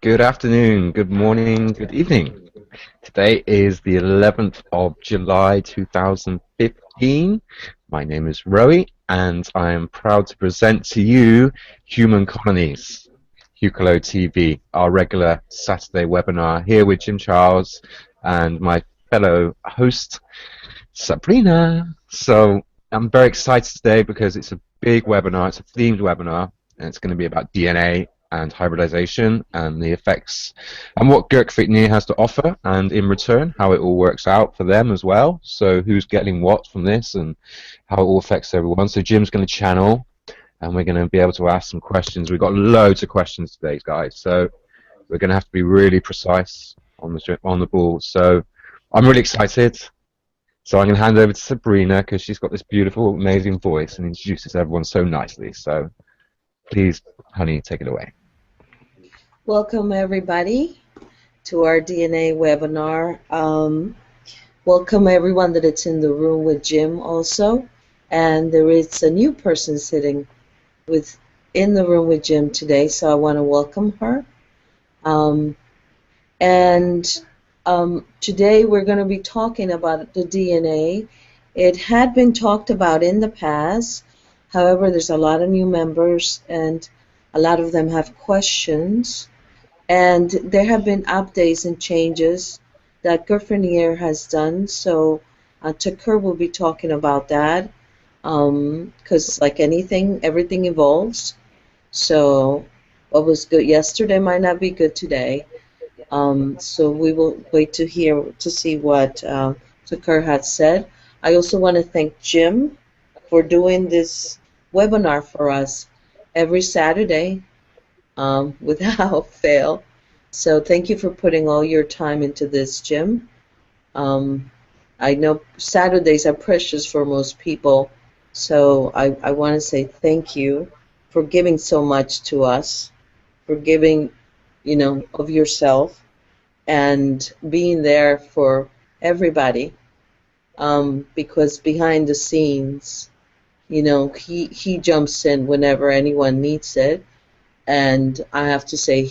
Good afternoon, good morning, good evening. Today is the 11th of July 2015. My name is Rowie, and I am proud to present to you Human Colonies, Hucolo TV, our regular Saturday webinar here with Jim Charles and my fellow host, Sabrina. So I'm very excited today because it's a big webinar, it's a themed webinar, and it's going to be about DNA and hybridization and the effects and what Girk Fitneer has to offer, and in return how it all works out for them as well. So who's getting what from this and how it all affects everyone. So Jim's going to channel and we're going to be able to ask some questions. We've got loads of questions today, guys, so we're going to have to be really precise on the ball. So I'm really excited. So I'm going to hand over to Sabrina because she's got this beautiful, amazing voice and introduces everyone so nicely. So please, honey, take it away. Welcome, everybody, to our DNA webinar. Welcome, everyone that it's in the room with Jim also. And there is a new person sitting in the room with Jim today, so I want to welcome her. Today we're going to be talking about the DNA. It had been talked about in the past. However, there's a lot of new members, and a lot of them have questions. And there have been updates and changes that Girk Fitneer has done. So Tekkrr will be talking about that. Because like anything, everything evolves. So what was good yesterday might not be good today. So we will wait to see what Tekkrr has said. I also want to thank Jim for doing this webinar for us every Saturday without fail. So thank you for putting all your time into this, Jim. I know Saturdays are precious for most people, so I want to say thank you for giving so much to us, for giving, of yourself and being there for everybody, because behind the scenes, he jumps in whenever anyone needs it, and I have to say,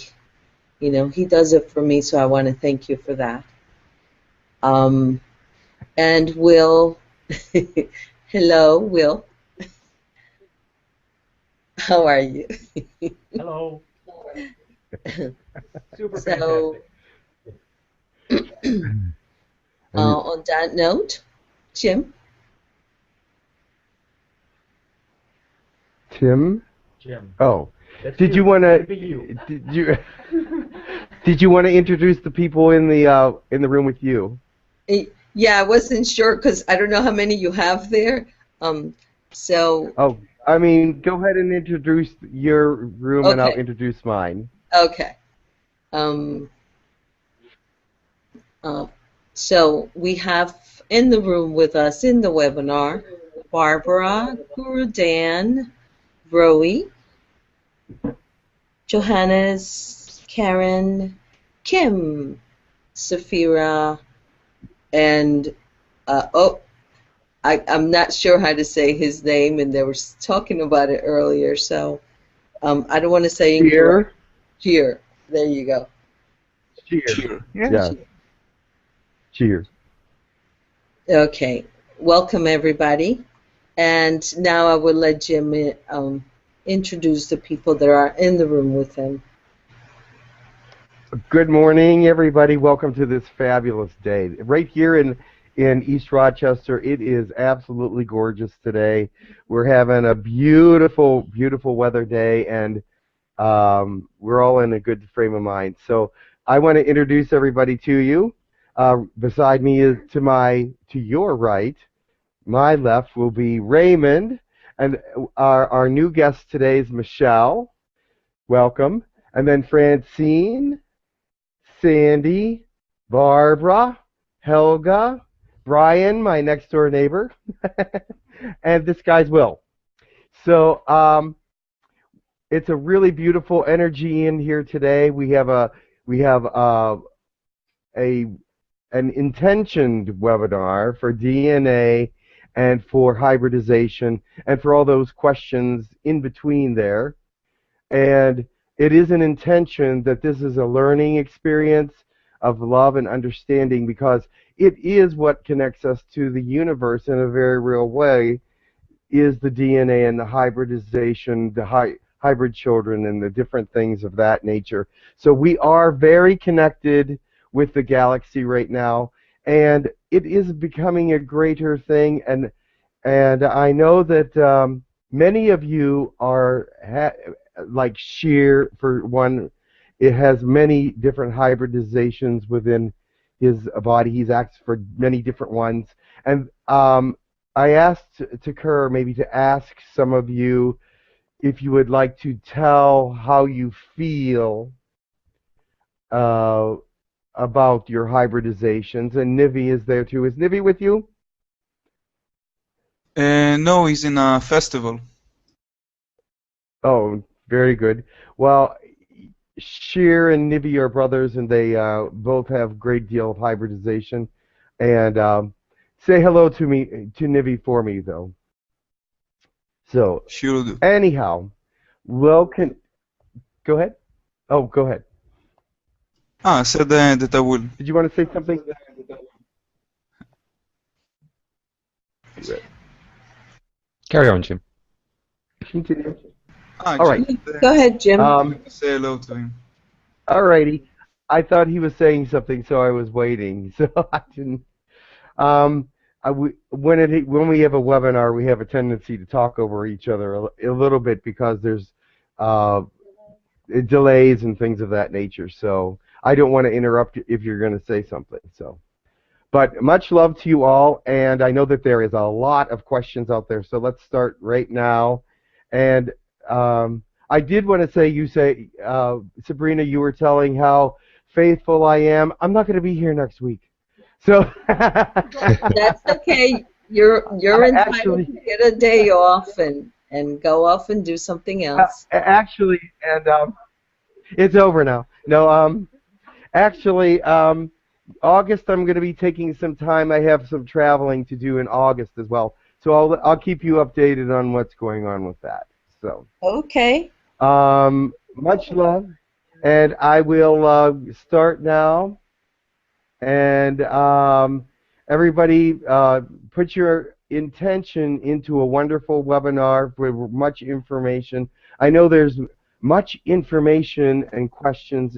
he does it for me, so I want to thank you for that. And Will, hello, Will. How are you? Hello. Super So, on that note, Jim? Tim? Jim. Oh, That's did you. you want to? Did you? Did you want to introduce the people in the room with you? Yeah, I wasn't sure because I don't know how many you have there. So. Oh, I mean, go ahead and introduce your room, Okay. and I'll introduce mine. Okay. So we have in the room with us in the webinar Barbara, Guru Dan, Rowie, Johannes, Karen, Kim, Safira, and I'm not sure how to say his name, and they were talking about it earlier, so I don't want to say incorrect. Here. There you go. Cheers. Yeah. Cheers. Okay. Welcome, everybody. And now I will let Jim introduce the people that are in the room with him. Good morning, everybody. Welcome to this fabulous day. Right here in East Rochester, it is absolutely gorgeous today. We're having a beautiful, beautiful weather day, and we're all in a good frame of mind. So I want to introduce everybody to you. Beside me is to your right, my left will be Raymond, and our new guest today is Michelle. Welcome. And then Francine, Sandy, Barbara, Helga, Brian, my next door neighbor, and this guy's Will. So it's a really beautiful energy in here today. We have an intentioned webinar for DNA and for hybridization and for all those questions in between there. And it is an intention that this is a learning experience of love and understanding, because it is what connects us to the universe in a very real way, is the DNA and the hybridization, the hybrid children and the different things of that nature. So we are very connected with the galaxy right now, and it is becoming a greater thing, and I know that many of you are like Sheer, for one. It has many different hybridizations within his body. He's asked for many different ones, and I asked Tekkrr maybe to ask some of you if you would like to tell how you feel about your hybridizations. And 𝗪𝗓𝗓 is there too. Is 𝗪𝗓𝗓 with you? No, he's in a festival. Oh, very good. Well, Sheer and 𝗪𝗓𝗓 are brothers, and they both have a great deal of hybridization. And say hello to 𝗪𝗓𝗓 for me, though. So, Sure do. anyhow, well, go ahead. Oh, go ahead. I said that I will. Did you want to say something? Carry on, Jim. Continue. All right. Go ahead, Jim. Say hello to him. Alrighty. I thought he was saying something, so I was waiting. So I didn't. When we have a webinar, we have a tendency to talk over each other a little bit, because there's delays and things of that nature. So I don't want to interrupt if you're going to say something. So, but much love to you all, and I know that there is a lot of questions out there. So let's start right now. And I did want to say, Sabrina, you were telling how faithful I am. I'm not going to be here next week. So That's okay. You're entitled to get a day off and go off and do something else. Actually, and it's over now. No, actually, August I'm going to be taking some time. I have some traveling to do in August as well. So I'll keep you updated on what's going on with that. So okay. Much love, and I will start now. And everybody, put your intention into a wonderful webinar with much information. I know there's much information and questions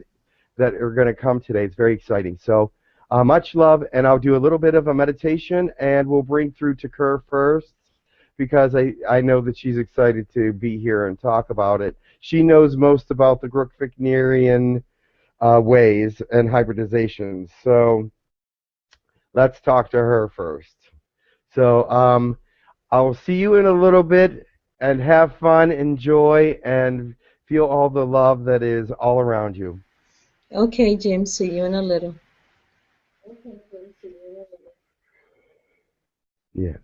that are going to come today. It's very exciting. So much love, and I'll do a little bit of a meditation, and we'll bring through Tekkrr first, because I know that she's excited to be here and talk about it. She knows most about the Girk Fitneerian ways and hybridizations. So let's talk to her first. So I'll see you in a little bit, and have fun, enjoy, and feel all the love that is all around you. Okay, Jim. See you in a little. Yes.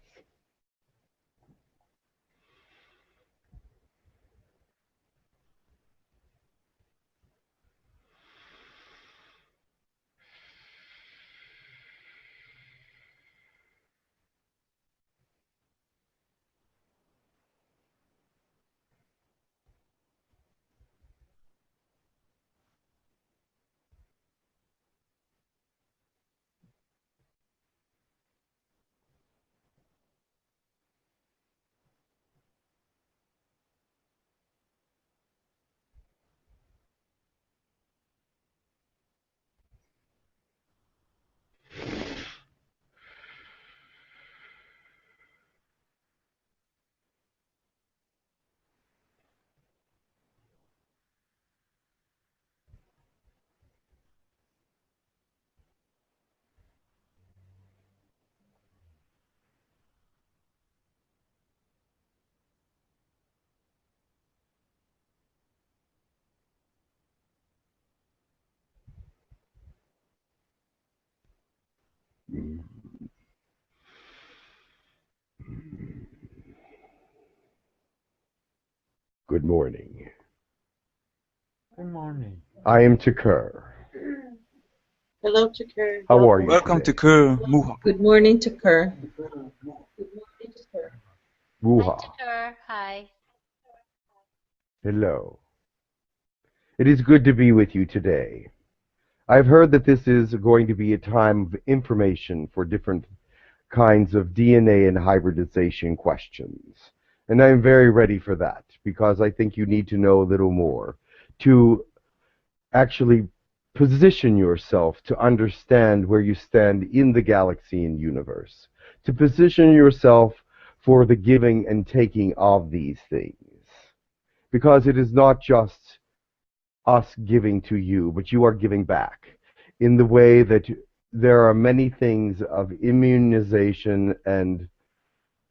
Good morning. Good morning. I am Tekkrr. Hello, Tekkrr. How are you? Welcome today? to Tekkrr. Good morning, Tekkrr. Wuha. Hi, Tekkrr. Hi. Hello. It is good to be with you today. I've heard that this is going to be a time of information for different kinds of DNA and hybridization questions. And I'm very ready for that because I think you need to know a little more to actually position yourself to understand where you stand in the galaxy and universe, to position yourself for the giving and taking of these things. Because it is not just us giving to you, but you are giving back in the way that there are many things of immunization and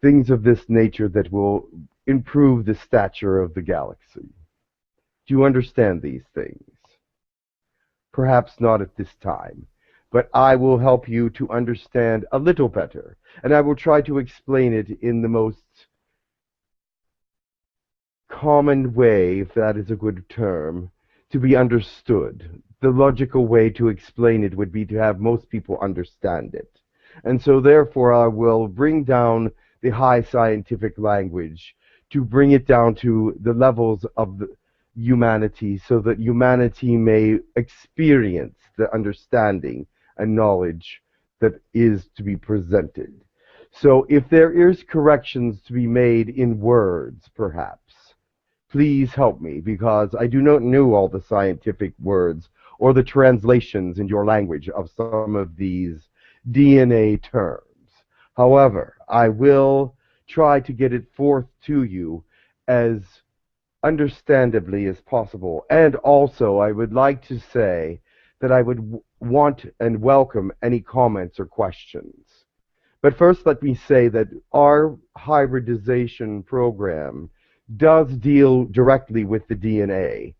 things of this nature that will improve the stature of the galaxy. Do you understand these things? Perhaps not at this time, but I will help you to understand a little better, and I will try to explain it in the most common way, if that is a good term, to be understood. The logical way to explain it would be to have most people understand it. And so therefore I will bring down the high scientific language to bring it down to the levels of the humanity so that humanity may experience the understanding and knowledge that is to be presented. So if there is corrections to be made in words, perhaps, please help me, because I do not know all the scientific words or the translations in your language of some of these DNA terms. However, I will try to get it forth to you as understandably as possible. And also, I would like to say that I would want and welcome any comments or questions. But first, let me say that our hybridization program does deal directly with the DNA.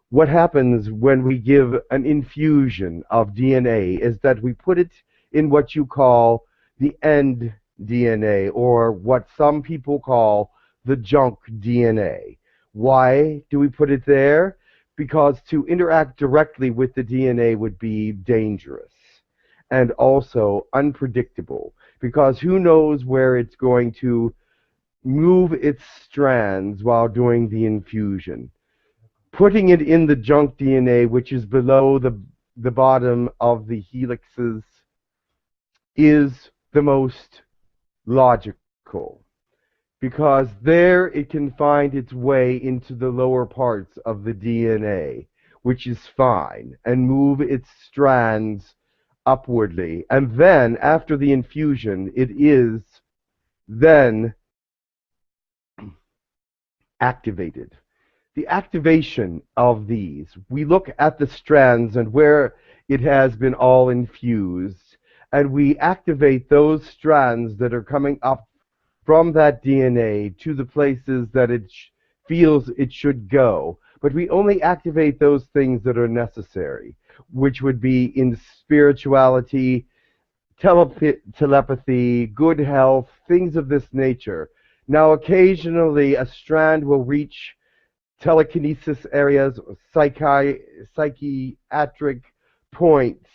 What happens when we give an infusion of DNA is that we put it in what you call the end DNA, or what some people call the junk DNA. Why do we put it there? Because to interact directly with the DNA would be dangerous and also unpredictable, because who knows where it's going to move its strands while doing the infusion. Putting it in the junk DNA, which is below the bottom of the helixes, is the most logical, because there it can find its way into the lower parts of the DNA, which is fine, and move its strands upwardly. And then, after the infusion, it is then activated. The activation of these, we look at the strands and where it has been all infused, and we activate those strands that are coming up from that DNA to the places that it feels it should go. But we only activate those things that are necessary, which would be in spirituality, telepathy, good health, things of this nature. Now, occasionally, a strand will reach telekinesis areas or psychiatric points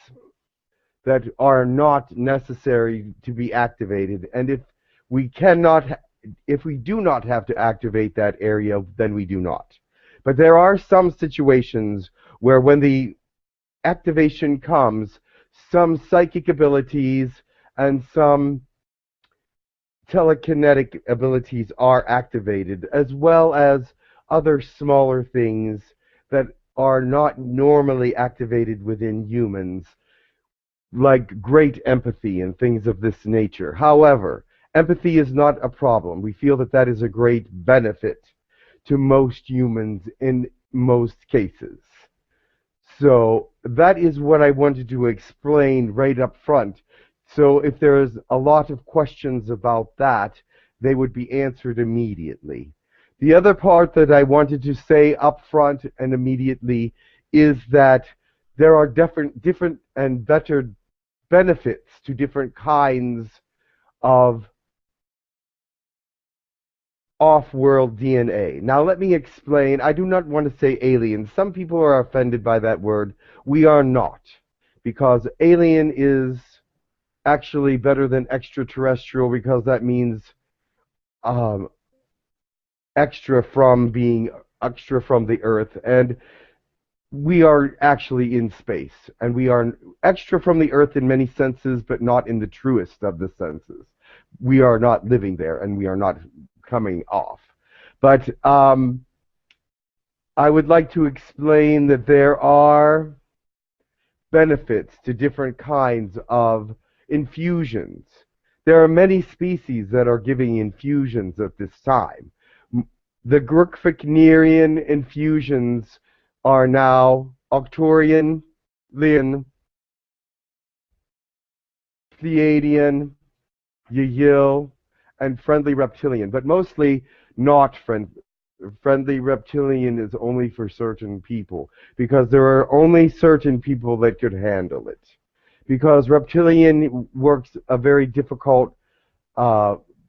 that are not necessary to be activated. And if we do not have to activate that area, then we do not. But there are some situations where when the activation comes, some psychic abilities and some telekinetic abilities are activated, as well as other smaller things that are not normally activated within humans, like great empathy and things of this nature. However, empathy is not a problem. We feel that that is a great benefit to most humans in most cases. So that is what I wanted to explain right up front. So if there's a lot of questions about that, they would be answered immediately. The other part that I wanted to say up front and immediately is that there are different and better benefits to different kinds of off-world DNA. Now let me explain. I do not want to say aliens. Some people are offended by that word. We are not, because alien is actually better than extraterrestrial, because that means extra from being extra from the earth. And we are actually in space, and we are extra from the Earth in many senses, but not in the truest of the senses. We are not living there, and we are not coming off. But I would like to explain that there are benefits to different kinds of infusions. There are many species that are giving infusions at this time. The Girk Fitneerian infusions are now Arcturian, Lyran, Pleiadian, Yahyel, and friendly reptilian, but mostly not friendly reptilian is only for certain people, because there are only certain people that could handle it. Because reptilian works a very difficult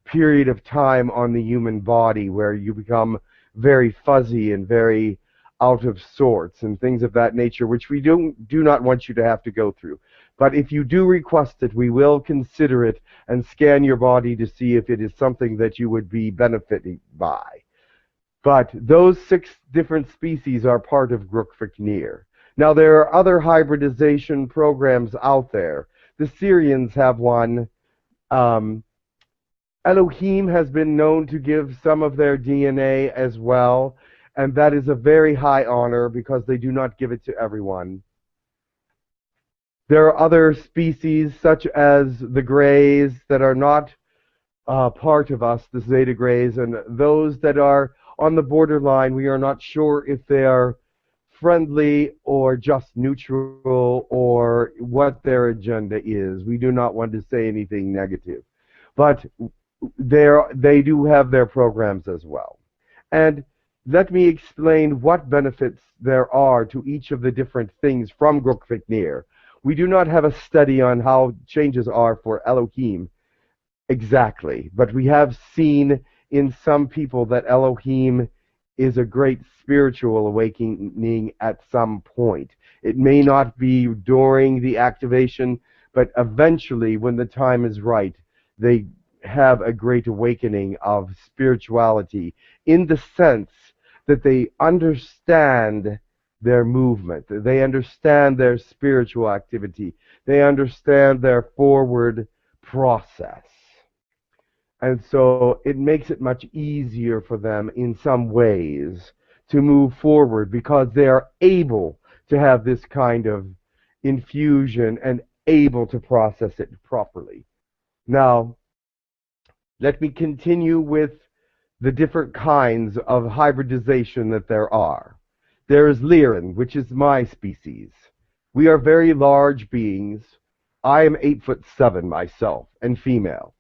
period of time on the human body, where you become very fuzzy and very out of sorts and things of that nature, which we do not want you to have to go through. But if you do request it, we will consider it and scan your body to see if it is something that you would be benefited by. But those 6 different species are part of Girk Fitneer. Now, there are other hybridization programs out there. The Sirians have one. Elohim has been known to give some of their DNA as well, and that is a very high honor because they do not give it to everyone. There are other species, such as the Greys, that are not part of us, the Zeta Greys, and those that are on the borderline. We are not sure if they are friendly or just neutral or what their agenda is. We do not want to say anything negative. But they do have their programs as well. And let me explain what benefits there are to each of the different things from Girk Fitneer. We do not have a study on how changes are for Elohim exactly, but we have seen in some people that Elohim is a great spiritual awakening at some point. It may not be during the activation, but eventually, when the time is right, they have a great awakening of spirituality in the sense that they understand their movement, they understand their spiritual activity, they understand their forward process. And so it makes it much easier for them in some ways to move forward because they are able to have this kind of infusion and able to process it properly. Now, let me continue with the different kinds of hybridization that there are. There is Lyran, which is my species. We are very large beings. I am 8'7" myself and female.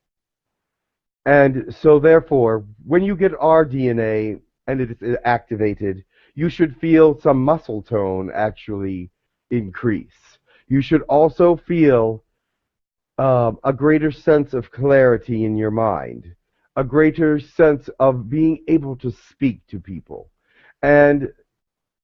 And so therefore, when you get our DNA and it is activated, you should feel some muscle tone actually increase. You should also feel a greater sense of clarity in your mind, a greater sense of being able to speak to people. And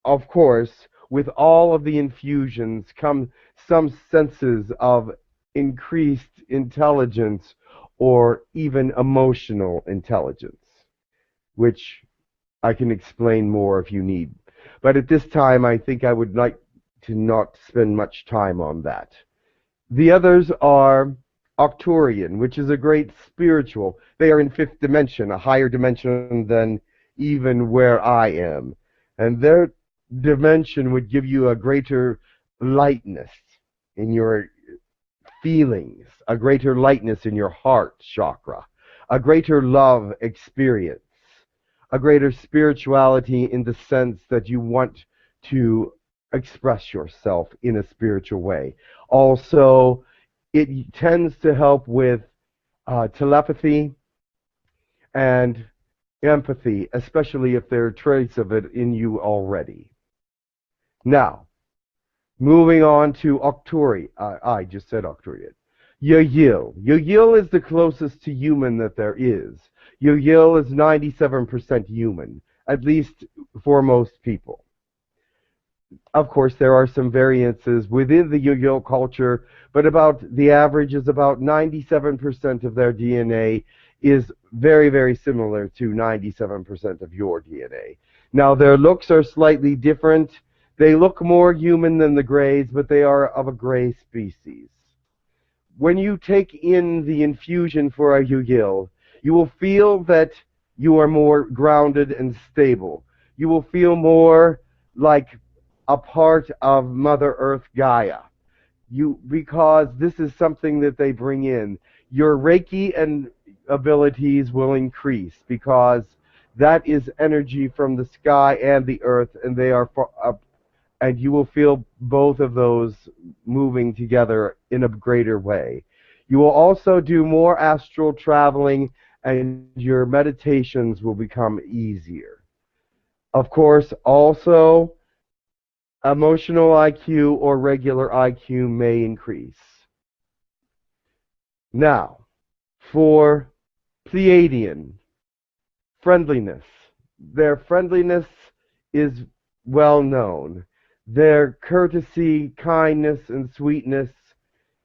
of course, with all of the infusions come some senses of increased intelligence or even emotional intelligence, which I can explain more if you need. But at this time, I think I would like to not spend much time on that. The others are Arcturian, which is a great spiritual. They are in 5th dimension, a higher dimension than even where I am. And their dimension would give you a greater lightness in your feelings, a greater lightness in your heart chakra, a greater love experience, a greater spirituality in the sense that you want to express yourself in a spiritual way. Also, it tends to help with telepathy and empathy, especially if there are traits of it in you already. Now, moving on to Arcturian. I just said Arcturian. Yahyel. Yahyel is the closest to human that there is. Yahyel is 97% human, at least for most people. Of course, there are some variances within the Yahyel culture, but about the average is about 97% of their DNA is very, very similar to 97% of your DNA. Now, their looks are slightly different. They look more human than the Greys, but they are of a Grey species. When you take in the infusion for a Yahyel, you will feel that you are more grounded and stable. You will feel more like a part of Mother Earth Gaia. Because this is something that they bring in. Your Reiki and abilities will increase because that is energy from the sky and the earth, and they are and you will feel both of those moving together in a greater way. You will also do more astral traveling, and your meditations will become easier. Of course, also, emotional IQ or regular IQ may increase. Now, for Pleiadian friendliness. Their friendliness is well known. Their courtesy, kindness, and sweetness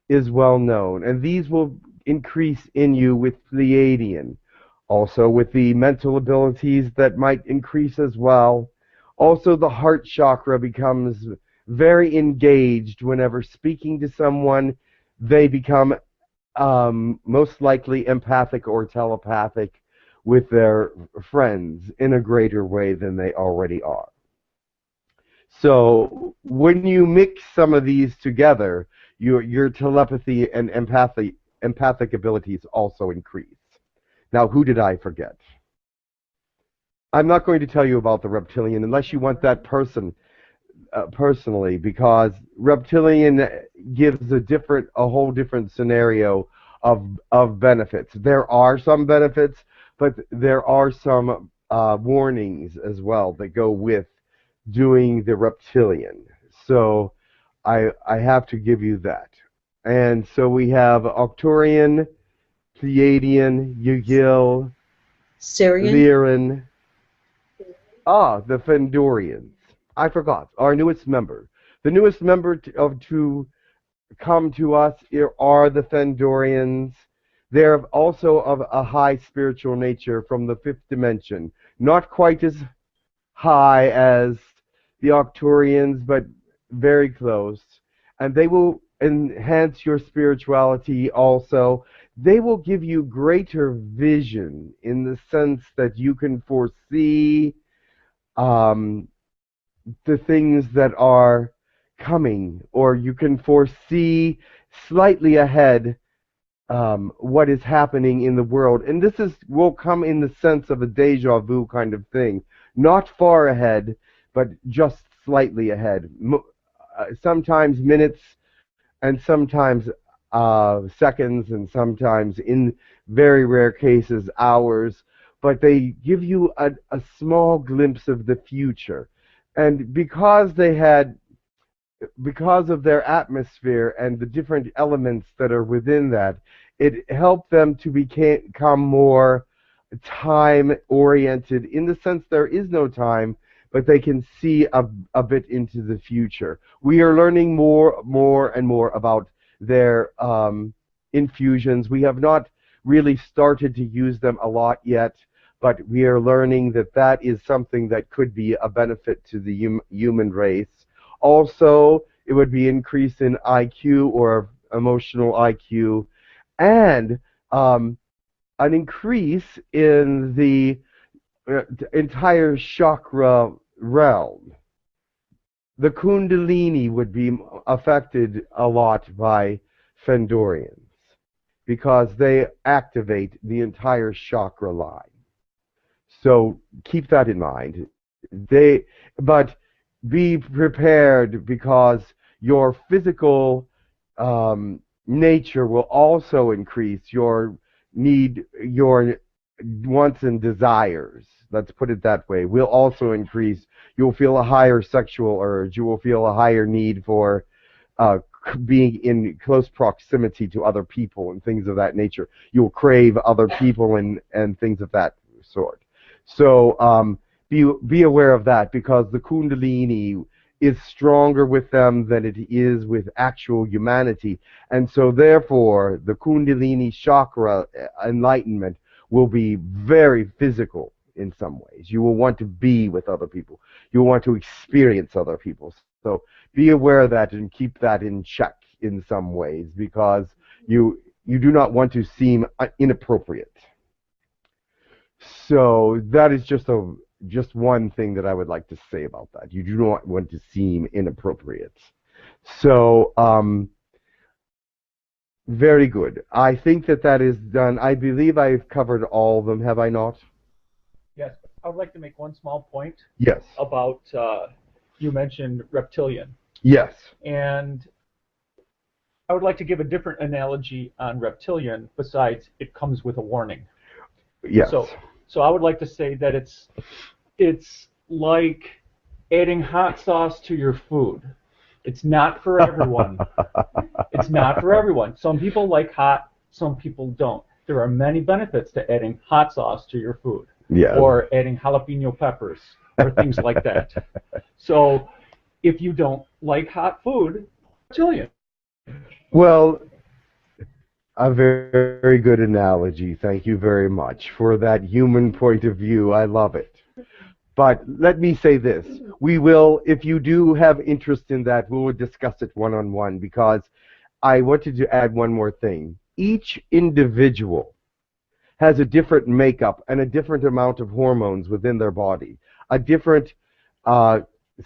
is well known. And these will increase in you with Pleiadian. Also with the mental abilities that might increase as well. Also the heart chakra becomes very engaged whenever speaking to someone. They become most likely empathic or telepathic with their friends in a greater way than they already are. So when you mix some of these together, your telepathy and empathic abilities also increase. Now, who did I forget? I'm not going to tell you about the reptilian unless you want that person personally, because reptilian gives a whole different scenario of benefits. There are some benefits, but there are some warnings as well that go with doing the reptilian. So I have to give you that. And so we have Arcturian, Pleiadian, Yahyel, Sirian? Lyran. The Fendorians. I forgot. Our newest member. The newest member to come to us are the Fendorians. They're also of a high spiritual nature from the fifth dimension. Not quite as high as the Arcturians, but very close. And they will enhance your spirituality also. They will give you greater vision in the sense that you can foresee the things that are coming, or you can foresee slightly ahead what is happening in the world. And this will come in the sense of a deja vu kind of thing. Not far ahead, but just slightly ahead. Sometimes minutes, and sometimes seconds, and sometimes, in very rare cases, hours. But they give you a small glimpse of the future. And because of their atmosphere and the different elements that are within that, it helped them to become more time-oriented, in the sense there is no time, but they can see a bit into the future. We are learning more and more about their infusions. We have not really started to use them a lot yet, but we are learning that is something that could be a benefit to the human race. Also, it would be increase in IQ or emotional IQ, and an increase in the entire chakra realm. The Kundalini would be affected a lot by Fendorians because they activate the entire chakra line. So keep that in mind. But be prepared, because your physical nature will also increase. Your wants and desires, let's put it that way, will also increase. You'll feel a higher sexual urge. You will feel a higher need for being in close proximity to other people and things of that nature. You'll crave other people and things of that sort. So be aware of that, because the Kundalini is stronger with them than it is with actual humanity. And so therefore, the Kundalini chakra enlightenment will be very physical in some ways. You will want to be with other people. You will want to experience other people. So be aware of that and keep that in check in some ways, because you do not want to seem inappropriate. So that is just one thing that I would like to say about that. You do not want to seem inappropriate. So very good. I think that is done. I believe I've covered all of them, have I not? Yes. I would like to make one small point. Yes. About, you mentioned reptilian. Yes. And I would like to give a different analogy on reptilian besides it comes with a warning. Yes. So I would like to say that it's like adding hot sauce to your food. It's not for everyone. It's not for everyone. Some people like hot, some people don't. There are many benefits to adding hot sauce to your food. Yes. Or adding jalapeno peppers or things like that. So if you don't like hot food, reptilian. Well, a very, very good analogy. Thank you very much for that human point of view. I love it. But let me say this. We will, if you do have interest in that, we will discuss it one-on-one, because I wanted to add one more thing. Each individual has a different makeup and a different amount of hormones within their body, a different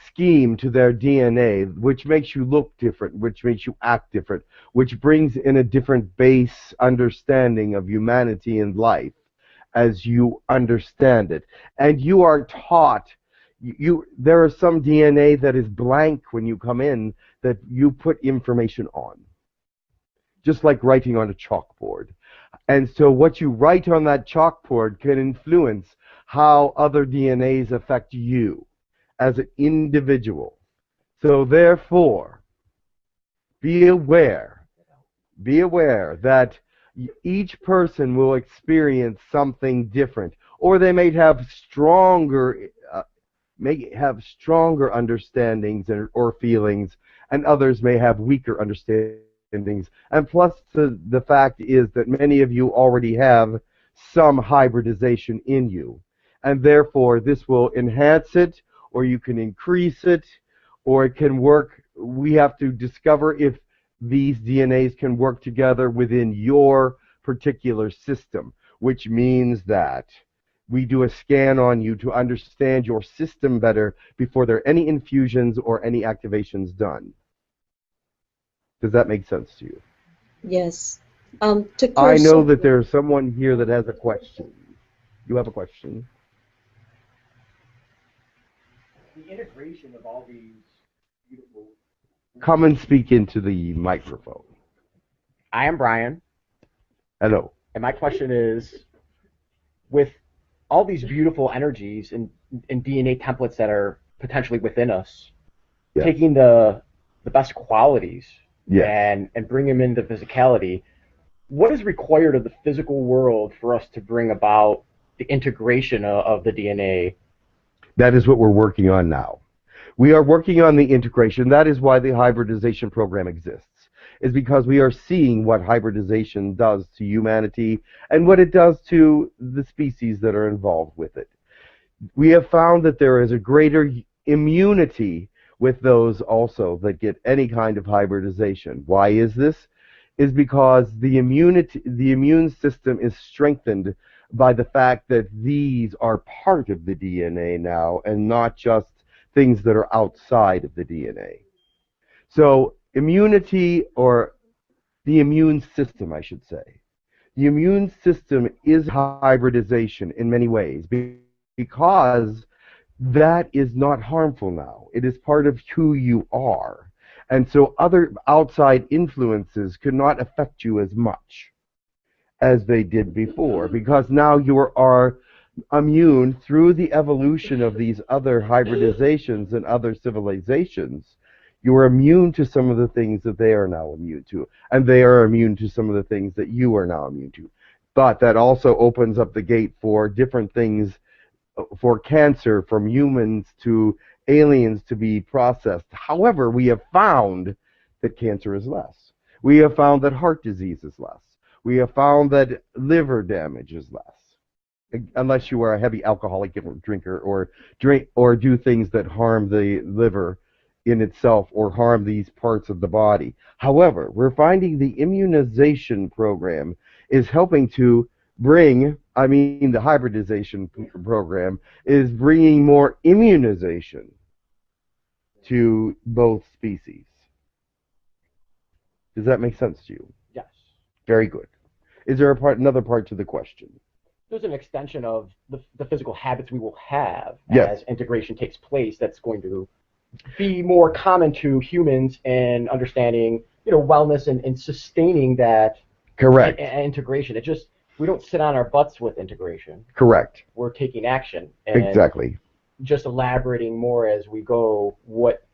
scheme to their DNA, which makes you look different, which makes you act different, which brings in a different base understanding of humanity and life as you understand it. And you are taught, there is some DNA that is blank when you come in that you put information on, just like writing on a chalkboard. And so what you write on that chalkboard can influence how other DNAs affect you as an individual. So therefore, be aware that each person will experience something different, or they may have stronger understandings or feelings, and others may have weaker understandings. And plus, the fact is that many of you already have some hybridization in you, and therefore this will enhance it, or you can increase it, or it can work. We have to discover if these DNAs can work together within your particular system, which means that we do a scan on you to understand your system better before there are any infusions or any activations done. Does that make sense to you? Yes. I know that there's someone here that has a question. You have a question? The integration of all these beautiful... Come and speak into the microphone. I am Brian. Hello. And my question is, with all these beautiful energies and DNA templates that are potentially within us, yes, taking the best qualities, yes, and bring them into physicality, what is required of the physical world for us to bring about the integration of the DNA? That is what we're working on now. We are working on the integration. That is why the hybridization program exists, is because we are seeing what hybridization does to humanity and what it does to the species that are involved with it. We have found that there is a greater immunity with those also that get any kind of hybridization. Why is this? Is because the immune system is strengthened by the fact that these are part of the DNA now and not just things that are outside of the DNA. So immunity, or the immune system, I should say. The immune system is hybridization in many ways because that is not harmful now. It is part of who you are. And so other outside influences could not affect you as much as they did before, because now you are immune through the evolution of these other hybridizations and other civilizations. You are immune to some of the things that they are now immune to, and they are immune to some of the things that you are now immune to. But that also opens up the gate for different things, for cancer, from humans to aliens, to be processed. However, we have found that cancer is less. We have found that heart disease is less. We have found that liver damage is less, unless you are a heavy alcoholic drinker or do things that harm the liver in itself or harm these parts of the body. However, we're finding the immunization program is helping to bring, the hybridization program is bringing more immunization to both species. Does that make sense to you? Yes. Very good. Is there another part to the question? There's an extension of the physical habits we will have Yes. as integration takes place that's going to be more common to humans in understanding, wellness and sustaining that Correct. integration. It just, we don't sit on our butts with integration. Correct. We're taking action. And Exactly. just elaborating more as we go what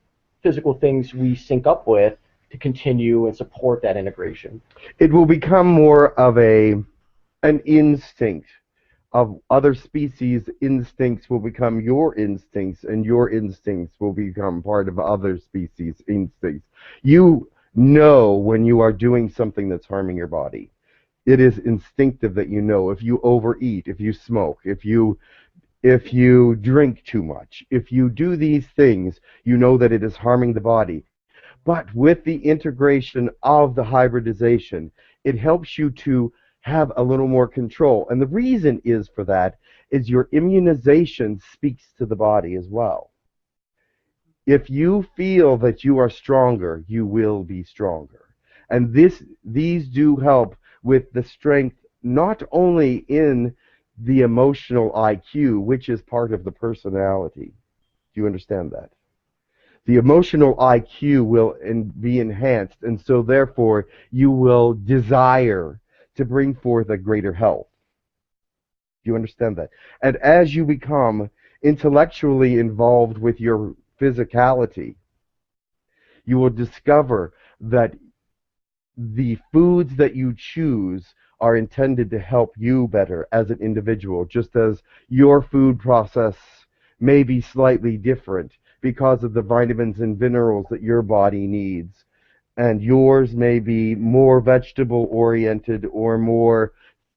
physical things we sync up with to continue and support that integration. It will become more of an instinct of other species. Instincts will become your instincts, and your instincts will become part of other species' instincts. You know when you are doing something that's harming your body. It is instinctive that you know. If you overeat, if you smoke, if you drink too much, if you do these things, you know that it is harming the body. But with the integration of the hybridization, it helps you to have a little more control. And the reason is for that is your immunization speaks to the body as well. If you feel that you are stronger, you will be stronger. And these do help with the strength, not only in the emotional IQ, which is part of the personality. Do you understand that? The emotional IQ will be enhanced, and so therefore you will desire to bring forth a greater health. Do you understand that? And as you become intellectually involved with your physicality, you will discover that the foods that you choose are intended to help you better as an individual, just as your food process may be slightly different because of the vitamins and minerals that your body needs. And yours may be more vegetable oriented or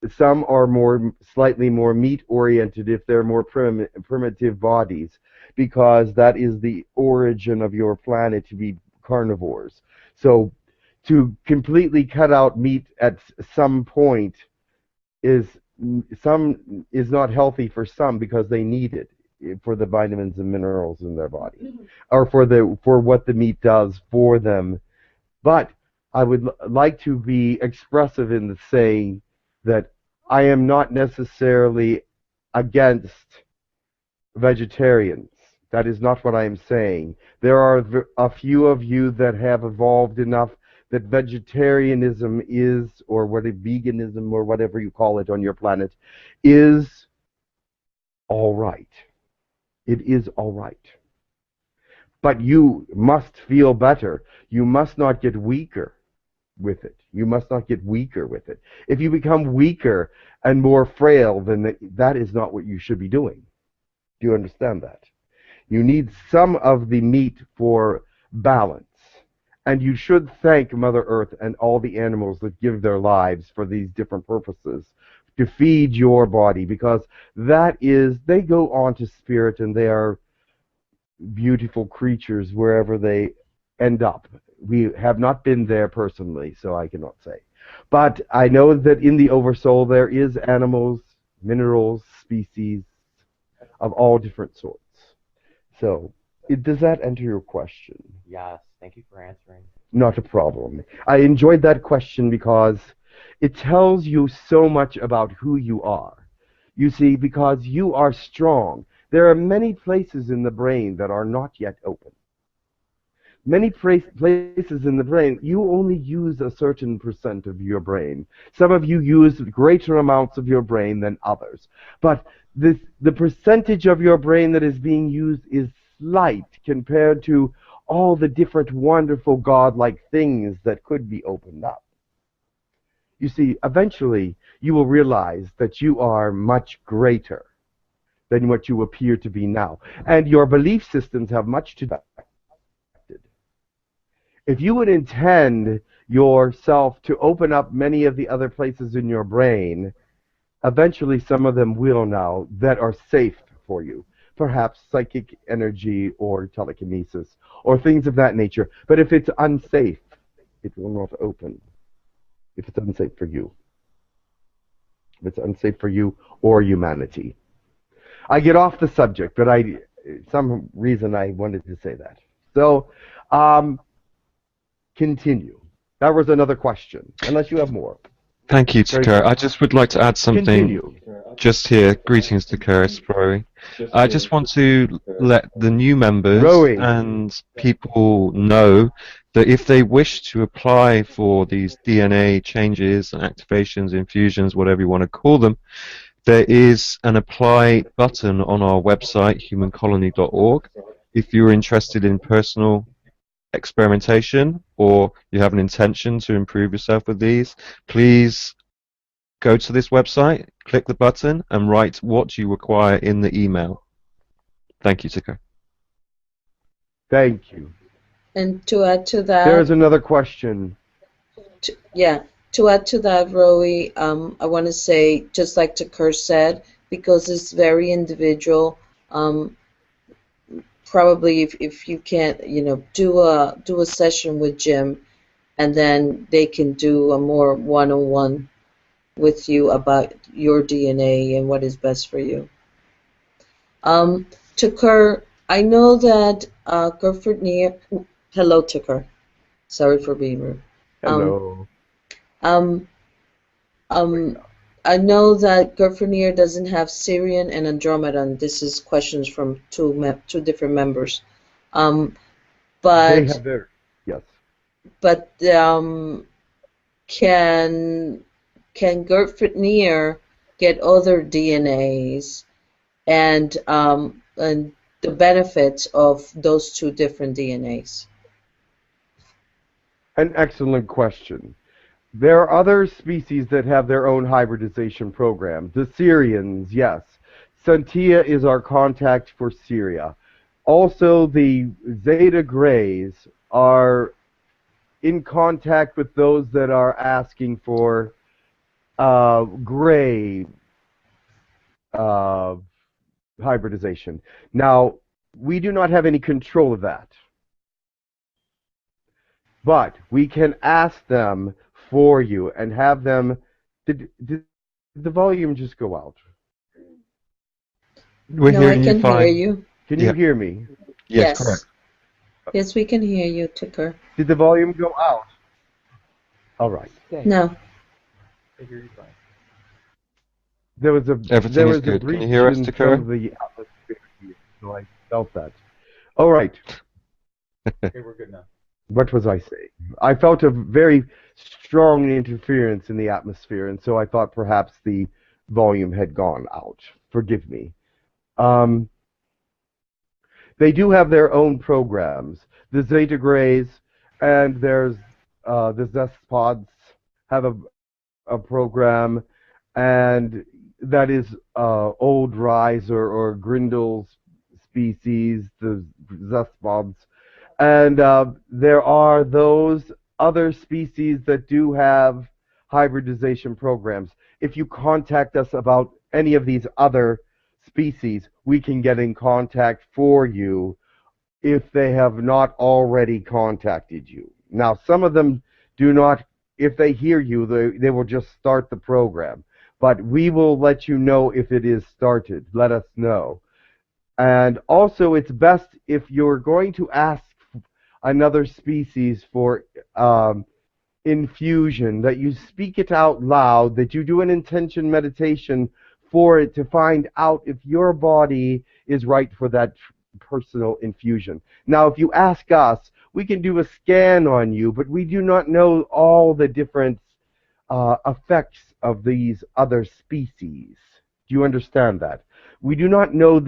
some are slightly more meat oriented if they're more primitive bodies, because that is the origin of your planet to be carnivores. So to completely cut out meat at some point is not healthy for some because they need it for the vitamins and minerals in their body, or for what the meat does for them. But I would like to be expressive in the saying that I am not necessarily against vegetarians. That is not what I am saying. There are a few of you that have evolved enough that vegetarianism is, or veganism, or whatever you call it on your planet, is all right. It is all right. But you must feel better. You must not get weaker with it. You must not get weaker with it. If you become weaker and more frail, then that is not what you should be doing. Do you understand that? You need some of the meat for balance. And you should thank Mother Earth and all the animals that give their lives for these different purposes to feed your body, because they go on to spirit, and they are beautiful creatures wherever they end up. We have not been there personally, so I cannot say. But I know that in the Oversoul there is animals, minerals, species of all different sorts. So, does that enter your question? Yes, thank you for answering. Not a problem. I enjoyed that question because it tells you so much about who you are. You see, because you are strong. There are many places in the brain that are not yet open. Many places in the brain, you only use a certain % of your brain. Some of you use greater amounts of your brain than others. But the percentage of your brain that is being used is slight compared to all the different wonderful godlike things that could be opened up. You see, eventually you will realize that you are much greater than what you appear to be now. And your belief systems have much to do. If you would intend yourself to open up many of the other places in your brain, eventually some of them will now that are safe for you. perhaps psychic energy or telekinesis or things of that nature. But if it's unsafe, it will not open. If it's unsafe for you. If it's unsafe for you or humanity. I get off the subject, but some reason I wanted to say that. So, continue. That was another question, unless you have more. Thank you, Very Tekkrr. good. I just would like to add something Continue. just here. Greetings, Tekkrr. It's Rory. I just want to let the new members Rory. and people know that if they wish to apply for these DNA changes and activations, infusions, whatever you want to call them, there is an apply button on our website, humancolony.org. If you're interested in personal experimentation or you have an intention to improve yourself with these, please go to this website, click the button, and write what you require in the email. Thank you, Tekkrr. Thank you. And to add to that, There's another question. to add to that, Rowie, I want to say, just like Tekkrr said, because it's very individual. Probably if you can't, do a session with Jim, and then they can do a more one-on-one with you about your DNA and what is best for you. Tekkrr, I know that Girk Fitneer. Hello, Tekkrr. Sorry for being rude. Hello. I know that Girk Fitneer doesn't have Sirian and Andromedan. This is questions from two different members. They But have their, yes. but can Girk Fitneer get other DNAs and the benefits of those two different DNAs? An excellent question. There are other species that have their own hybridization program. The Sirians, yes. Santia is our contact for Syria. Also, the Zeta Greys are in contact with those that are asking for gray hybridization. Now, we do not have any control of that. But we can ask them for you and have them. Did the volume just go out? We're No, I hearing can you fine. hear you. Can you hear me? Yes, correct. Yes, we can hear you, Tekkrr. Did the volume go out? All right. No. I hear you fine. There was a Everything is good. Can you hear us, breach in Tekkrr? some of the atmosphere here, so I felt that. All right. Okay, we're good now. What was I saying? I felt a very strong interference in the atmosphere, and so I thought perhaps the volume had gone out. Forgive me. They do have their own programs. The Zeta Greys and there's the Zespods have a program, and that is Old Rise or Grindel's species, the Zespods. And there are those other species that do have hybridization programs. If you contact us about any of these other species, we can get in contact for you if they have not already contacted you. Now, some of them do not. If they hear you, they will just start the program. But we will let you know if it is started. Let us know. And also, it's best if you're going to ask another species for infusion, that you speak it out loud, that you do an intention meditation for it to find out if your body is right for that personal infusion. Now, if you ask us, we can do a scan on you, but we do not know all the different effects of these other species. Do you understand that? We do not know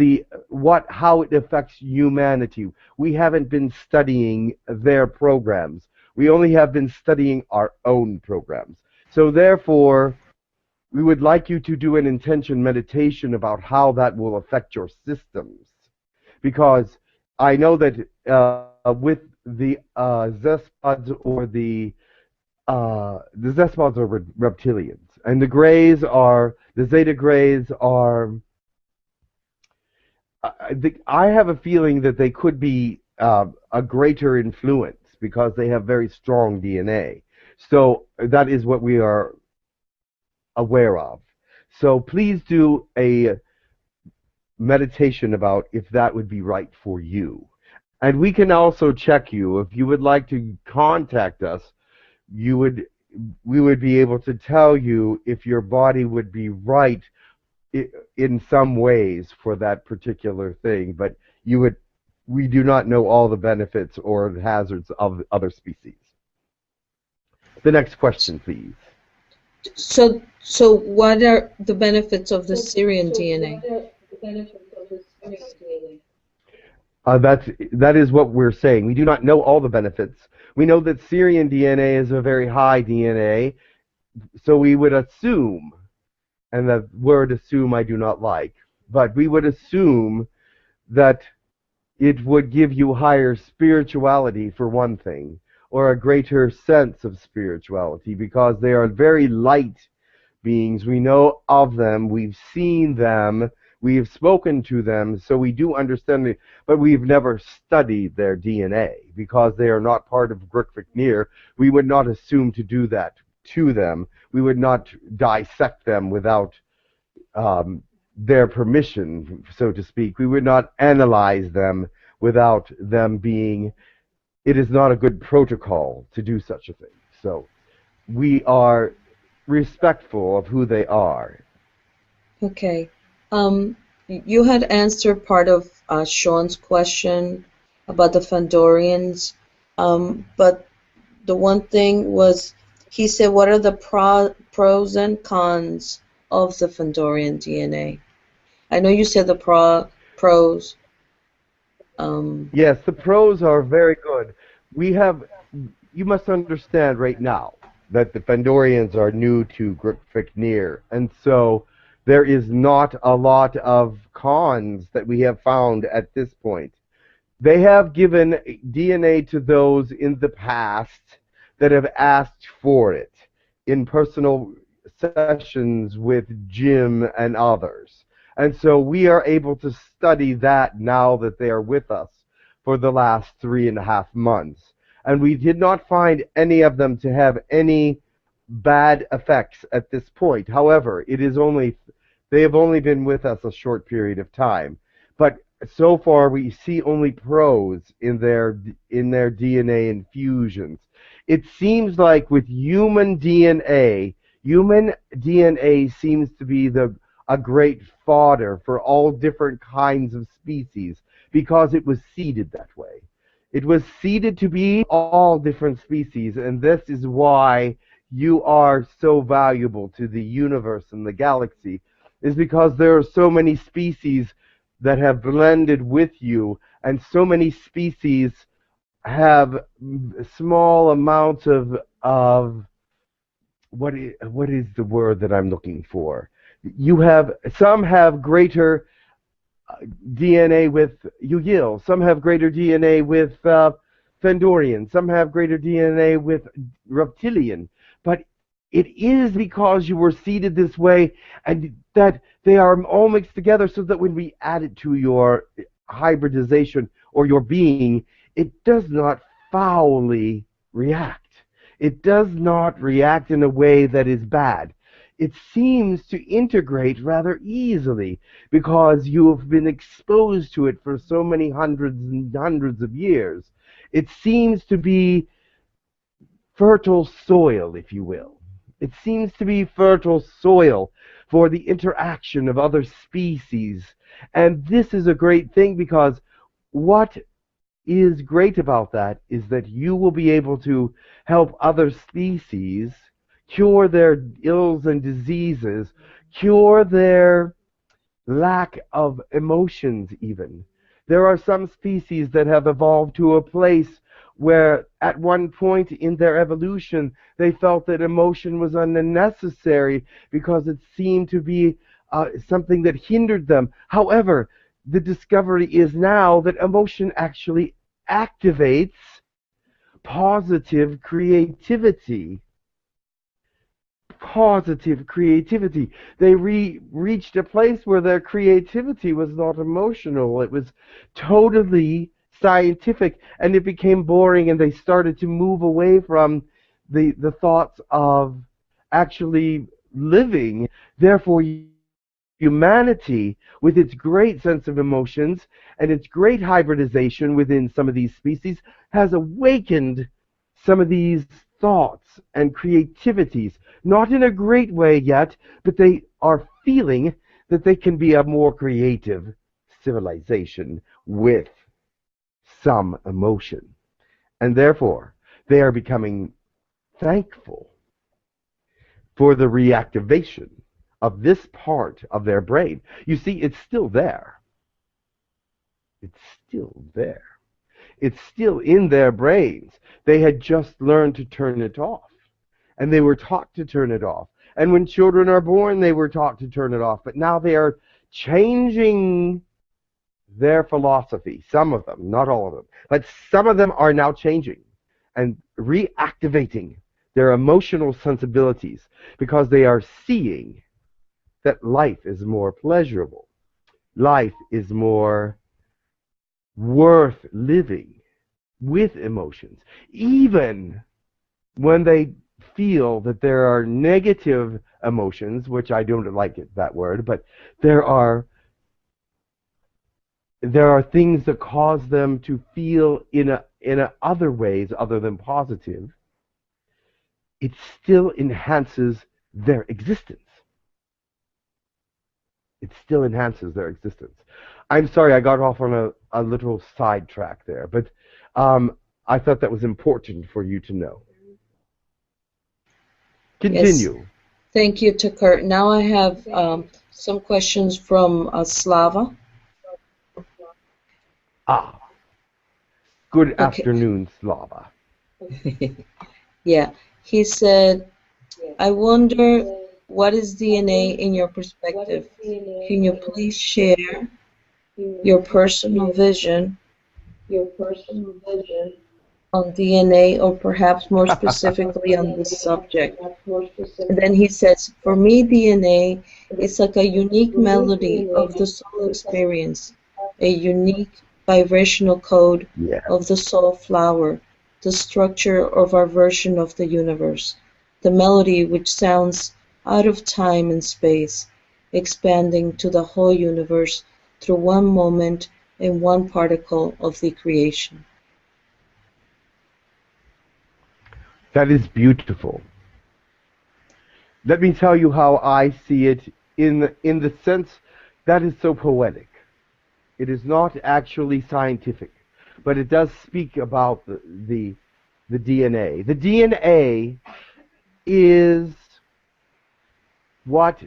how it affects humanity. We haven't been studying their programs. We only have been studying our own programs. So therefore, we would like you to do an intention meditation about how that will affect your systems. Because I know that with the Zespods or the Zespods are reptilians, and the Zeta Greys are I have a feeling that they could be a greater influence because they have very strong DNA. So that is what we are aware of. So please do a meditation about if that would be right for you. And we can also check you. If you would like to contact us, we would be able to tell you if your body would be right in some ways for that particular thing, but we do not know all the benefits or the hazards of other species. The next question, please. So what are the benefits of the Syrian DNA? That is what we're saying. We do not know all the benefits. We know that Sirian DNA is a very high DNA, so we would assume, and the word assume I do not like, but we would assume that it would give you higher spirituality for one thing, or a greater sense of spirituality, because they are very light beings. We know of them, we've seen them, we have spoken to them, so we do understand it, but we've never studied their DNA because they are not part of Girk Fitneer. We would not assume to do that to them. We would not dissect them without their permission, so to speak. We would not analyze them without them being. It is not a good protocol to do such a thing. So we are respectful of who they are. Okay. You had answered part of Sean's question about the Fendorians, but the one thing was, he said, what are the pros and cons of the Fendorian DNA? I know you said the pros. Yes, the pros are very good. You must understand right now that the Fendorians are new to Girk Fitneer, and so there is not a lot of cons that we have found at this point. They have given DNA to those in the past that have asked for it in personal sessions with Jim and others. And so we are able to study that now that they are with us for the last 3.5 months. And we did not find any of them to have any bad effects at this point. However, they have only been with us a short period of time. But so far we see only pros in their DNA infusions. It seems like with human DNA seems to be a great fodder for all different kinds of species because it was seeded that way. It was seeded to be all different species, and this is why you are so valuable to the universe and the galaxy, is because there are so many species that have blended with you, and so many species have small amounts of what is the word that I'm looking for? Some have greater DNA with Yahyel, some have greater DNA with Fendorian, some have greater DNA with Reptilian, but it is because you were seeded this way and that they are all mixed together so that when we add it to your hybridization or your being, it does not foully react. It does not react in a way that is bad. It seems to integrate rather easily because you have been exposed to it for so many hundreds and hundreds of years. It seems to be fertile soil, if you will. It seems to be fertile soil for the interaction of other species. And this is a great thing because what is great about that is that you will be able to help other species cure their ills and diseases, cure their lack of emotions even. There are some species that have evolved to a place where at one point in their evolution they felt that emotion was unnecessary because it seemed to be something that hindered them. However, the discovery is now that emotion actually activates positive creativity, positive creativity. They reached a place where their creativity was not emotional. It was totally scientific, and it became boring, and they started to move away from the thoughts of actually living. Therefore, humanity, with its great sense of emotions and its great hybridization within some of these species, has awakened some of these thoughts and creativities, not in a great way yet, but they are feeling that they can be a more creative civilization with some emotion. And therefore, they are becoming thankful for the reactivation of this part of their brain. You see, it's still there. It's still there. It's still in their brains. They had just learned to turn it off. And they were taught to turn it off. And when children are born, they were taught to turn it off. But now they are changing their philosophy. Some of them, not all of them. But some of them are now changing and reactivating their emotional sensibilities because they are seeing that life is more pleasurable. Life is more worth living with emotions. Even when they feel that there are negative emotions, which I don't like that word, but there are things that cause them to feel in other ways other than positive, it still enhances their existence. It still enhances their existence. I'm sorry I got off on a little sidetrack there, but I thought that was important for you to know. Continue. Yes. Thank you, Tekkrr. Now I have some questions from Slava. Good afternoon, Slava. Yeah. He said, I wonder, what is DNA in your perspective? Can you please share your personal vision on DNA, or perhaps more specifically on this subject? And then he says, for me, DNA is like a unique melody of the soul experience, a unique vibrational code of the soul flower, the structure of our version of the universe, the melody which sounds out of time and space, expanding to the whole universe through one moment and one particle of the creation. That is beautiful. Let me tell you how I see it in the sense that is so poetic. It is not actually scientific, but it does speak about the DNA. The DNA is what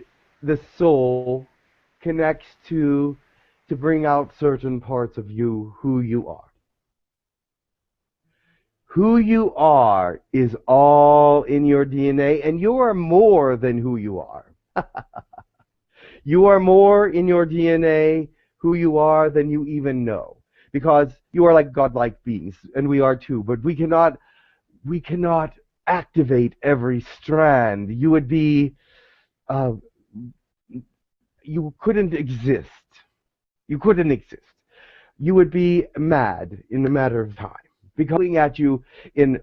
the soul connects to bring out certain parts of you, who you are. Who you are is all in your DNA, and you are more than who you are. You are more in your DNA who you are than you even know, because you are like godlike beings, and we are too, but we cannot activate every strand. You would be you couldn't exist. You couldn't exist. You would be mad in a matter of time, because looking at you in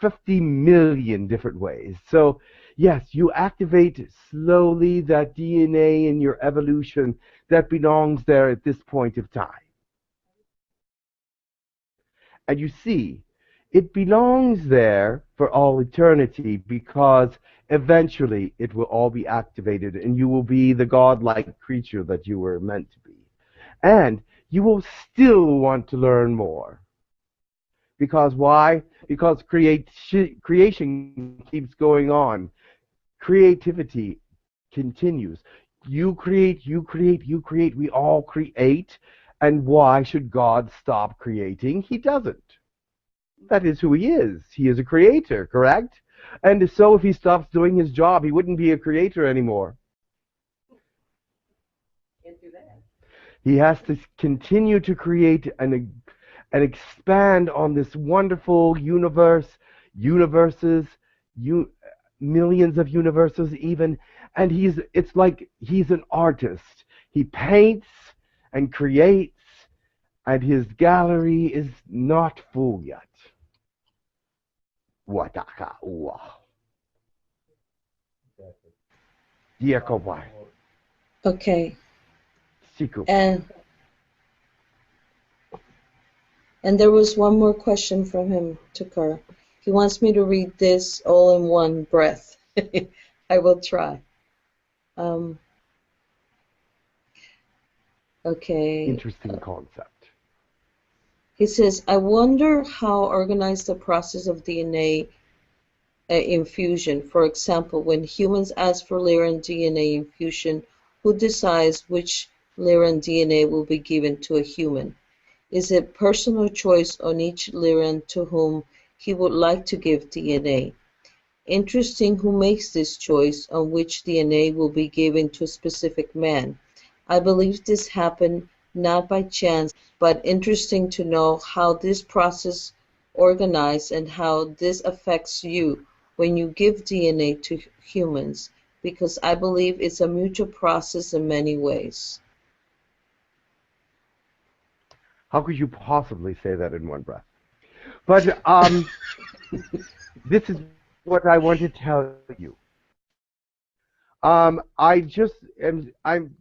50 million different ways. So yes, you activate slowly that DNA in your evolution that belongs there at this point of time. And you see, it belongs there for all eternity, because eventually it will all be activated and you will be the godlike creature that you were meant to be. And you will still want to learn more. Because why? Because creation keeps going on. Creativity continues. You create, you create, you create. We all create. And why should God stop creating? He doesn't. That is who he is. He is a creator, correct? And so if he stops doing his job, he wouldn't be a creator anymore. Can't do that. He has to continue to create and expand on this wonderful universes, millions of universes even, and it's like he's an artist. He paints and creates, and his gallery is not full yet. Wataka uwa. Diakobai. Okay. Siku. And there was one more question from him, Tekkrr. He wants me to read this all in one breath. I will try. Okay. Interesting concept. He says, I wonder how organized the process of DNA infusion. For example, when humans ask for Lyran DNA infusion, who decides which Lyran DNA will be given to a human? Is it personal choice on each Lyran to whom he would like to give DNA? Interesting who makes this choice on which DNA will be given to a specific man. I believe this happened not by chance, but interesting to know how this process organized and how this affects you when you give DNA to humans, because I believe it's a mutual process in many ways. How could you possibly say that in one breath? But this is what I want to tell you. I'm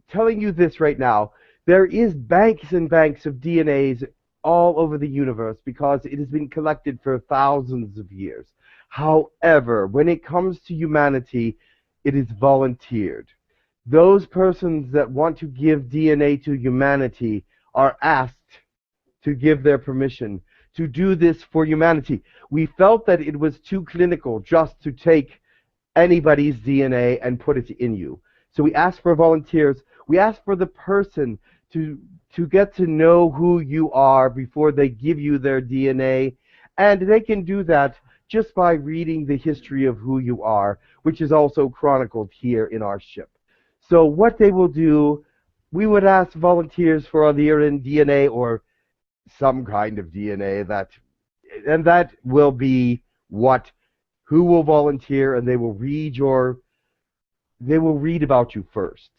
telling you this right now. There is banks and banks of DNAs all over the universe because it has been collected for thousands of years. However, when it comes to humanity, it is volunteered. Those persons that want to give DNA to humanity are asked to give their permission to do this for humanity. We felt that it was too clinical just to take anybody's DNA and put it in you. So we asked for volunteers. We asked for the person to get to know who you are before they give you their DNA, and they can do that just by reading the history of who you are, which is also chronicled here in our ship. So what they will do, we would ask volunteers for a Lyran DNA or some kind of DNA and that will be who will volunteer, and they will read about you first.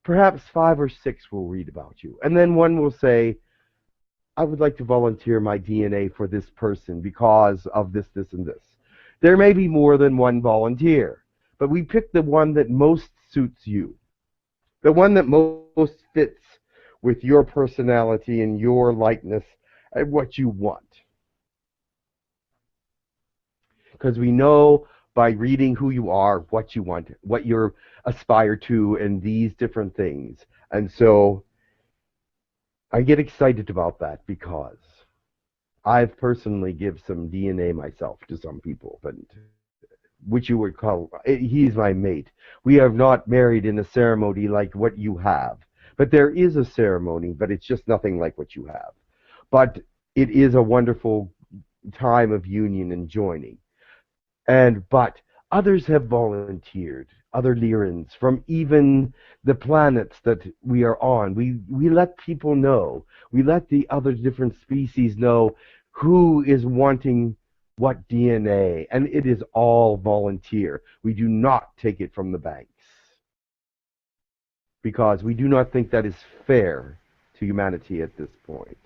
Perhaps 5 or 6 will read about you, and then one will say, I would like to volunteer my DNA for this person because of this, this, and this. There may be more than one volunteer, but we pick the one that most suits you, the one that most fits with your personality and your likeness and what you want. Because we know by reading who you are, what you want, what you aspire to, and these different things. And so I get excited about that because I've personally give some DNA myself to some people, but which you would call, he's my mate. We are not married in a ceremony like what you have. But there is a ceremony, but it's just nothing like what you have. But it is a wonderful time of union and joining. But others have volunteered, other Lyrans, from even the planets that we are on. We let people know. We let the other different species know who is wanting what DNA, and it is all volunteer. We do not take it from the banks because we do not think that is fair to humanity at this point.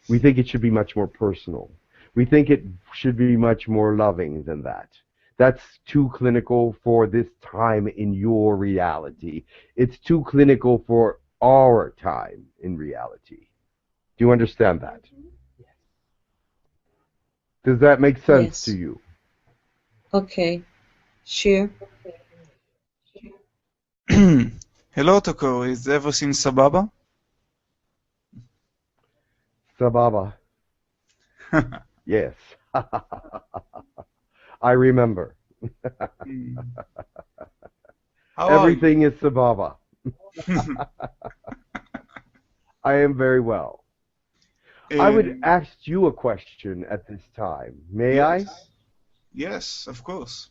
We think it should be much more personal. We think it should be much more loving than that. That's too clinical for this time in your reality. It's too clinical for our time in reality. Do you understand that? Yes. Does that make sense Yes. to you? Okay. Sure. Hello, Tekkrr. Is everything sababa? Sababa. Yes. I remember. How are Everything is Sababa. you? I am very well. I would ask you a question at this time. May I? Yes, of course.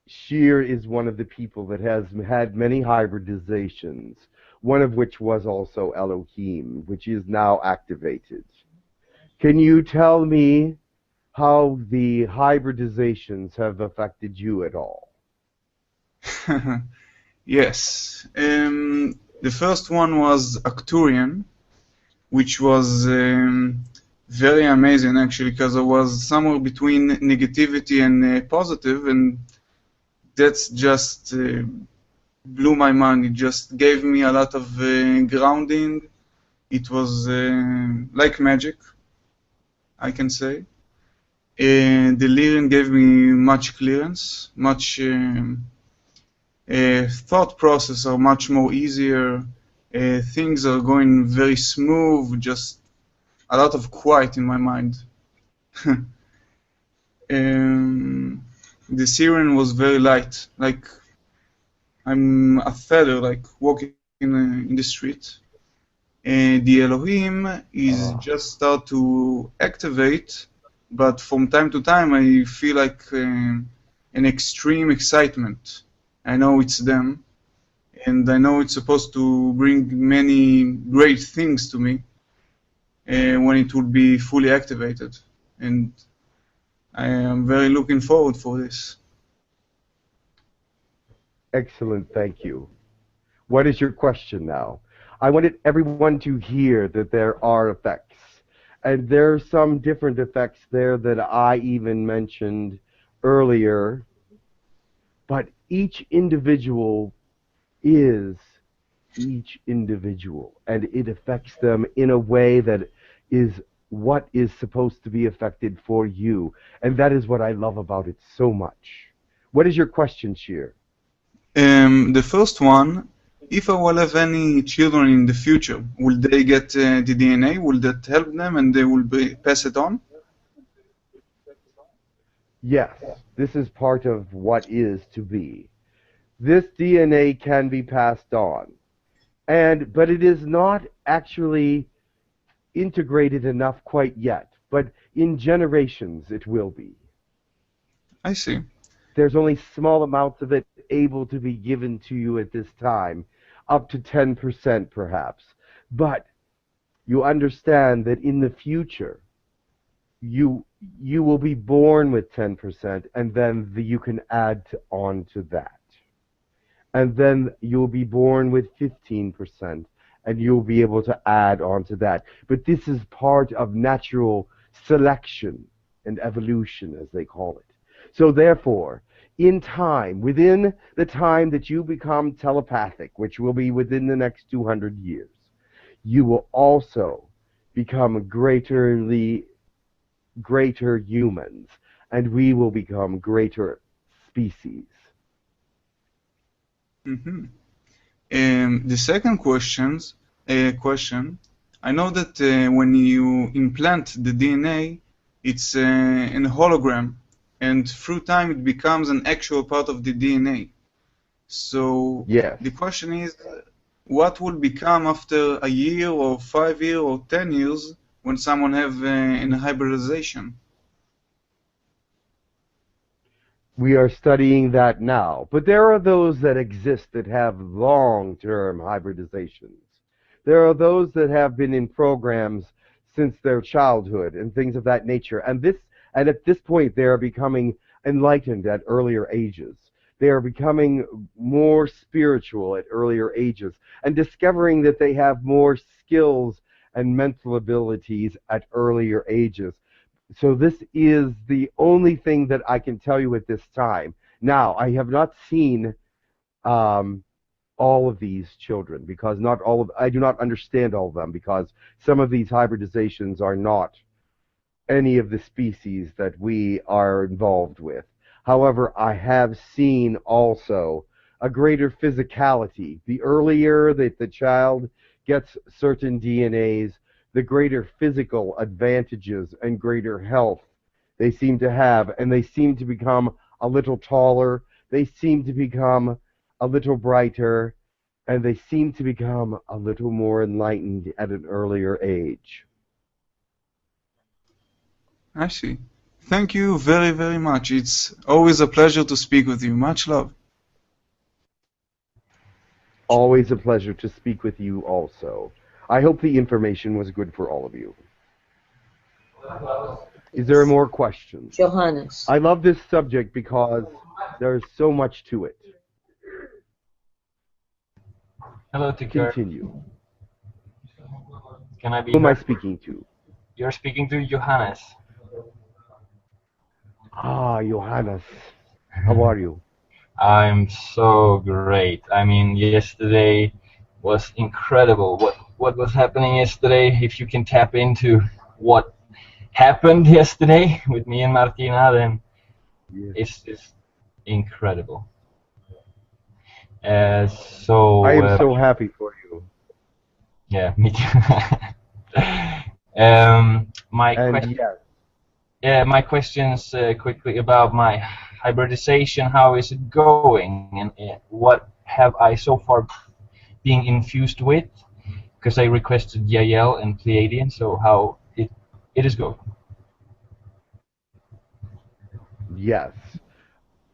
Sheer is one of the people that has had many hybridizations, one of which was also Elohim, which is now activated. Can you tell me how the hybridizations have affected you at all. Yes. The first one was Arcturian, which was very amazing actually, because I was somewhere between negativity and positive, and that's just blew my mind. It just gave me a lot of grounding. It was like magic, I can say. The Lyran gave me much clearance, much thought process are much more easier. Things are going very smooth, just a lot of quiet in my mind. The Sirian was very light, like I'm a feather, like walking in the street. And the Elohim is just start to activate, but from time to time I feel like an extreme excitement. I know it's them, and I know it's supposed to bring many great things to me when it will be fully activated. And I am very looking forward for this. Excellent, thank you. What is your question now? I wanted everyone to hear that there are effects. And there are some different effects there that I even mentioned earlier. But each individual is each individual. And it affects them in a way that is what is supposed to be affected for you. And that is what I love about it so much. What is your question, Shir? The first one, if I will have any children in the future, will they get the DNA? Will that help them and they will pass it on? Yes, this is part of what is to be. This DNA can be passed on, but it is not actually integrated enough quite yet. But in generations, it will be. I see. There's only small amounts of it able to be given to you at this time, up to 10% perhaps. But you understand that in the future, you will be born with 10%, and then you can add on to that. And then you'll be born with 15%, and you'll be able to add on to that. But this is part of natural selection and evolution, as they call it. So therefore, in time, within the time that you become telepathic, which will be within the next 200 years, you will also become greater humans, and we will become greater species. Mm-hmm. The second question, I know that when you implant the DNA, it's in a hologram, and through time it becomes an actual part of the DNA. So yes. The question is, what will become after a year or 5 years or 10 years when someone have an hybridization? We are studying that now. But there are those that exist that have long-term hybridizations. There are those that have been in programs since their childhood and things of that nature. And at this point, they are becoming enlightened at earlier ages. They are becoming more spiritual at earlier ages and discovering that they have more skills and mental abilities at earlier ages. So this is the only thing that I can tell you at this time. Now, I have not seen all of these children, because I do not understand all of them, because some of these hybridizations are not any of the species that we are involved with. However, I have seen also a greater physicality. The earlier that the child gets certain DNAs, the greater physical advantages and greater health they seem to have, and they seem to become a little taller, they seem to become a little brighter, and they seem to become a little more enlightened at an earlier age. I see. Thank you very, very much. It's always a pleasure to speak with you. Much love. Always a pleasure to speak with you also. I hope the information was good for all of you. Is there more questions? Johannes. I love this subject because there's so much to it. Hello, Tekkrr. Continue. Can I be Who am I heard? speaking to? You're speaking to Johannes. Ah, Johannes. How are you? I'm so great. I mean, yesterday was incredible. What was happening yesterday? If you can tap into what happened yesterday with me and Martina, then it's just incredible. So I am so happy for you. yeah, me too. My questions quickly about my hybridization. How is it going, and what have I so far been infused with? Because I requested Yahyel and Pleiadians, so how it is going. Yes.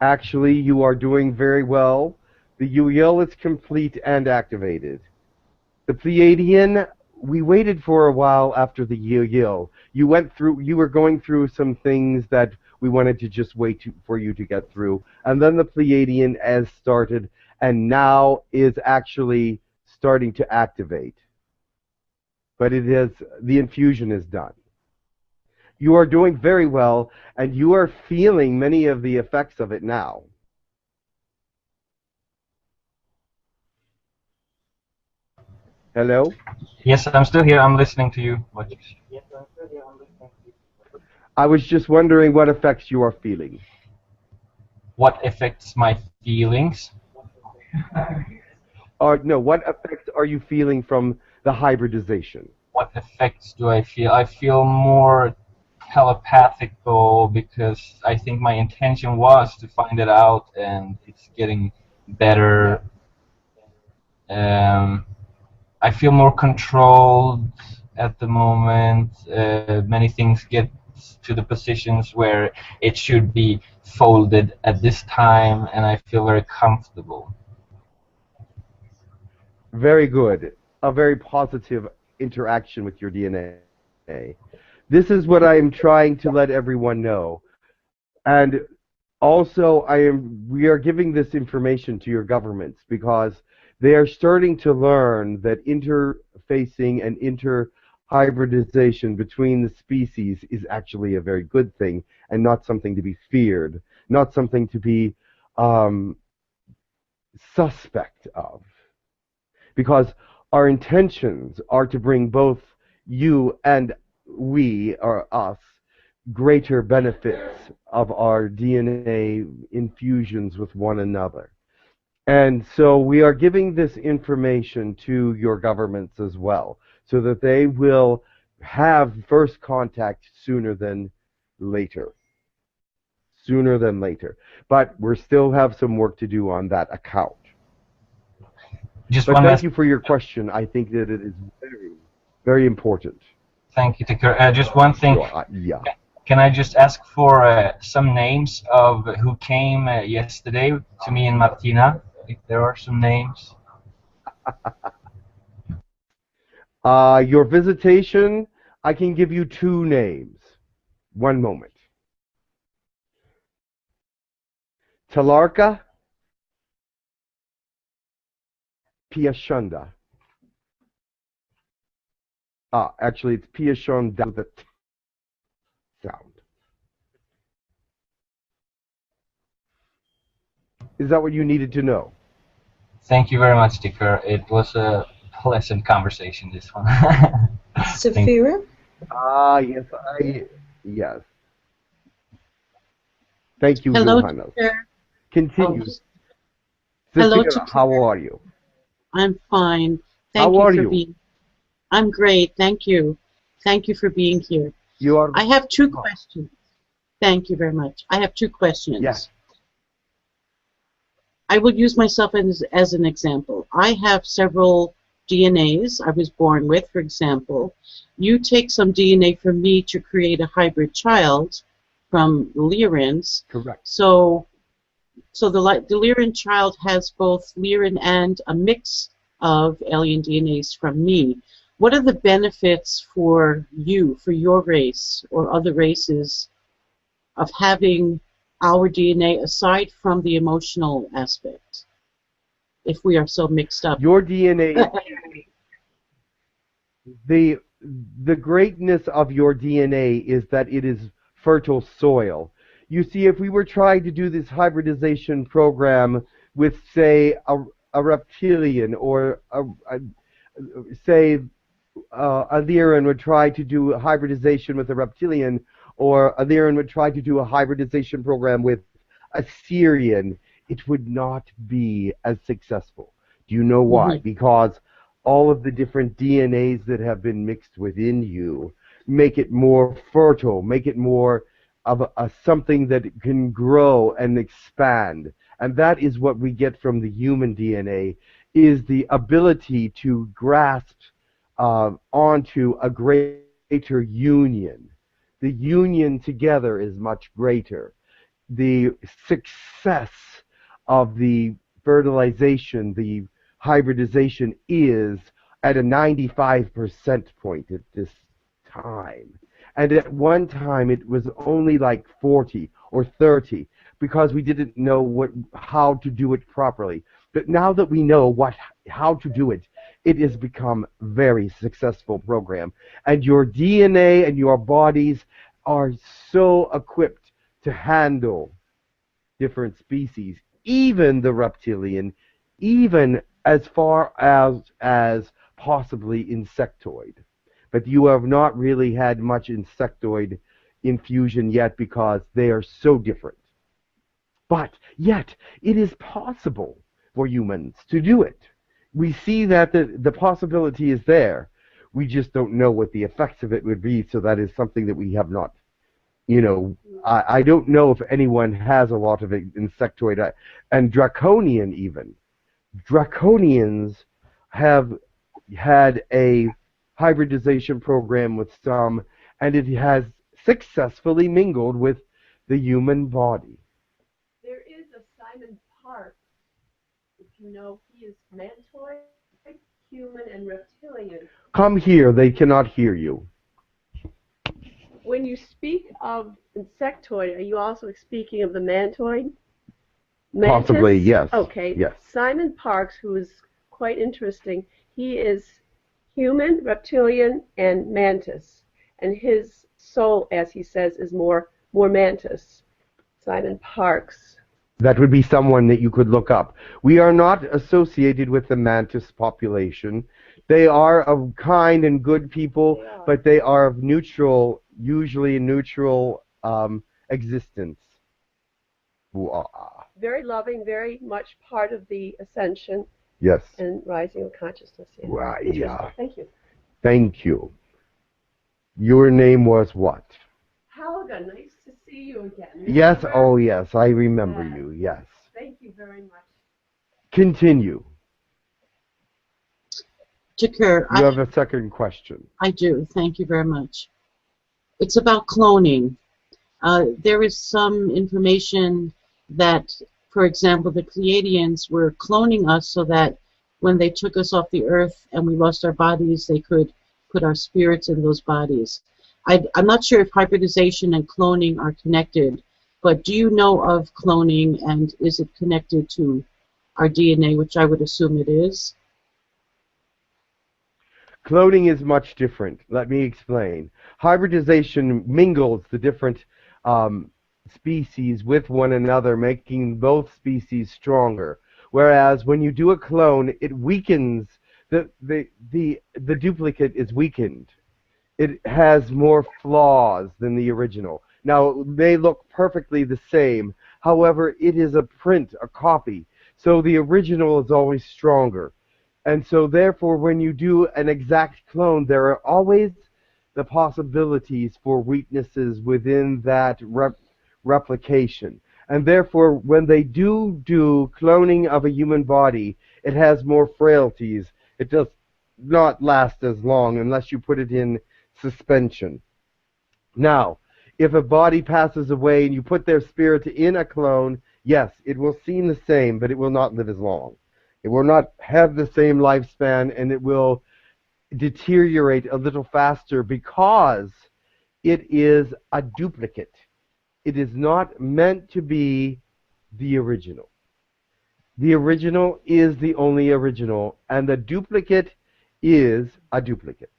Actually, you are doing very well. The Yahyel is complete and activated. The Pleiadian, we waited for a while after the Yahyel. You were going through some things that we wanted to just wait for you to get through. And then the Pleiadian has started and now is actually starting to activate. But the infusion is done. You are doing very well, and you are feeling many of the effects of it now. Hello? Yes, I'm still here. I'm listening to you. I was just wondering what effects you are feeling. What affects my feelings? No, what effects are you feeling from the hybridization? What effects do I feel? I feel more telepathical because I think my intention was to find it out, and it's getting better. I feel more controlled at the moment. Many things get to the positions where it should be folded at this time, and I feel very comfortable. Very good. A very positive interaction with your DNA. This is what I am trying to let everyone know. And also, we are giving this information to your governments because they are starting to learn that interfacing and interhybridization between the species is actually a very good thing and not something to be feared, not something to be suspect of. Because our intentions are to bring both you and we, or us, greater benefits of our DNA infusions with one another. And so we are giving this information to your governments as well, so that they will have first contact sooner than later. Sooner than later. But we still have some work to do on that account. But thank you for your question. I think that it is very, very important. Thank you, Tekkrr. Just one thing. Yeah. Can I just ask for some names of who came yesterday to me and Martina? If there are some names. Your visitation, I can give you 2 names. One moment. Talarka, Piashunda. Actually, it's Piashunda with a T sound. Is that what you needed to know? Thank you very much, Tekkrr. It was a pleasant conversation, this one. Saphira? Yes. Thank you, Hello, Johannes. Tekkrr. Continue. Hello, Tekkrr, how are you? I'm fine. How are you? I'm great. Thank you. Thank you for being here. I have 2 questions. Thank you very much. I have 2 questions. Yes. I will use myself as an example. I have several DNAs I was born with, for example. You take some DNA from me to create a hybrid child from Lyrans. Correct. So the Lyran child has both Lyran and a mix of alien DNAs from me. what are the benefits for you, for your race or other races, of having our DNA aside from the emotional aspect, if we are so mixed up? Your DNA, the greatness of your DNA is that it is fertile soil. You see, if we were trying to do this hybridization program with, say, a reptilian, or say a Lyran would try to do a hybridization with a reptilian, or a Lyran would try to do a hybridization program with a Sirian, it would not be as successful. Do you know why? Mm-hmm. Because all of the different DNAs that have been mixed within you make it more fertile, make it more of something that can grow and expand. And that is what we get from the human DNA, is the ability to grasp onto a greater union. The union together is much greater. The success of the fertilization, the hybridization, is at a 95% point at this time. And at one time it was only like 40 or 30, because we didn't know how to do it properly. But now that we know how to do it, it has become a very successful program. And your DNA and your bodies are so equipped to handle different species, even the reptilian, even as far as possibly insectoid. But you have not really had much insectoid infusion yet, because they are so different. But yet, it is possible for humans to do it. We see that the possibility is there. We just don't know what the effects of it would be, so that is something that we have not, I don't know if anyone has a lot of insectoid, and draconian even. Draconians have had a hybridization program with some, and it has successfully mingled with the human body. There is a Simon Park, if you know, he is mantoid, human, and reptilian. Come here, they cannot hear you. When you speak of insectoid, are you also speaking of the mantoid? Mantis? Possibly, yes. Okay. Yes. Simon Parks, who is quite interesting, he is human, reptilian, and mantis. And his soul, as he says, is more mantis. Simon Parks. That would be someone that you could look up. We are not associated with the mantis population. They are of kind and good people, but they are of neutral, usually neutral existence. Very loving, very much part of the ascension. Yes. And rising of consciousness. Yeah. Right, yeah. Thank you. Thank you. Your name was what? Helga, nice to see you again. Yes, oh yes, I remember you, yes. Thank you very much. Continue. Tekkrr, You have a second question. I do. Thank you very much. It's about cloning. There is some information that, for example, the Pleiadians were cloning us so that when they took us off the earth and we lost our bodies, they could put our spirits in those bodies. I'm not sure if hybridization and cloning are connected, but do you know of cloning, and is it connected to our DNA, which I would assume it is? Cloning is much different. Let me explain. Hybridization mingles the different species with one another, making both species stronger. Whereas when you do a clone, it weakens, the duplicate is weakened. It has more flaws than the original. Now, they look perfectly the same. However, it is a print, a copy. So the original is always stronger. And so therefore, when you do an exact clone, there are always the possibilities for weaknesses within that replication. And therefore, when they do cloning of a human body, it has more frailties. It does not last as long unless you put it in suspension. Now, if a body passes away and you put their spirit in a clone, yes, it will seem the same, but it will not live as long. It will not have the same lifespan, and it will deteriorate a little faster because it is a duplicate. It is not meant to be the original. The original is the only original, and the duplicate is a duplicate.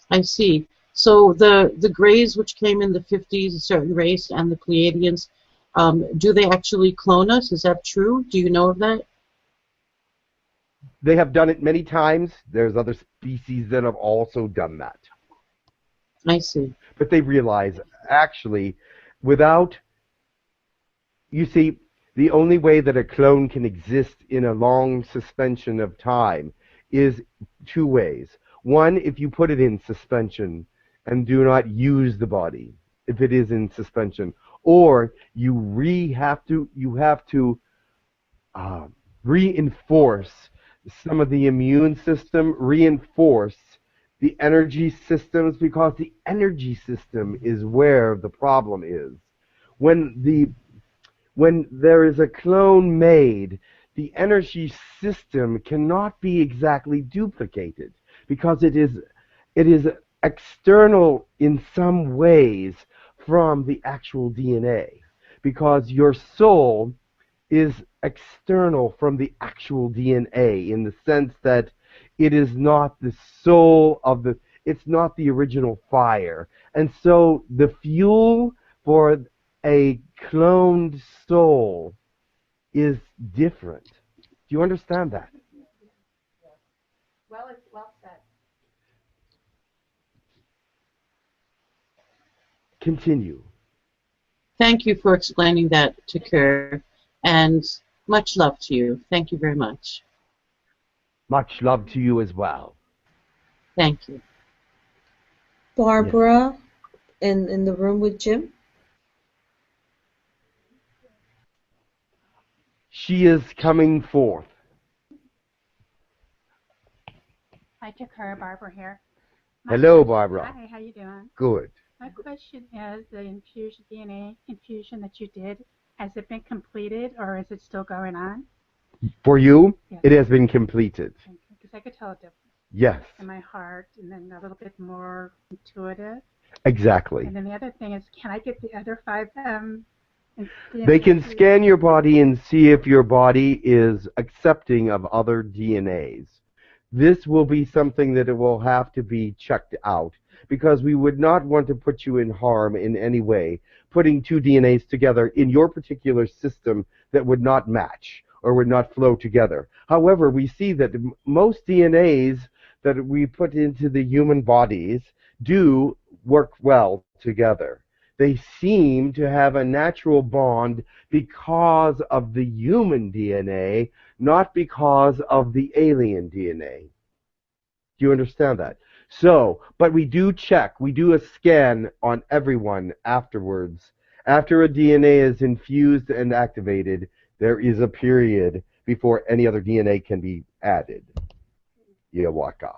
I see. So the Greys, which came in the 50s, a certain race, and the Pleiadians, do they actually clone us? Is that true? Do you know of that? They have done it many times. There's other species that have also done that. I see. But they realize, actually, without, you see, the only way that a clone can exist in a long suspension of time is two ways. One, if you put it in suspension and do not use the body, if it is in suspension, or you have to reinforce some of the immune system, reinforce the energy systems, because the energy system is where the problem is. When there is a clone made, the energy system cannot be exactly duplicated because it is external in some ways from the actual DNA, because your soul is external from the actual DNA in the sense that it is not the soul of the, it's not the original fire. And so the fuel for a cloned soul is different. Do you understand that? Well, it's well said. Continue. Thank you for explaining that, Tekkrr, and much love to you. Thank you very much. Much love to you as well. Thank you. Barbara, in the room with Jim? She is coming forth. Hi, Tekkrr, Barbara here. Hello, Barbara. Hi, how you doing? Good. My question is, the DNA infusion that you did, has it been completed or is it still going on? For you, Yes. it has been completed. Because I could tell a difference Yes, in my heart, and then a little bit more intuitive. exactly. And then the other thing is, can I get the other 5 They can scan your body and see if your body is accepting of other DNAs. This will be something that it will have to be checked out, because we would not want to put you in harm in any way, putting 2 DNAs together in your particular system that would not match or would not flow together. However, we see that most DNAs that we put into the human bodies do work well together. They seem to have a natural bond because of the human DNA, not because of the alien DNA. Do you understand that? So, but we do check, we do a scan on everyone afterwards. After a DNA is infused and activated, there is a period before any other DNA can be added. Yawaka.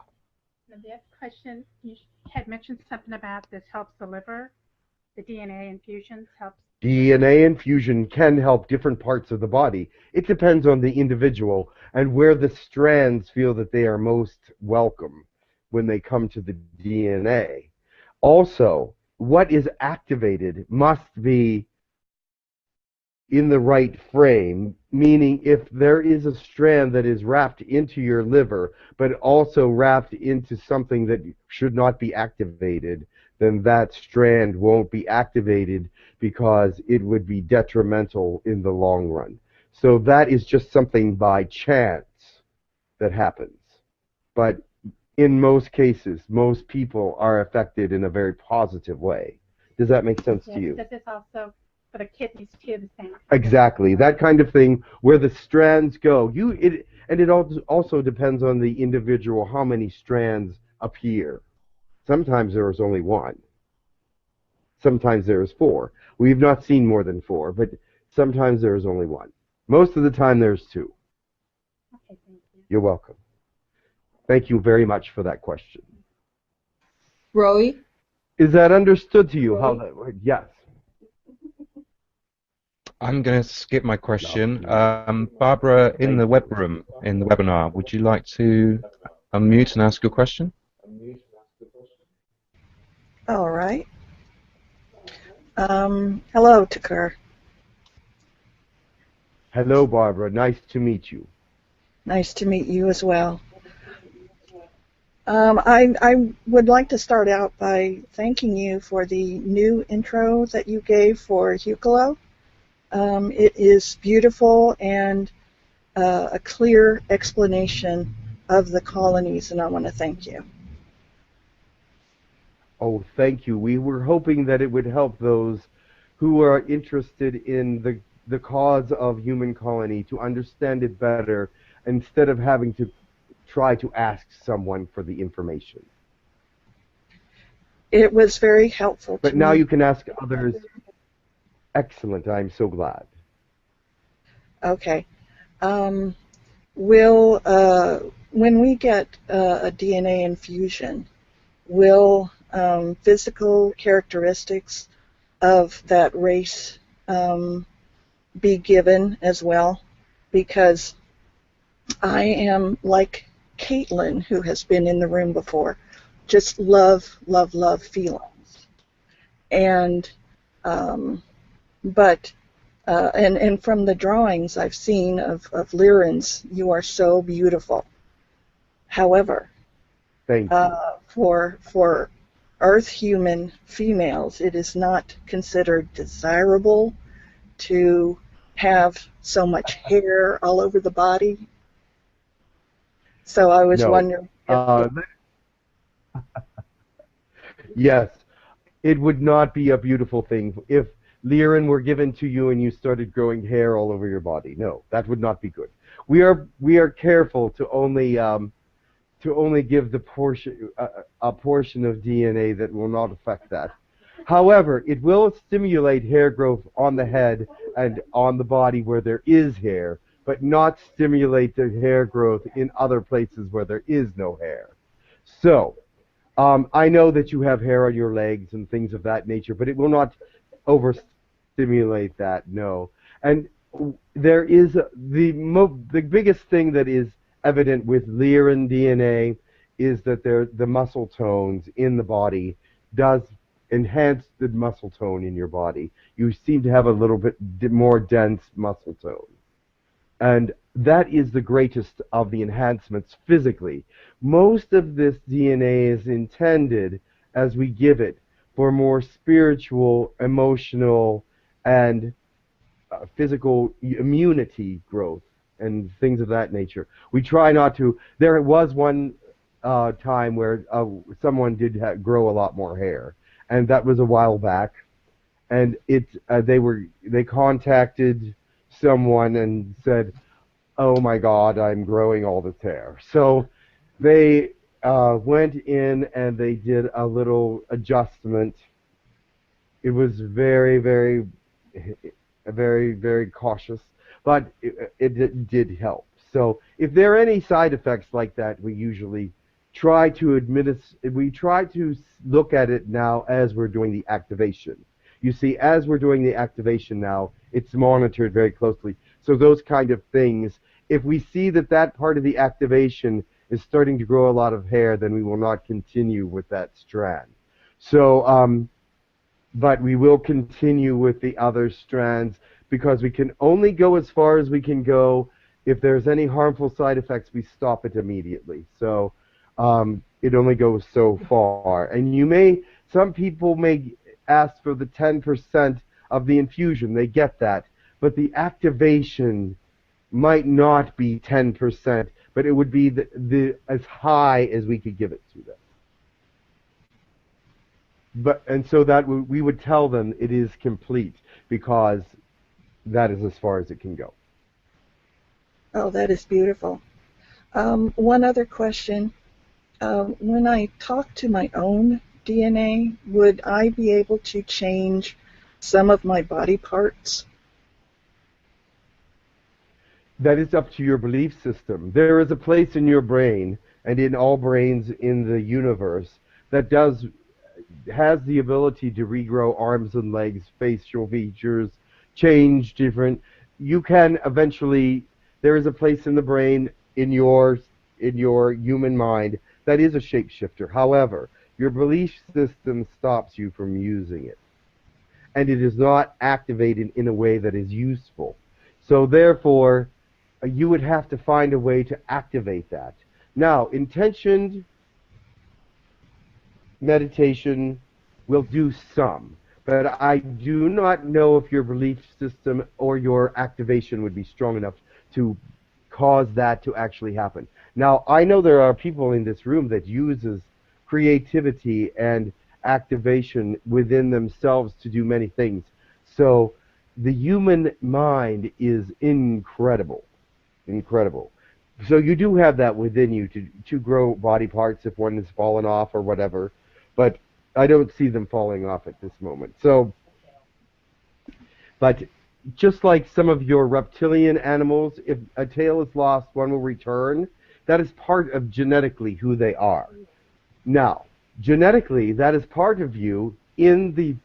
And the other question, you had mentioned something about this helps the liver, the DNA infusions helps. DNA infusion can help different parts of the body. It depends on the individual and where the strands feel that they are most welcome when they come to the DNA. Also, what is activated must be in the right frame, meaning if there is a strand that is wrapped into your liver, but also wrapped into something that should not be activated, then that strand won't be activated because it would be detrimental in the long run. So that is just something by chance that happens. But in most cases, most people are affected in a very positive way. Does that make sense to you? Does this also for the kidneys too, the same? Exactly, that kind of thing where the strands go. It also depends on the individual how many strands appear. Sometimes there is only 1. Sometimes there is 4. We've not seen more than 4, but sometimes there is only 1. Most of the time there's 2. Okay, thank you. You're welcome. Thank you very much for that question. Roy? Is that understood to you? How that works? Yes. I'm going to skip my question. Barbara, in the web room, in the webinar, would you like to unmute and ask your question? All right. Hello, Tekkrr. Hello, Barbara. Nice to meet you. Nice to meet you as well. I would like to start out by thanking you for the new intro that you gave for Hucolo. It is beautiful and a clear explanation of the colonies, and I want to thank you. Oh, thank you. We were hoping that it would help those who are interested in the cause of human colony to understand it better instead of having to try to ask someone for the information. It was very helpful But to now me. you can ask others. Excellent. I'm so glad. Okay. When we get a DNA infusion, will physical characteristics of that race be given as well? Because I am like Caitlin, who has been in the room before, just love feelings. And and from the drawings I've seen of Lyrans, you are so beautiful. However, Thank you. for Earth human females, it is not considered desirable to have so much hair all over the body. So I was No. wondering if Yes, it would not be a beautiful thing if Lyran were given to you and you started growing hair all over your body. No, that would not be good. We are careful to only give the portion a portion of DNA that will not affect that. However, it will stimulate hair growth on the head and on the body where there is hair, but not stimulate the hair growth in other places where there is no hair. So, I know that you have hair on your legs and things of that nature, but it will not overstimulate that, no. And there is the biggest thing that is evident with Lyran DNA is that the muscle tones in the body does enhance the muscle tone in your body. You seem to have a little bit more dense muscle tone. And that is the greatest of the enhancements physically. Most of this DNA is intended, as we give it, for more spiritual, emotional, and physical immunity growth and things of that nature. We try not to. There was one time where someone did grow a lot more hair, and that was a while back. And they contacted someone and said, "Oh my God, I'm growing all this hair." So they went in and they did a little adjustment. It was very, very, very, very cautious, but it did help. So if there are any side effects like that, we usually try to look at it now as we're doing the activation. You see, as we're doing the activation now, it's monitored very closely. So those kind of things, if we see that that part of the activation is starting to grow a lot of hair, then we will not continue with that strand. So, but we will continue with the other strands because we can only go as far as we can go. If there's any harmful side effects, we stop it immediately. So it only goes so far. And some people may ask for the 10% of the infusion. They get that. But the activation might not be 10%, but it would be as high as we could give it to them. And so that we would tell them it is complete because that is as far as it can go. Oh, that is beautiful. One other question. When I talk to my own DNA, would I be able to change some of my body parts? That is up to your belief system. There is a place in your brain, and in all brains in the universe, that has the ability to regrow arms and legs, facial features, change different. You can eventually. There is a place in the brain in your human mind that is a shapeshifter. However, Your belief system stops you from using it. And it is not activated in a way that is useful. So therefore, you would have to find a way to activate that. Now, intentioned meditation will do some, but I do not know if your belief system or your activation would be strong enough to cause that to actually happen. Now, I know there are people in this room that uses creativity and activation within themselves to do many things. So the human mind is incredible, incredible. So you do have that within you to grow body parts if one has fallen off or whatever, but I don't see them falling off at this moment. So, but just like some of your reptilian animals, if a tail is lost, one will return. That is part of genetically who they are. Now, genetically, that is part of you in the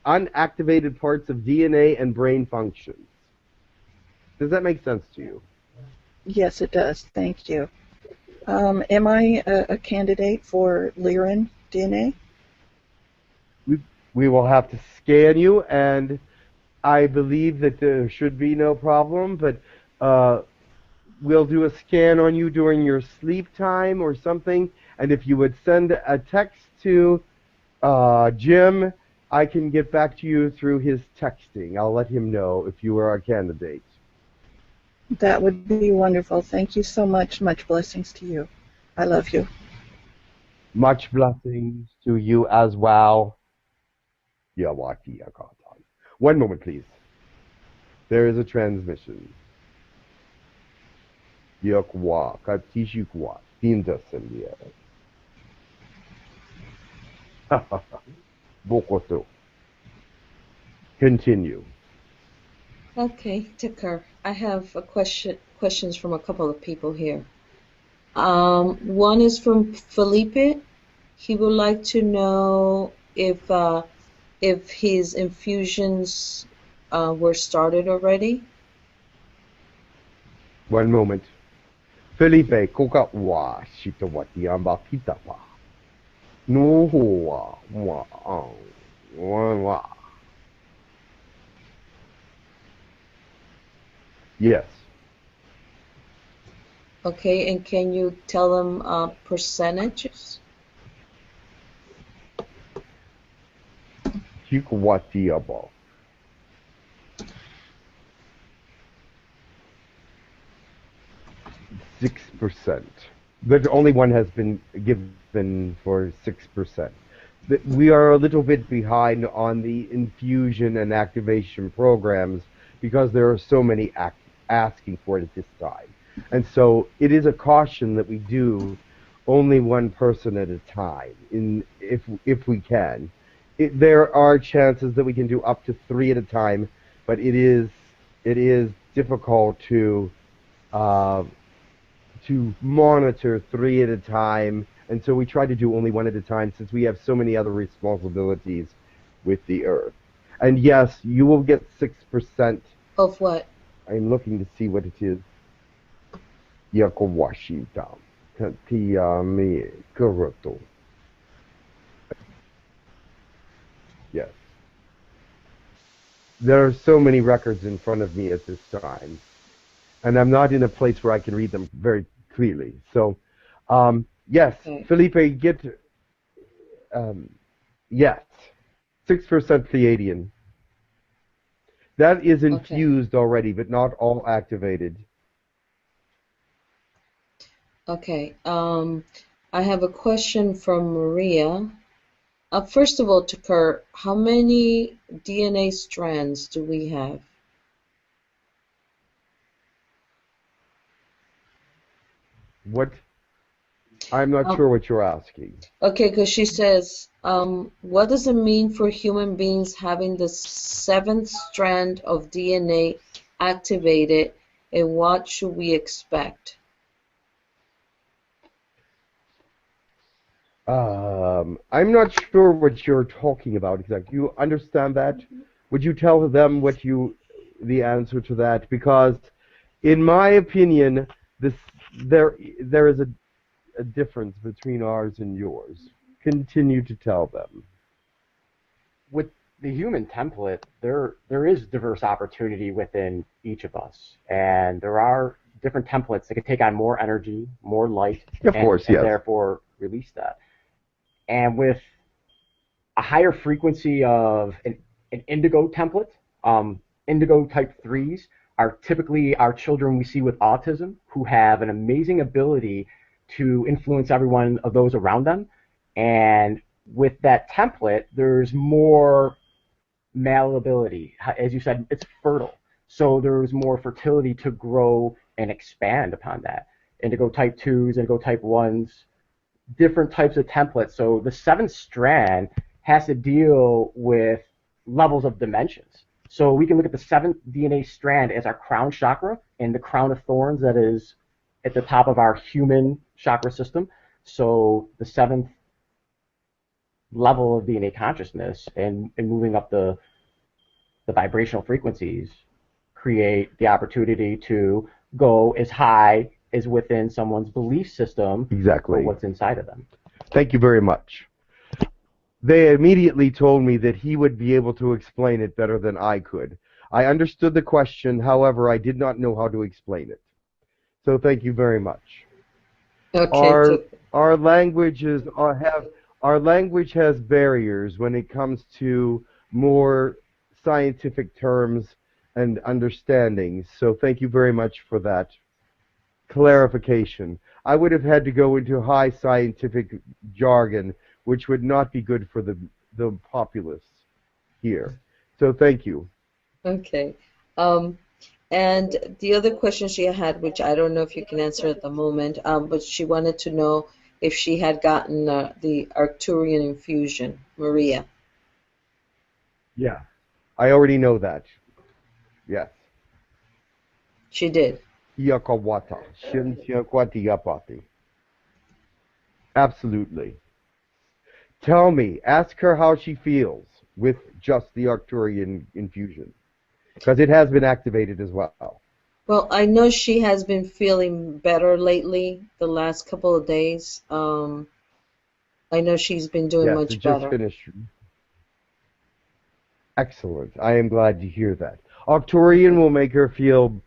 unactivated parts of DNA and brain functions. Does that make sense to you? Yes, it does. Thank you. Am I a candidate for Lyran DNA? We will have to scan you, and I believe that there should be no problem, but we'll do a scan on you during your sleep time or something, and if you would send a text to Jim, I can get back to you through his texting. I'll let him know if you are a candidate. That would be wonderful. Thank you so much. Much blessings to you. I love you. Much blessings to you as well. One moment, please. There is a transmission. Continue. Okay, Tekkrr, I have a questions from a couple of people here. One is from Felipe. He would like to know if his infusions were started already. One moment. Felipe, koka wa shitawati amba kitapa. No wa. Yes. Okay, and can you tell them percentages? Hikwati aba. 6%. But only one has been given for 6%. We are a little bit behind on the infusion and activation programs because there are so many asking for it at this time. And so it is a caution that we do only one person at a time, if we can. There are chances that we can do up to 3 at a time, but it is difficult to monitor 3 at a time, and so we try to do only 1 at a time since we have so many other responsibilities with the Earth. And yes, you will get 6%. Of what? I'm looking to see what it is. Yakowashita. Yes. There are so many records in front of me at this time, and I'm not in a place where I can read them very clearly. So, yes, okay. Felipe, get, yes, 6% Pleiadian. That is infused already, but not all activated. Okay. I have a question from Maria. First of all, Tekkrr, how many DNA strands do we have? What? I'm not sure what you're asking. Okay, because she says, what does it mean for human beings having the 7th strand of DNA activated, and what should we expect? I'm not sure what you're talking about exactly. You understand that? Would you tell them what the answer to that? Because, in my opinion, there is a difference between ours and yours. continue to tell them. With the human template, there is diverse opportunity within each of us, and there are different templates that can take on more energy, more light, Of course, yes. and therefore release that. And with a higher frequency of an indigo template, indigo type 3s are typically our children we see with autism who have an amazing ability to influence everyone of those around them. And with that template, there's more malleability. As you said, it's fertile. So there's more fertility to grow and expand upon that. Indigo type 2s, indigo type 1s, different types of templates. So the 7th strand has to deal with levels of dimensions. So we can look at the 7th DNA strand as our crown chakra and the crown of thorns that is at the top of our human chakra system. So the 7th level of DNA consciousness and moving up the vibrational frequencies create the opportunity to go as high as within someone's belief system. Exactly. Or what's inside of them. Thank you very much. They immediately told me that he would be able to explain it better than I could. I understood the question, however, I did not know how to explain it. So thank you very much. Okay. Our languages our language has barriers when it comes to more scientific terms and understandings. So thank you very much for that clarification. I would have had to go into high scientific jargon, which would not be good for the populace here. So thank you. Okay. And the other question she had, which I don't know if you can answer at the moment, but she wanted to know if she had gotten the Arcturian infusion, Maria. Yeah. I already know that. Yes. She did. Yakawata. Shinsiakwati yapati. Absolutely. Tell me, ask her how she feels with just the Arcturian infusion. Because it has been activated as well. Well, I know she has been feeling better lately, the last couple of days. I know she's been doing much it better. Just finished. Excellent. I am glad to hear that. Arcturian will make her feel,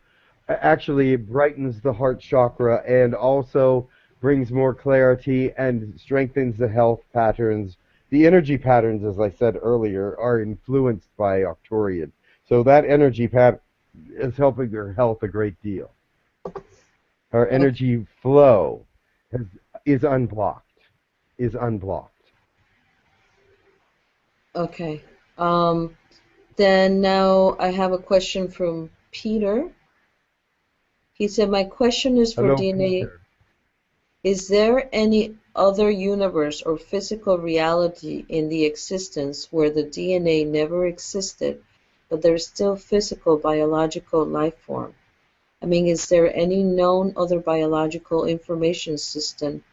actually it brightens the heart chakra and also brings more clarity and strengthens the health patterns. The energy patterns, as I said earlier, are influenced by Arcturian. So that energy pattern is helping her health a great deal. Her energy flow is unblocked. Okay. Then now I have a question from Peter. He said, my question is for Hello, DNA. Peter. Is there any other universe or physical reality in the existence where the DNA never existed, but there's still physical biological life form? I mean, is there any known other biological information system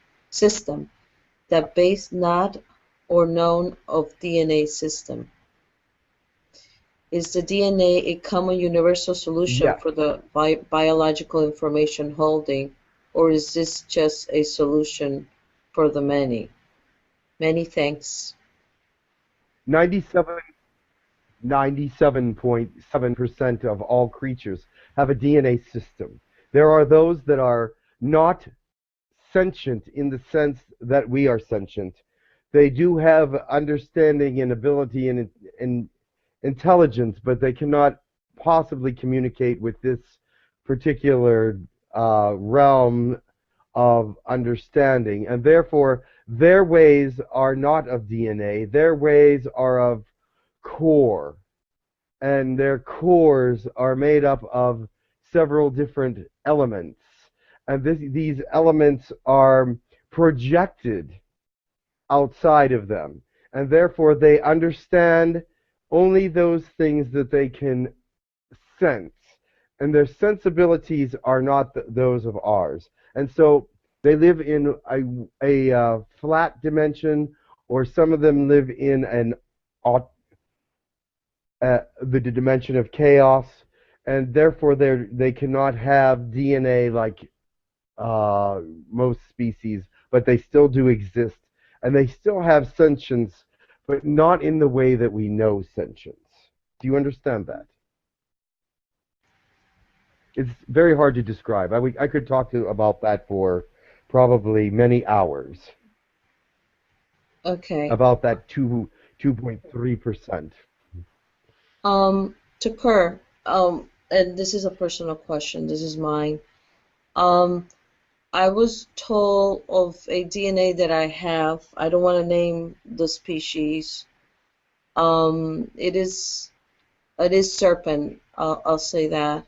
that based not or known of DNA system? Is the DNA a common universal solution for the biological information holding, or is this just a solution for the many? Many thanks. 97.7% of all creatures have a DNA system. There are those that are not sentient in the sense that we are sentient. They do have understanding and ability and intelligence, but they cannot possibly communicate with this particular realm of understanding, and therefore their ways are not of DNA. Their ways are of core, and their cores are made up of several different elements, and these elements are projected outside of them, and therefore they understand only those things that they can sense, and their sensibilities are not those of ours. And so they live in a flat dimension, or some of them live in the dimension of chaos, and therefore they cannot have DNA like most species, but they still do exist, and they still have sentience, but not in the way that we know sentience. Do you understand that? It's very hard to describe. I could talk about that for probably many hours. Okay. About that 2.3%. Tekkrr, and this is a personal question. This is mine. I was told of a DNA that I have. I don't want to name the species. It is serpent. I'll say that.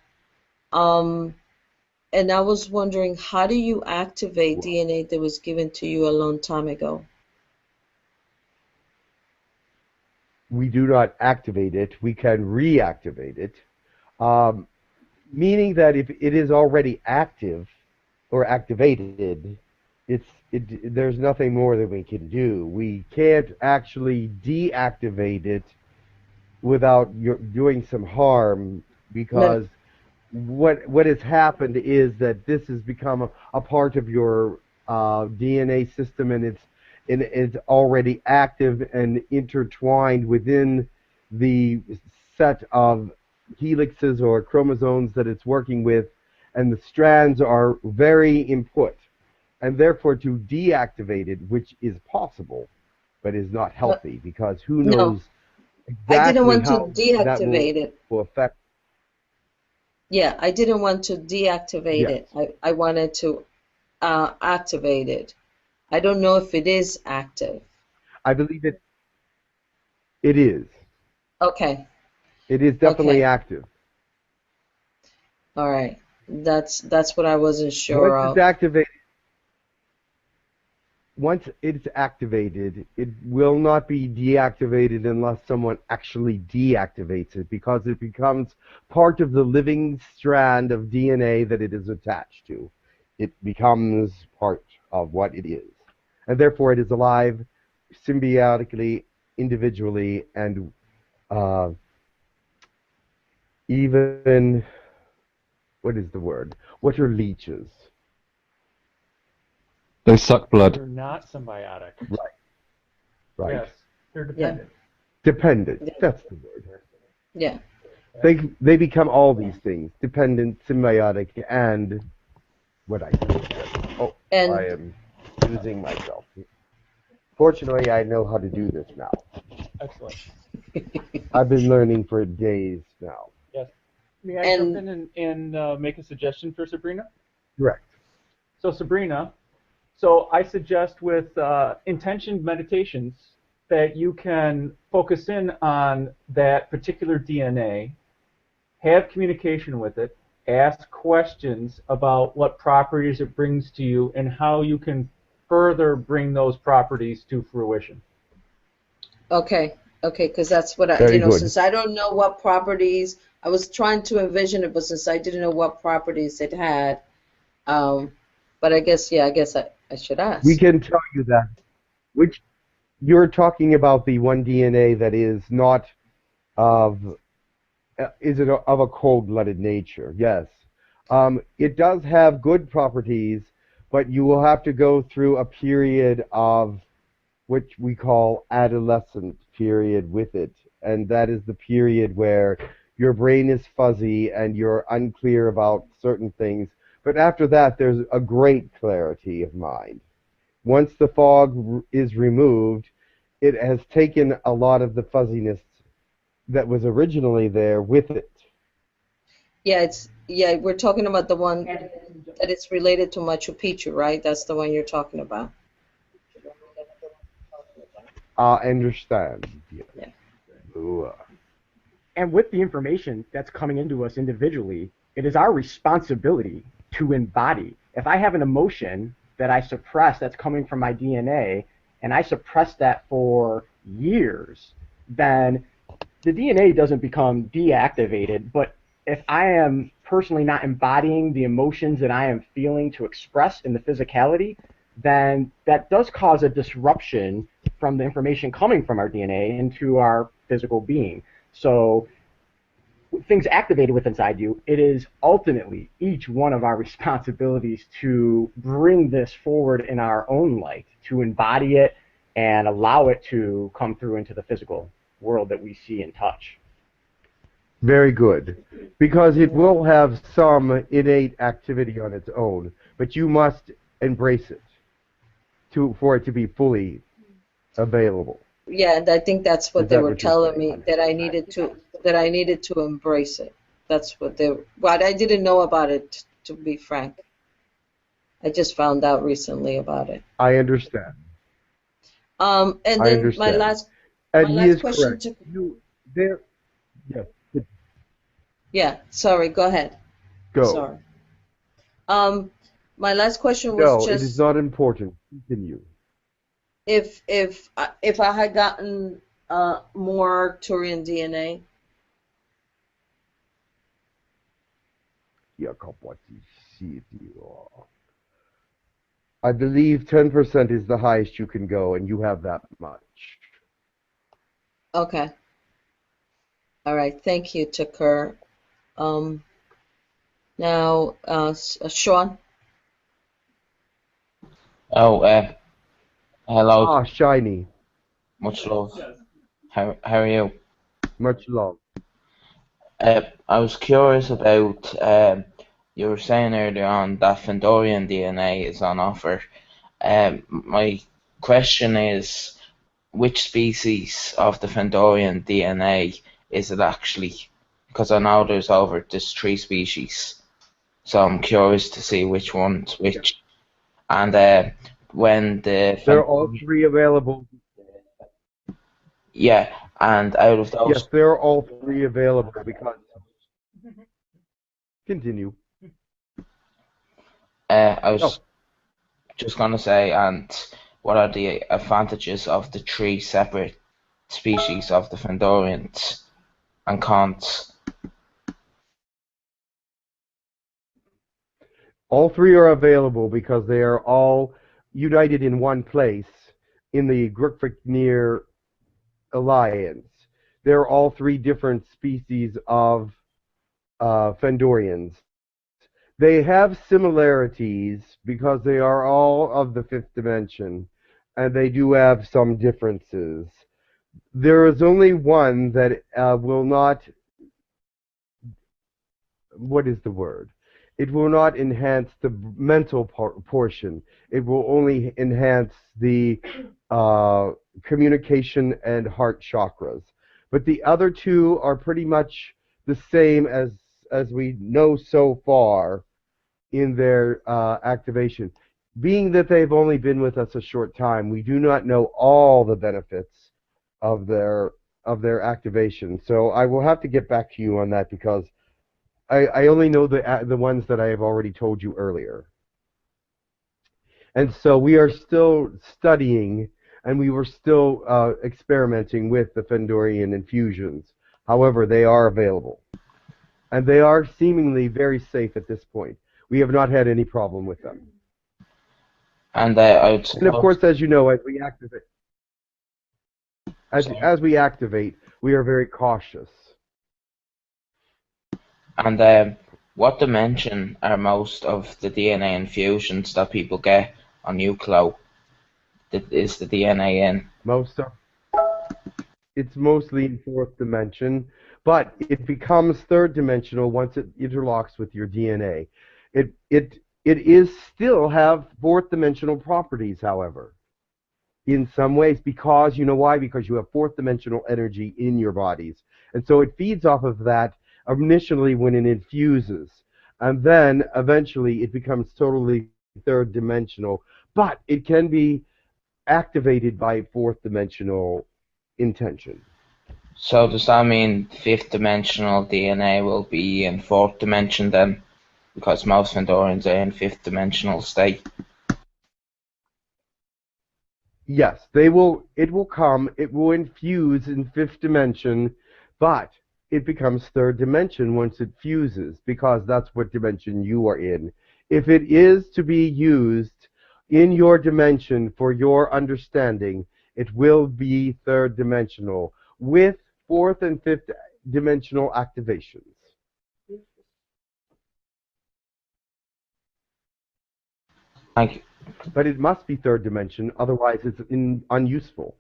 And I was wondering, how do you activate DNA that was given to you a long time ago? We do not activate it. We can reactivate it, meaning that if it is already active or activated, there's nothing more that we can do. We can't actually deactivate it without doing some harm, because what has happened is that this has become a part of your DNA system, and it's already active and intertwined within the set of helixes or chromosomes that it's working with, and the strands are very input, and therefore to deactivate it, which is possible but is not healthy, because who knows exactly I didn't want to how deactivate that will affect. Yeah, I didn't want to deactivate Yes. it. I wanted to activate it. I don't know if it is active. I believe it is. Okay. It is definitely Okay. active. All right. That's what I wasn't sure Once of. it's activated, it will not be deactivated unless someone actually deactivates it, because it becomes part of the living strand of DNA that it is attached to. It becomes part of what it is. And therefore it is alive symbiotically, individually, and even, what is the word? What are leeches? They suck blood. They're not symbiotic. Right. Yes, they're dependent. Dependent. That's the word. Yeah. They become all these things: dependent, symbiotic, and what I said. Oh, And I am losing myself. Fortunately, I know how to do this now. Excellent. I've been learning for days now. Yes. May I jump in and make a suggestion for Sabrina? Correct. So Sabrina, I suggest with intention meditations that you can focus in on that particular DNA, have communication with it, ask questions about what properties it brings to you and how you can further bring those properties to fruition. okay, because that's what Very good. since I don't know what properties, I was trying to envision it, but since I didn't know what properties it had, but I guess I should ask. We can tell you that. Which you're talking about the one DNA that is not of of a cold-blooded nature? Yes. It does have good properties, but you will have to go through a period of which we call adolescent period with it, and that is the period where your brain is fuzzy and you're unclear about certain things. But after that, there's a great clarity of mind. Once the fog is removed, it has taken a lot of the fuzziness that was originally there with it. Yeah, we're talking about the one that it's related to Machu Picchu, right? That's the one you're talking about. I understand. Yeah. Ooh. And with the information that's coming into us individually, it is our responsibility to embody. If I have an emotion that I suppress that's coming from my DNA, and I suppress that for years, then the DNA doesn't become deactivated. But if I am personally not embodying the emotions that I am feeling to express in the physicality, then that does cause a disruption from the information coming from our DNA into our physical being. So things activated within inside you, it is ultimately each one of our responsibilities to bring this forward in our own light, to embody it, and allow it to come through into the physical world that we see and touch. Very good. Because it will have some innate activity on its own, but you must embrace it for it to be fully available. Yeah, and I think that's what they were telling me, saying? that I needed to embrace it. That's what but I didn't know about it, to be frank. I just found out recently about it. I understand. And then my last question correct. Yes. Yeah, sorry, go ahead. Go. Sorry. My last question was No, just, it is not important. Continue. if I had gotten more Arcturian DNA. I believe 10% is the highest you can go, and you have that much. Okay. All right. Thank you, Tekkrr. Now, Sean. Oh, hello. Ah, shiny. Much love. How are you? Much love. I was curious about, you were saying earlier on that Fendorian DNA is on offer. My question is, which species of the Fendorian DNA is it actually? Because I know there's 3 species, so I'm curious to see which one's which. And when they're all 3 available. Yeah, and out of those. Yes, they're all 3 available because. Continue. I was just gonna say, and what are the advantages of the 3 separate species of the Fendorians and cons? All 3 are available because they are all united in one place in the Girk Fitneer Alliance. They're all 3 different species of Fendorians. They have similarities because they are all of the 5th dimension, and they do have some differences. There is only one that will not. What is the word? It will not enhance the mental portion. It will only enhance the communication and heart chakras. But the other 2 are pretty much the same as we know so far in their activation. Being that they've only been with us a short time, we do not know all the benefits of their activation. So I will have to get back to you on that because I only know the ones that I have already told you earlier. And so we are still studying, and we were still experimenting with the Fendorian infusions. However, they are available. And they are seemingly very safe at this point. We have not had any problem with them. And and of course, as you know, as we activate, we are very cautious. And what dimension are most of the DNA infusions that people get on Hucolo? Is the DNA in? It's mostly in 4th dimension, but it becomes 3rd dimensional once it interlocks with your DNA. It is still have 4th dimensional properties, however, in some ways, because you know why? Because you have 4th dimensional energy in your bodies, and so it feeds off of that initially when it infuses, and then eventually it becomes totally 3rd dimensional, but it can be activated by 4th dimensional intention. So does that mean 5th dimensional DNA will be in 4th dimension then? Because most Fendorians are in 5th dimensional state. Yes, it will infuse in 5th dimension, but it becomes 3rd dimension once it fuses, because that's what dimension you are in. If it is to be used in your dimension for your understanding, it will be 3rd dimensional with 4th and 5th dimensional activations. But it must be third dimension, otherwise it's unuseful.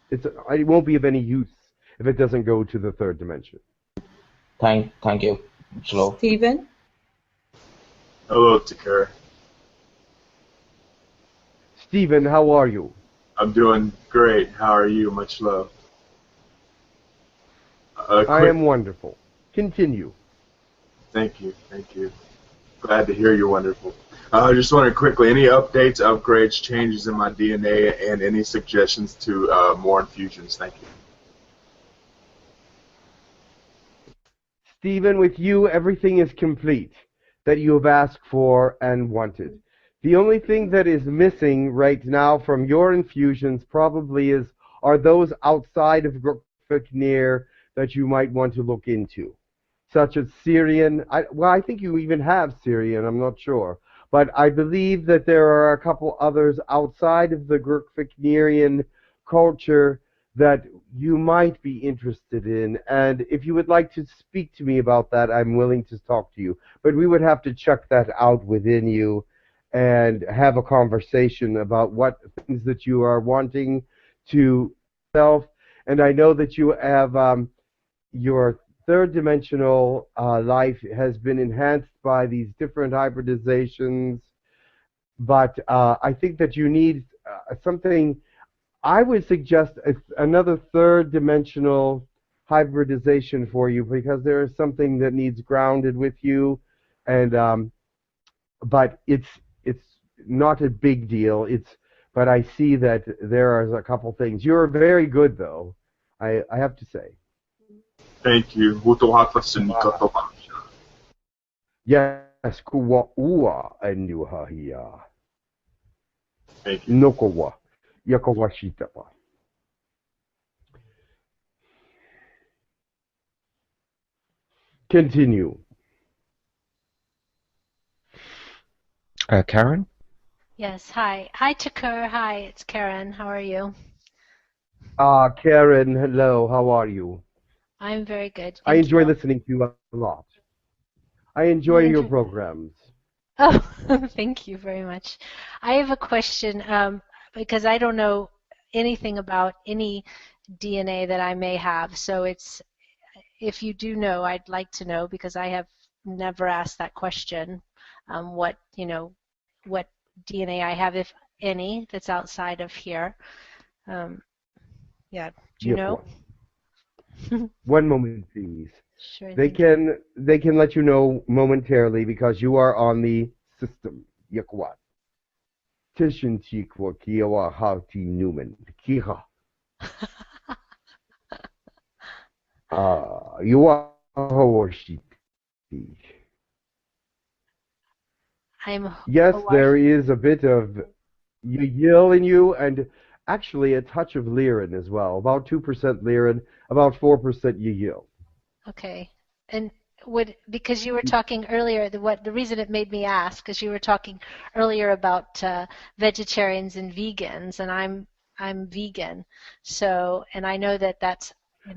It won't be of any use if it doesn't go to the third dimension. Thank you. Slow. Stephen? Hello, Tekkrr. Stephen, how are you? I'm doing great. How are you? Much love. I am wonderful. Continue. Thank you. Glad to hear you're wonderful. I just wondering quickly, any updates, upgrades, changes in my DNA, and any suggestions to more infusions? Thank you. Stephen, with you, everything is complete that you have asked for and wanted. The only thing that is missing right now from your infusions probably are those outside of Girk Fitneer that you might want to look into, such as Sirian. I think you even have Sirian, I'm not sure. But I believe that there are a couple others outside of the Girk Fitneerian culture that you might be interested in. And if you would like to speak to me about that, I'm willing to talk to you. But we would have to check that out within you and have a conversation about what things that you are wanting to self. And I know that you have your third dimensional life has been enhanced by these different hybridizations, but I think that you need something. I would suggest another third dimensional hybridization for you, because there is something that needs grounded with you, and but it's not a big deal. But I see that there are a couple things. You're very good, though, I have to say. Thank you. Yes, kuwa ua anuhahia. Thank you. Nokowa yakawashitapa. Continue. Karen? Yes, hi. Hi, Tekkrr. Hi, it's Karen. How are you? Karen, hello, how are you? I'm very good. I enjoy listening to you a lot. I enjoy your programs. Oh, thank you very much. I have a question because I don't know anything about any DNA that I may have. So if you do know, I'd like to know, because I have never asked that question. What DNA I have, if any, that's outside of here. Yeah, do you know? 1 moment, please. Sure. They can let you know momentarily, because you are on the system. Yakwat. Tishin Chikwa Kiawa Hauti Newman. Kiha. You are Hawashi. Yes, there is a bit of Yahyel in you, and actually a touch of Lyran as well. About 2% Lyran, about 4% Yahyel. Okay, and because you were talking earlier, the reason it made me ask, because you were talking earlier about vegetarians and vegans, and I'm vegan, so, and I know that's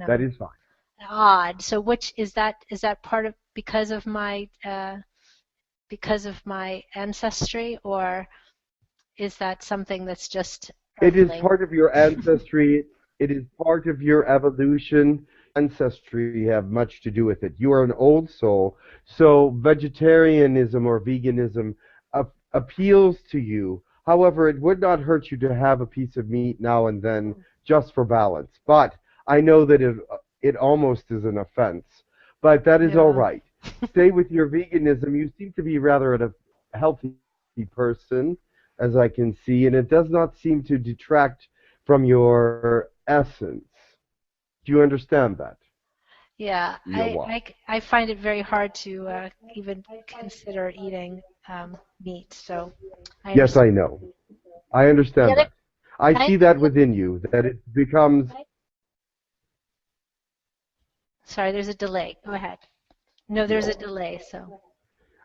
that is fine. Odd. So which is that part of because of my ancestry, or is that something that's just It is part of your ancestry. It is part of your evolution. Ancestry have much to do with it. You are an old soul, so vegetarianism or veganism appeals to you. However, it would not hurt you to have a piece of meat now and then just for balance. But I know that it almost is an offense. But that is all right. Stay with your veganism. You seem to be rather a healthy person, as I can see, and it does not seem to detract from your essence. Do you understand that? Yeah, I find it very hard to even consider eating meat. So yes, I know. I understand that. I see that within you, that it becomes... Sorry, there's a delay. Go ahead. No, there's a delay, so...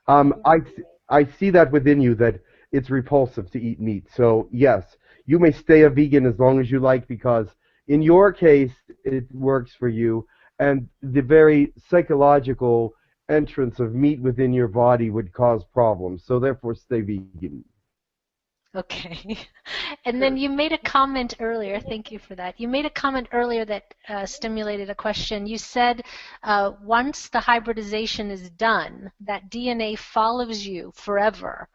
I see that within you, that it's repulsive to eat meat. So, yes, you may stay a vegan as long as you like, because in your case, it works for you, and the very psychological entrance of meat within your body would cause problems. So, therefore, stay vegan. Okay. And then you made a comment earlier, thank you for that. You made a comment earlier that stimulated a question. You said once the hybridization is done, that DNA follows you forever.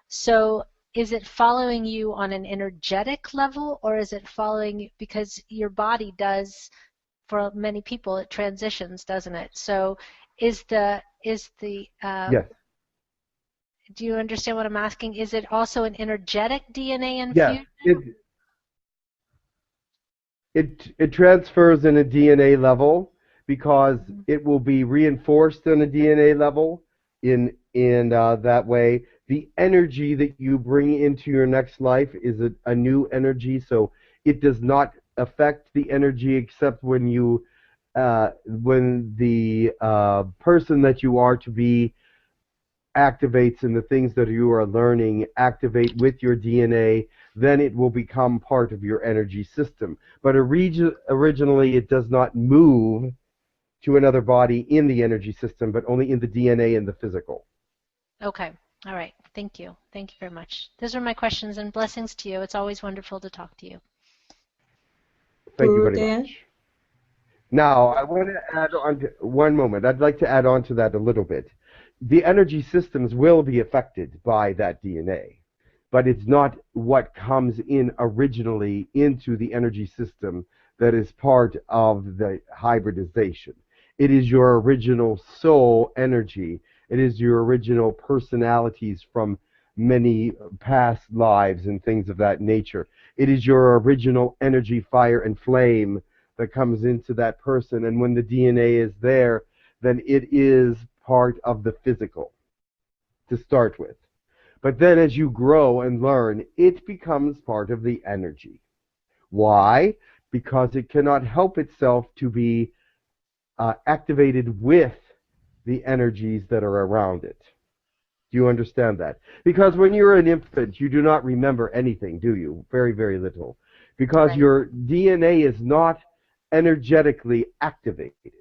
So is it following you on an energetic level, or is it following you because your body does, for many people, it transitions, doesn't it? So is the Yes. do you understand what I'm asking? Is it also an energetic DNA Yes. infusion? It transfers in a DNA level because it will be reinforced on a DNA level in that way. The energy that you bring into your next life is a new energy, so it does not affect the energy except when you when the person that you are to be activates and the things that you are learning activate with your DNA, then it will become part of your energy system. But originally it does not move to another body in the energy system, but only in the DNA and the physical. Okay. All right. Thank you. Thank you very much. Those are my questions, and blessings to you. It's always wonderful to talk to you. Thank you very much. Now, I want to add on to one moment. I'd like to add on to that a little bit. The energy systems will be affected by that DNA, but it's not what comes in originally into the energy system that is part of the hybridization. It is your original soul energy. It is your original personalities from many past lives and things of that nature. It is your original energy, fire, and flame that comes into that person, and when the DNA is there, then it is part of the physical to start with. But then as you grow and learn, it becomes part of the energy. Why? Because it cannot help itself to be activated with the energies that are around it. Do you understand that? Because when you're an infant, you do not remember anything, do you? Very, very little. Because your DNA is not energetically activated.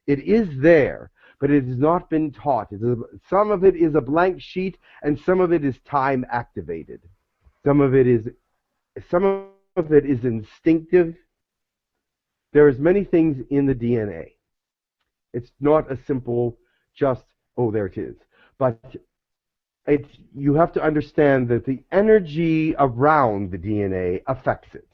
It is there, but it has not been taught. Some of it is a blank sheet, and some of it is time activated. Some of it is instinctive. There's many things in the DNA. It's not a simple just, oh, there it is. But you have to understand that the energy around the DNA affects it.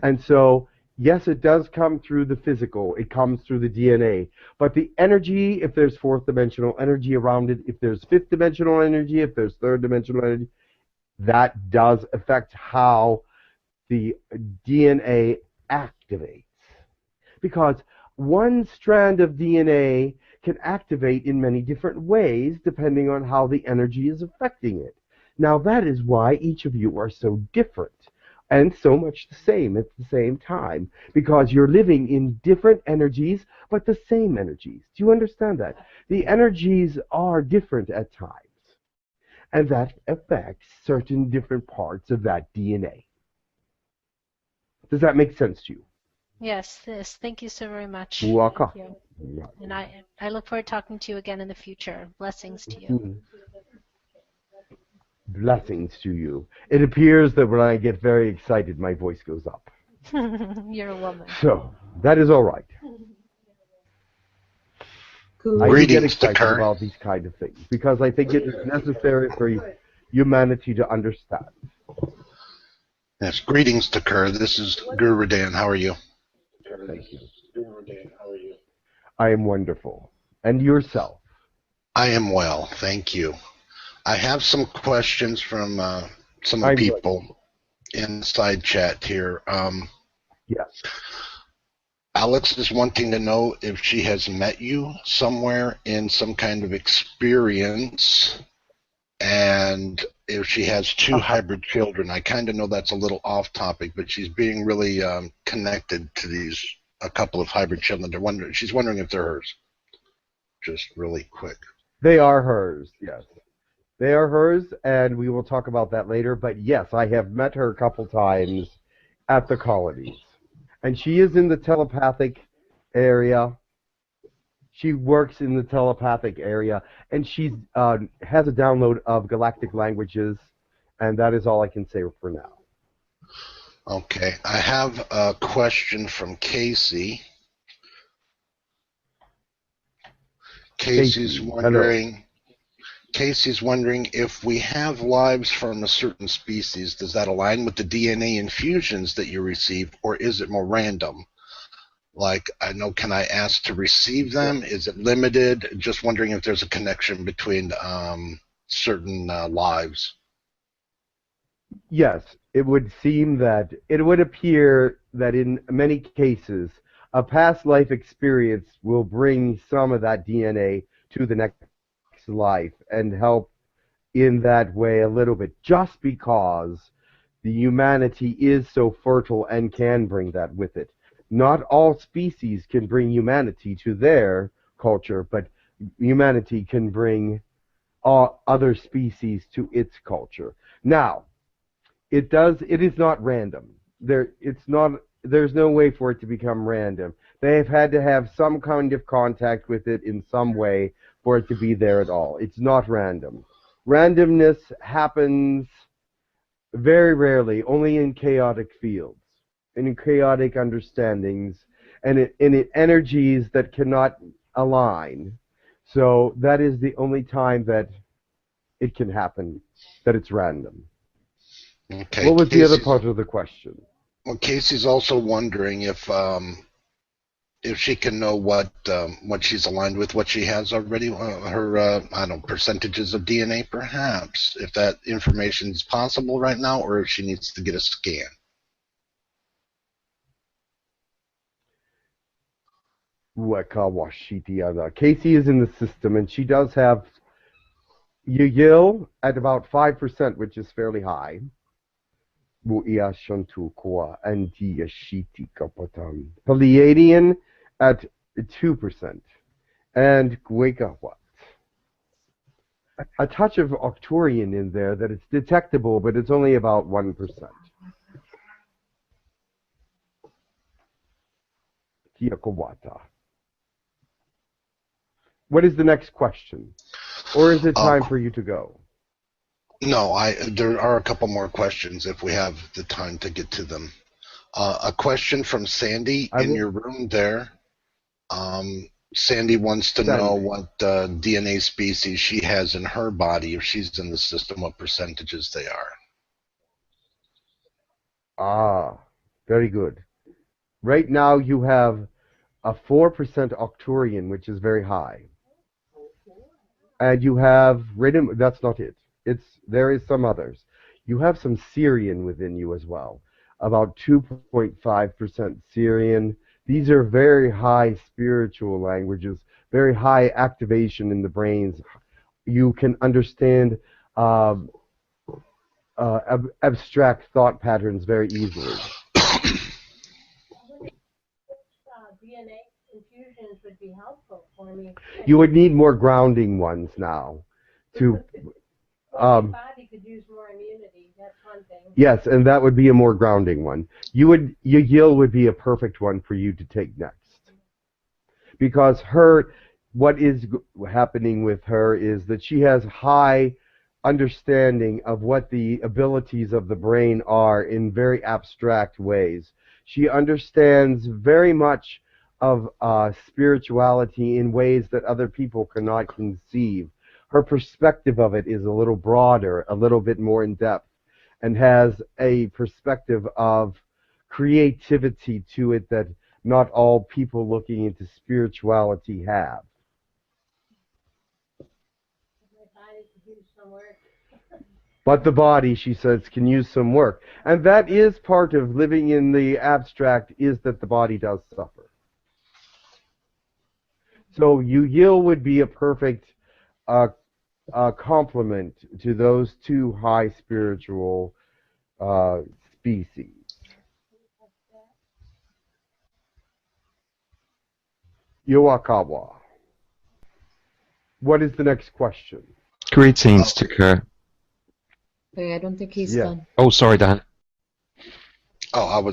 And so, yes, it does come through the physical. It comes through the DNA. But the energy, if there's fourth dimensional energy around it, if there's fifth dimensional energy, if there's third dimensional energy, that does affect how the DNA activates. Because one strand of DNA can activate in many different ways depending on how the energy is affecting it. Now that is why each of you are so different and so much the same at the same time, because you're living in different energies but the same energies. Do you understand that? The energies are different at times, and that affects certain different parts of that DNA. Does that make sense to you? Yes, yes. Thank you so very much. Welcome. Thank you. And I look forward to talking to you again in the future. Blessings to you. Blessings to you. It appears that when I get very excited, my voice goes up. You're a woman. So, that is all right. I do get excited about these kind of things because I think it is necessary for humanity to understand. Yes, greetings, Tekkrr. This is Guru Dan. How are you? Thank you. I am wonderful. And yourself? I am well, thank you. I have some questions from some of the people in the side chat here. Yes. Alex is wanting to know if she has met you somewhere in some kind of experience, and if she has two hybrid children. I kind of know that's a little off topic, but she's being really connected to a couple of hybrid children. She's wondering if they're hers. Just really quick. They are hers, yes. They are hers, and we will talk about that later. But yes, I have met her a couple times at the colonies. And she is in the telepathic area. She works in the telepathic area, and she has a download of galactic languages And that is all I can say for now. Okay, I have a question from Casey. Casey's wondering if we have lives from a certain species, does that align with the DNA infusions that you receive, or is it more random? Like, I know, can I ask to receive them? Is it limited? Just wondering if there's a connection between certain lives. Yes, it would seem that it would appear that in many cases, a past life experience will bring some of that DNA to the next life and help in that way a little bit, just because the humanity is so fertile and can bring that with it. Not all species can bring humanity to their culture, but humanity can bring other species to its culture. Now, it is not random. There's no way for it to become random. They have had to have some kind of contact with it in some way for it to be there at all. It's not random. Randomness happens very rarely, only in chaotic fields, and in chaotic understandings, and in energies that cannot align. So that is the only time that it can happen, that it's random. Okay. What was the other part of the question? Well, Casey's also wondering if she can know what she's aligned with, what she has already, her I don't know, percentages of DNA, perhaps, if that information is possible right now, or if she needs to get a scan. Casey is in the system, and she does have Yahyel at about 5%, which is fairly high. Pleiadian at 2%, and 𝗪𝗪𝗧𝗧. A touch of Arcturian in there that it's detectable, but it's only about 1%. What is the next question? Or is it time for you to go? No, there are a couple more questions if we have the time to get to them. A question from Sandy in your room there. Sandy wants to know what DNA species she has in her body, if she's in the system, what percentages they are. Ah, very good. Right now you have a 4% Arcturian, which is very high. And you have that's not it. There is some others. You have some Sirian within you as well. About 2.5% Sirian. These are very high spiritual languages, very high activation in the brains. You can understand abstract thought patterns very easily. DNA infusions would be helpful for me. You would need more grounding ones now. My body could use more immunity. That's one thing. Yes, and that would be a more grounding one. Yahyel would be a perfect one for you to take next. Because what is happening with her is that she has high understanding of what the abilities of the brain are in very abstract ways. She understands very much of spirituality in ways that other people cannot conceive. Her perspective of it is a little broader, a little bit more in depth, and has a perspective of creativity to it that not all people looking into spirituality have. But the body, she says, can use some work. And that is part of living in the abstract, is that the body does suffer. So Yahyel would be a perfect complement to those two high spiritual species. Yoakawa. What is the next question? Greetings, Tekkrr. I don't think he's done. Oh, sorry, Dan. Oh,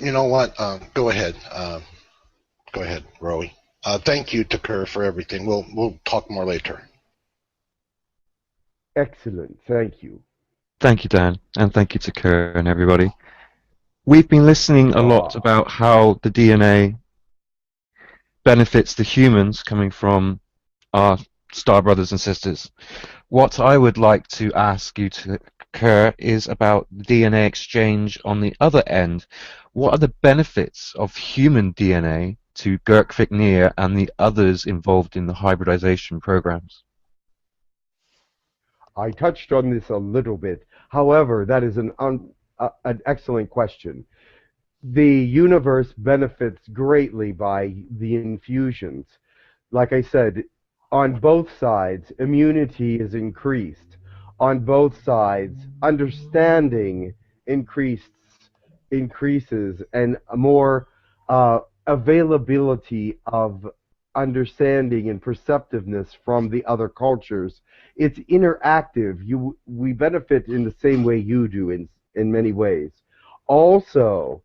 you know what? Go ahead. Go ahead, Rowie. Thank you, Tekkrr, for everything. We'll talk more later. Excellent. Thank you. Thank you, Dan, and thank you to Tekkrr and everybody. We've been listening a lot about how the DNA benefits the humans coming from our star brothers and sisters. What I would like to ask you to Tekkrr is about the DNA exchange on the other end. What are the benefits of human DNA to Girk Fitneer and the others involved in the hybridization programs? I touched on this a little bit. However, that is an excellent question. The universe benefits greatly by the infusions. Like I said, on both sides, immunity is increased. On both sides, understanding increases, and more availability of understanding and perceptiveness from the other cultures. It's interactive. We benefit in the same way you do in many ways. Also,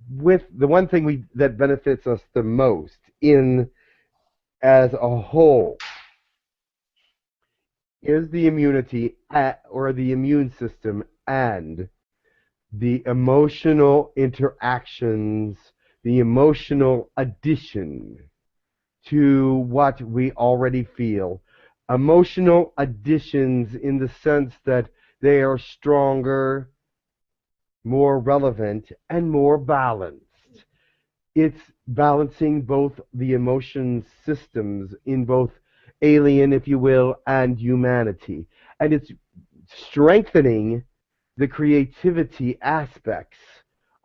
with the one thing that benefits us the most as a whole is the immunity or the immune system and the emotional interactions, the emotional addition to what we already feel. Emotional additions in the sense that they are stronger, more relevant, and more balanced. It's balancing both the emotion systems in both alien, if you will, and humanity. And it's strengthening the creativity aspects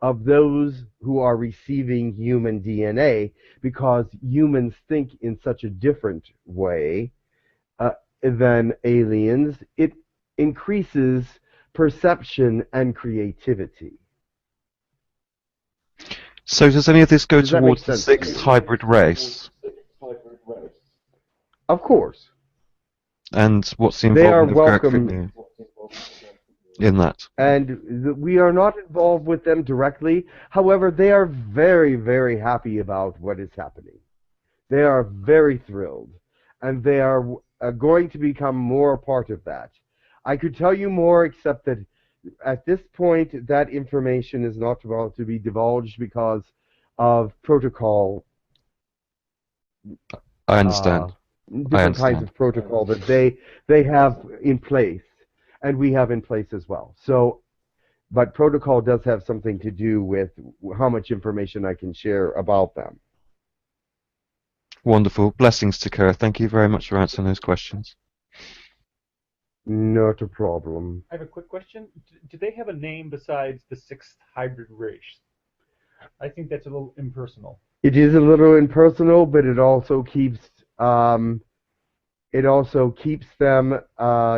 of those who are receiving human DNA, because humans think in such a different way than aliens. It increases perception and creativity. So does any of this go towards the sixth hybrid race? Of course. And what's the involvement of Girk Fitneer in that? And we are not involved with them directly. However, they are very, very happy about what is happening. They are very thrilled, and they are going to become more a part of that. I could tell you more, except that at this point, that information is not about to be divulged because of protocol. I understand. Different kinds of protocol that they have in place, and we have in place as well. So, but protocol does have something to do with how much information I can share about them. Wonderful. Blessings to Tekkrr. Thank you very much for answering those questions. Not a problem. I have a quick question. Do they have a name besides the sixth hybrid race? I think that's a little impersonal. It is a little impersonal, but it also keeps them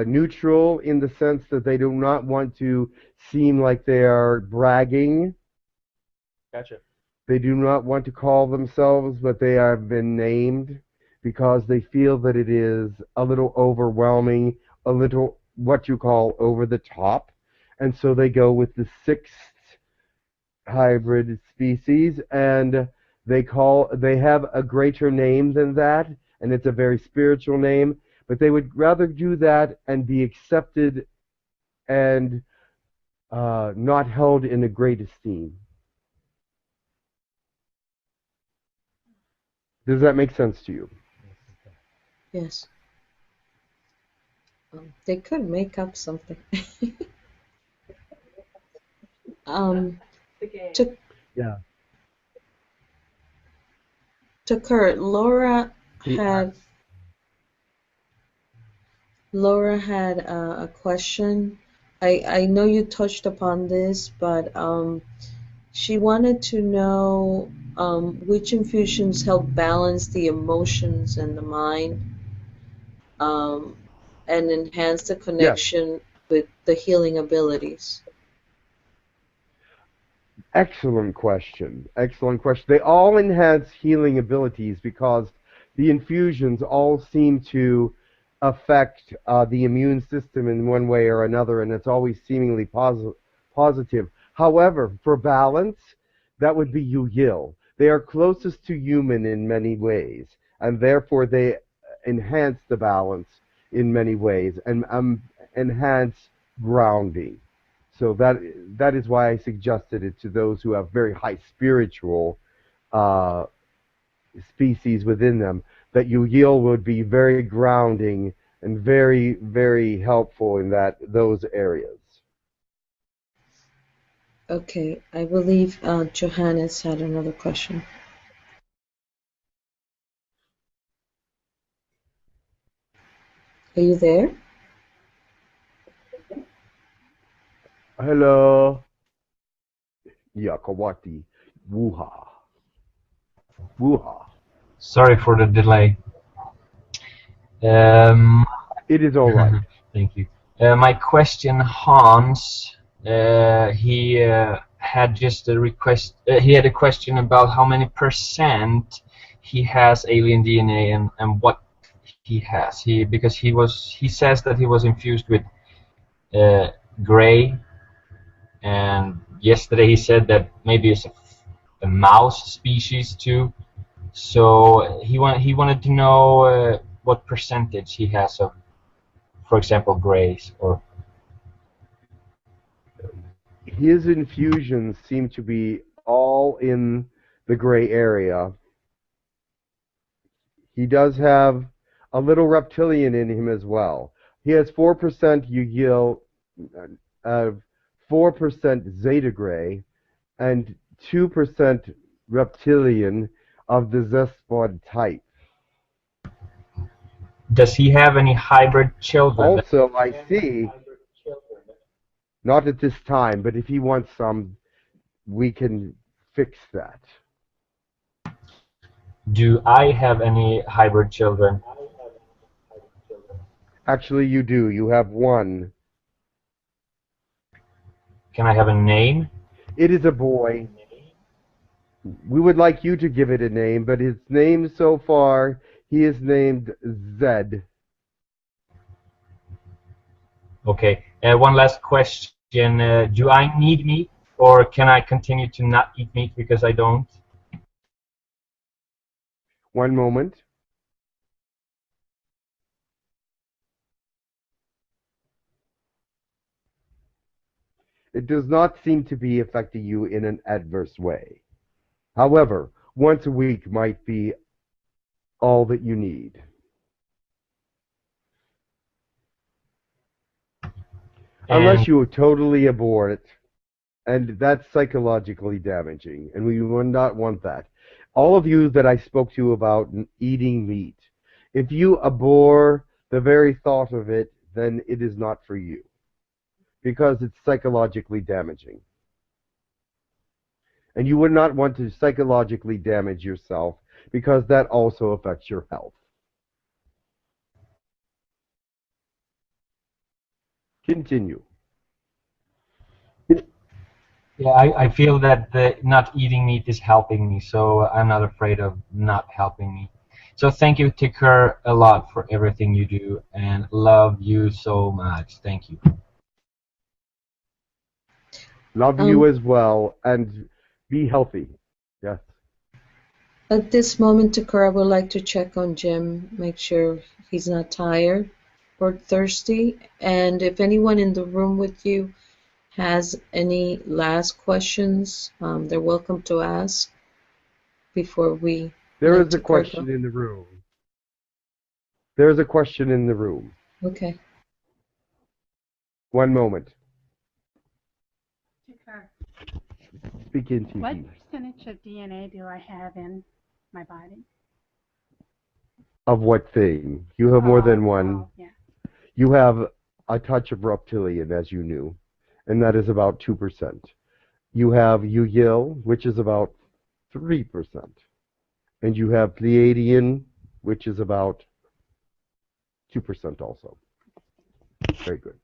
neutral in the sense that they do not want to seem like they are bragging. Gotcha. They do not want to call themselves what they have been named, because they feel that it is a little overwhelming, a little what you call over the top, and so they go with the sixth hybrid species, and they have a greater name than that, and it's a very spiritual name, but they would rather do that and be accepted and not held in a great esteem. Does that make sense to you? Yes. They could make up something. Yeah. Tekkrr, Laura had a question. I know you touched upon this, but she wanted to know which infusions help balance the emotions and the mind, and enhance the connection with the healing abilities. Excellent question. Excellent question. They all enhance healing abilities because the infusions all seem to affect the immune system in one way or another, and it's always seemingly positive. However, for balance, that would be Yahyel. They are closest to human in many ways, and therefore they enhance the balance in many ways and enhance grounding. So that is why I suggested it to those who have very high spiritual species within them, that Yahyel would be very grounding and very, very helpful in those areas. Okay, I believe Johannes had another question. Are you there? Hello. Yakawati. Wuha. Wuha. Sorry for the delay. It is all right. Thank you. My question, Hans, he had just a request. He had a question about how many percent he has alien DNA and what he has. Because he says that he was infused with gray, and yesterday he said that maybe it's a mouse species too. So he wanted to know what percentage he has of, for example, grays or. His infusions seem to be all in the gray area. He does have a little reptilian in him as well. He has 4% Yahyel, 4% Zeta Gray, and 2% reptilian of the Zespod type. Does he have any hybrid children? Also, I see, not at this time, but if he wants some, we can fix that. Do I have any hybrid children? Actually, you do. You have one. Can I have a name? It is a boy. We would like you to give it a name, but his name so far, he is named Zed. Okay. One last question. Do I need meat, or can I continue to not eat meat because I don't? One moment. It does not seem to be affecting you in an adverse way. However, once a week might be all that you need. Unless you totally abhor it, and that's psychologically damaging, and we would not want that. All of you that I spoke to about eating meat, if you abhor the very thought of it, then it is not for you, because it's psychologically damaging. And you would not want to psychologically damage yourself, because that also affects your health. Continue. Yeah, I feel that not eating meat is helping me, so I'm not afraid of not helping me. So thank you, Tekkrr, a lot for everything you do, and love you so much. Thank you. Love you as well, and be healthy. Yes. At this moment, Tekkrr, I would like to check on Jim, make sure he's not tired or thirsty. And if anyone in the room with you has any last questions, they're welcome to ask before we. There is a question in the room. There is a question in the room. Okay. One moment. Tekkrr, Speak into what me. percentage of DNA do I have in my body? Of what thing? You have more than one. Yeah. You have a touch of reptilian, as you knew, and that is about 2%. You have Yahyel, which is about 3%. And you have Pleiadian, which is about 2% also. Very good.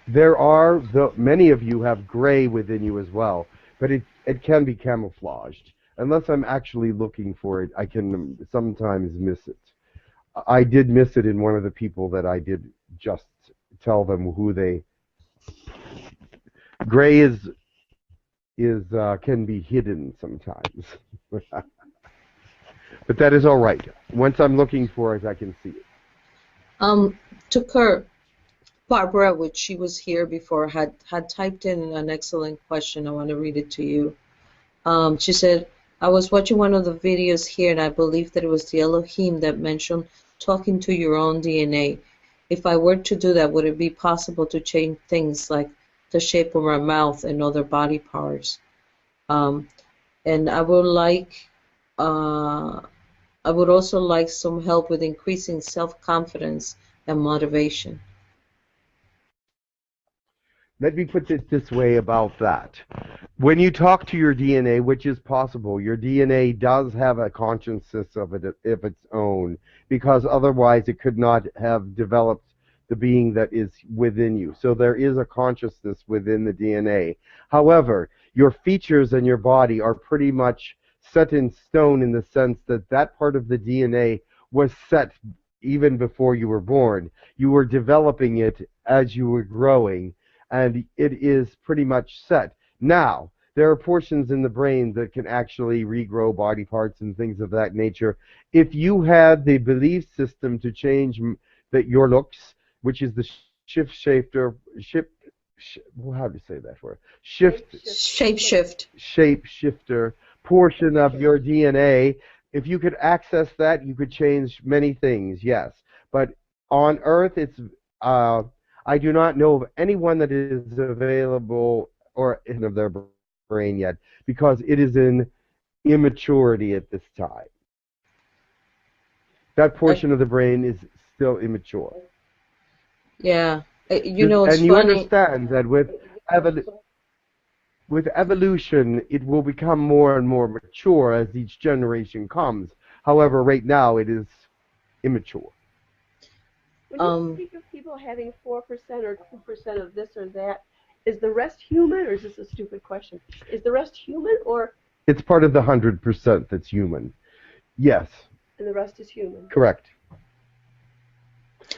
There are, many of you have gray within you as well, but it can be camouflaged. Unless I'm actually looking for it, I can sometimes miss it. I did miss it in one of the people that I did just tell them who they. Gray is can be hidden sometimes, but that is all right. Once I'm looking for it, I can see it. Tekkrr, Barbara, which she was here before, had typed in an excellent question. I want to read it to you. She said, I was watching one of the videos here, and I believe that it was the Elohim that mentioned talking to your own DNA. If I were to do that, would it be possible to change things like the shape of my mouth and other body parts? And I would also like some help with increasing self-confidence and motivation. Let me put it this way about that. When you talk to your DNA, which is possible, your DNA does have a consciousness of its own, because otherwise it could not have developed the being that is within you. So there is a consciousness within the DNA. However, your features and your body are pretty much set in stone in the sense that that part of the DNA was set even before you were born. You were developing it as you were growing, and it is pretty much set. Now, there are portions in the brain that can actually regrow body parts and things of that nature. If you had the belief system to change that your looks, which is the shapeshifter, how do you say that word? Shapeshifter portion of your DNA. If you could access that, you could change many things, yes. But on Earth, it's I do not know of anyone that is available or in of their brain yet, because it is in immaturity at this time. That portion of the brain is still immature. Yeah, you know, it's and you funny. understand that with evolution, it will become more and more mature as each generation comes. However, right now it is immature. When you speak of people having 4% or 2% of this or that, is the rest human, or is this a stupid question? Is the rest human, or? It's part of the 100% that's human. Yes. And the rest is human. Correct.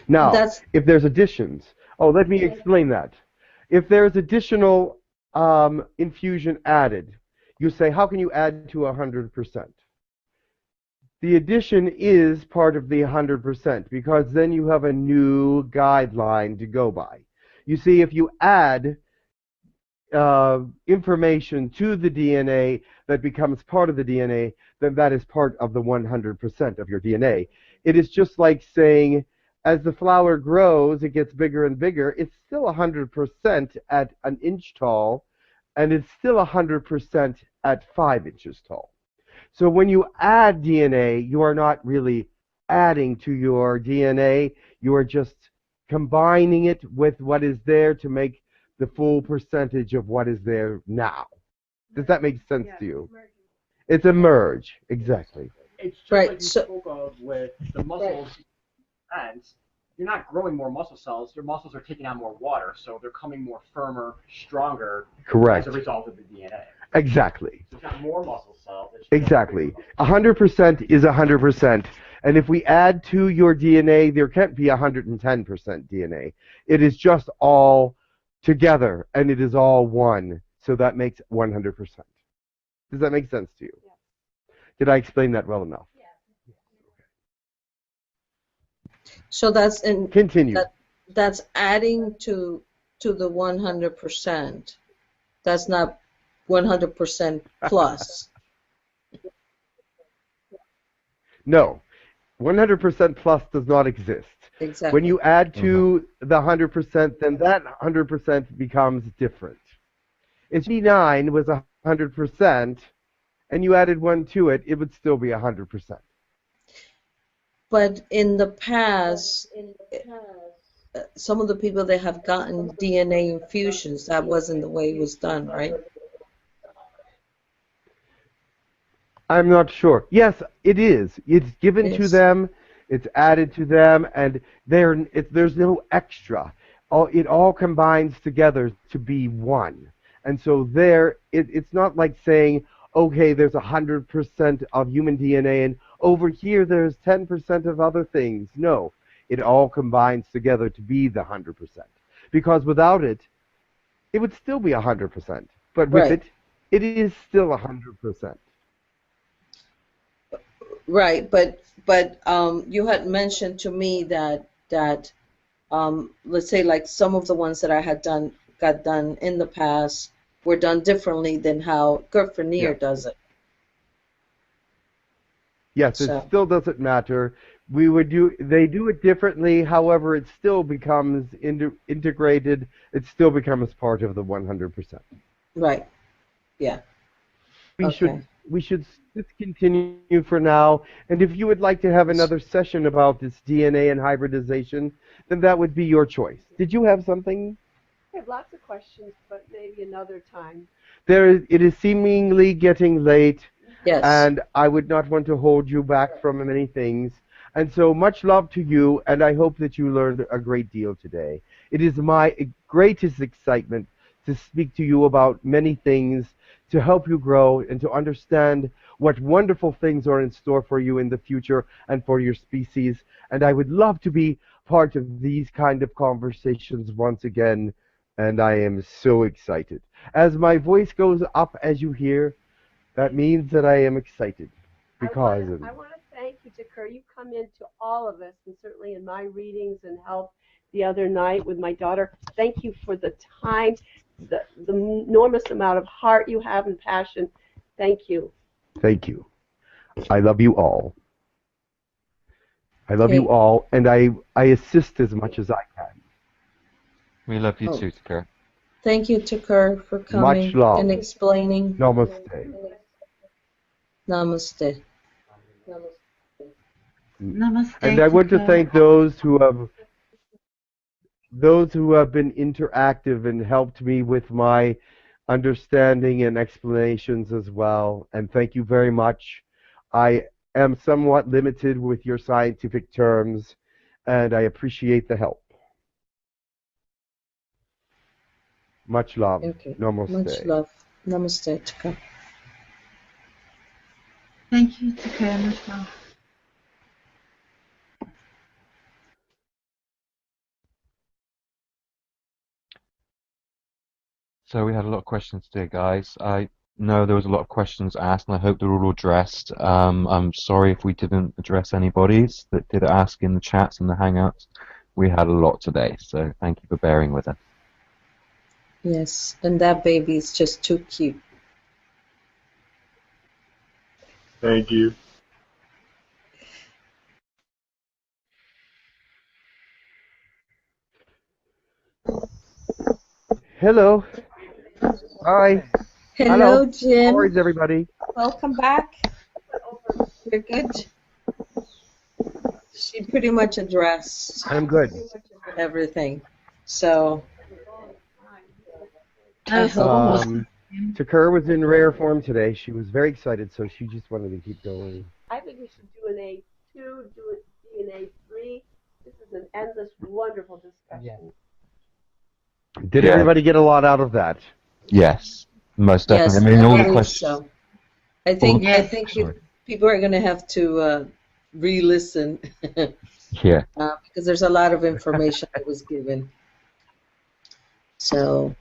Now, if there's additions, let me explain that. If there's additional infusion added, you say, how can you add to 100%? The addition is part of the 100%, because then you have a new guideline to go by. You see, if you add information to the DNA that becomes part of the DNA, then that is part of the 100% of your DNA. It is just like saying, as the flower grows, it gets bigger and bigger. It's still 100% at an inch tall, and it's still 100% at 5 inches tall. So when you add DNA, you are not really adding to your DNA. You are just combining it with what is there to make the full percentage of what is there now. Does that make sense to you? It's a merge, exactly. It's just like you spoke of with the muscles, and you're not growing more muscle cells. Your muscles are taking on more water, so they're coming more firmer, stronger. Correct. As a result of the DNA. Exactly. So it's not more muscle cells. Exactly. 100% is 100%. And if we add to your DNA, there can't be 110% DNA. It is just all together, and it is all one. So that makes 100%. Does that make sense to you? Yeah. Did I explain that well enough? Yeah. So that's continue. That's adding to the 100%. That's not 100% plus. No, 100% plus does not exist. Exactly. When you add to the 100%, then that 100% becomes different. If 89 was 100%, and you added 1 to it, it would still be 100%. But in the past, some of the people that have gotten DNA infusions, that wasn't the way it was done, right? I'm not sure. Yes, it is. It's given to them, it's added to them, and there's no extra. It all combines together to be one. And so it's not like saying, okay, there's 100% of human DNA, and over here there's 10% of other things. No, it all combines together to be the 100%. Because without it, it would still be 100%. But with it, it is still 100%. Right, but you had mentioned to me that let's say like some of the ones that I had got done in the past were done differently than how Girk Fitneer does it. Yes, it still doesn't matter. They do it differently. However, it still becomes integrated. It still becomes part of the 100%. Right. Yeah. We should discontinue for now. And if you would like to have another session about this DNA and hybridization, then that would be your choice. Did you have something? I have lots of questions, but maybe another time. It is seemingly getting late. Yes. And I would not want to hold you back from many things. And so much love to you, and I hope that you learned a great deal today. It is my greatest excitement to speak to you about many things, to help you grow and to understand what wonderful things are in store for you in the future and for your species. And I would love to be part of these kind of conversations once again, and I am so excited. As my voice goes up as you hear, that means that I am excited because I want to thank you, Tekkrr. You come into all of us, and certainly in my readings and help the other night with my daughter. Thank you for the time, the enormous amount of heart you have and passion. Thank you. Thank you. I love you all. I love you all, and I assist as much as I can. We love you too, Tekkrr. Thank you, Tekkrr, for coming Much love. and explaining. Namaste. Namaste. Namaste. And I want to thank those who have been interactive and helped me with my understanding and explanations as well. And thank you very much. I am somewhat limited with your scientific terms, and I appreciate the help. Much love. Okay. Namaste. Much love. Namaste, Tekkrr. Thank you, Tekkrr. Much love. So we had a lot of questions today, guys. I know there was a lot of questions asked, and I hope they're all addressed. I'm sorry if we didn't address anybody's that did ask in the chats and the hangouts. We had a lot today, so thank you for bearing with us. Yes, and that baby is just too cute. Thank you. Hello. Hi. Hello, Jim. How is everybody? Welcome back. You're good. She pretty much addressed I'm good. everything. So I hope. Tekkrr was in rare form today. She was very excited, so she just wanted to keep going. I think we should do an A2, do an A3. This is an endless, wonderful discussion. Did everybody get a lot out of that? Yes, most definitely. Yes, I mean, all the believe questions. so. I think people are going to have to re-listen Yeah. because there's a lot of information that was given. So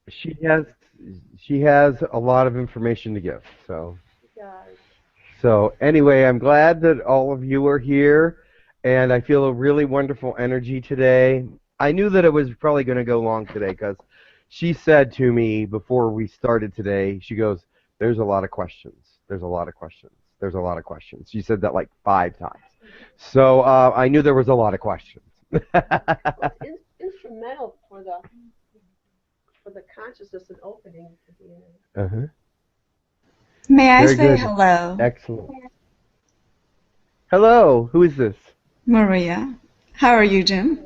She has a lot of information to give. So anyway, I'm glad that all of you are here, and I feel a really wonderful energy today. I knew that it was probably going to go long today because she said to me before we started today, she goes, "There's a lot of questions. There's a lot of questions. There's a lot of questions." She said that like 5 times. So I knew there was a lot of questions. Instrumental for the consciousness and opening. Uh-huh. May I Very say good. hello? Excellent. Hello, who is this? Maria. How are you, Jim?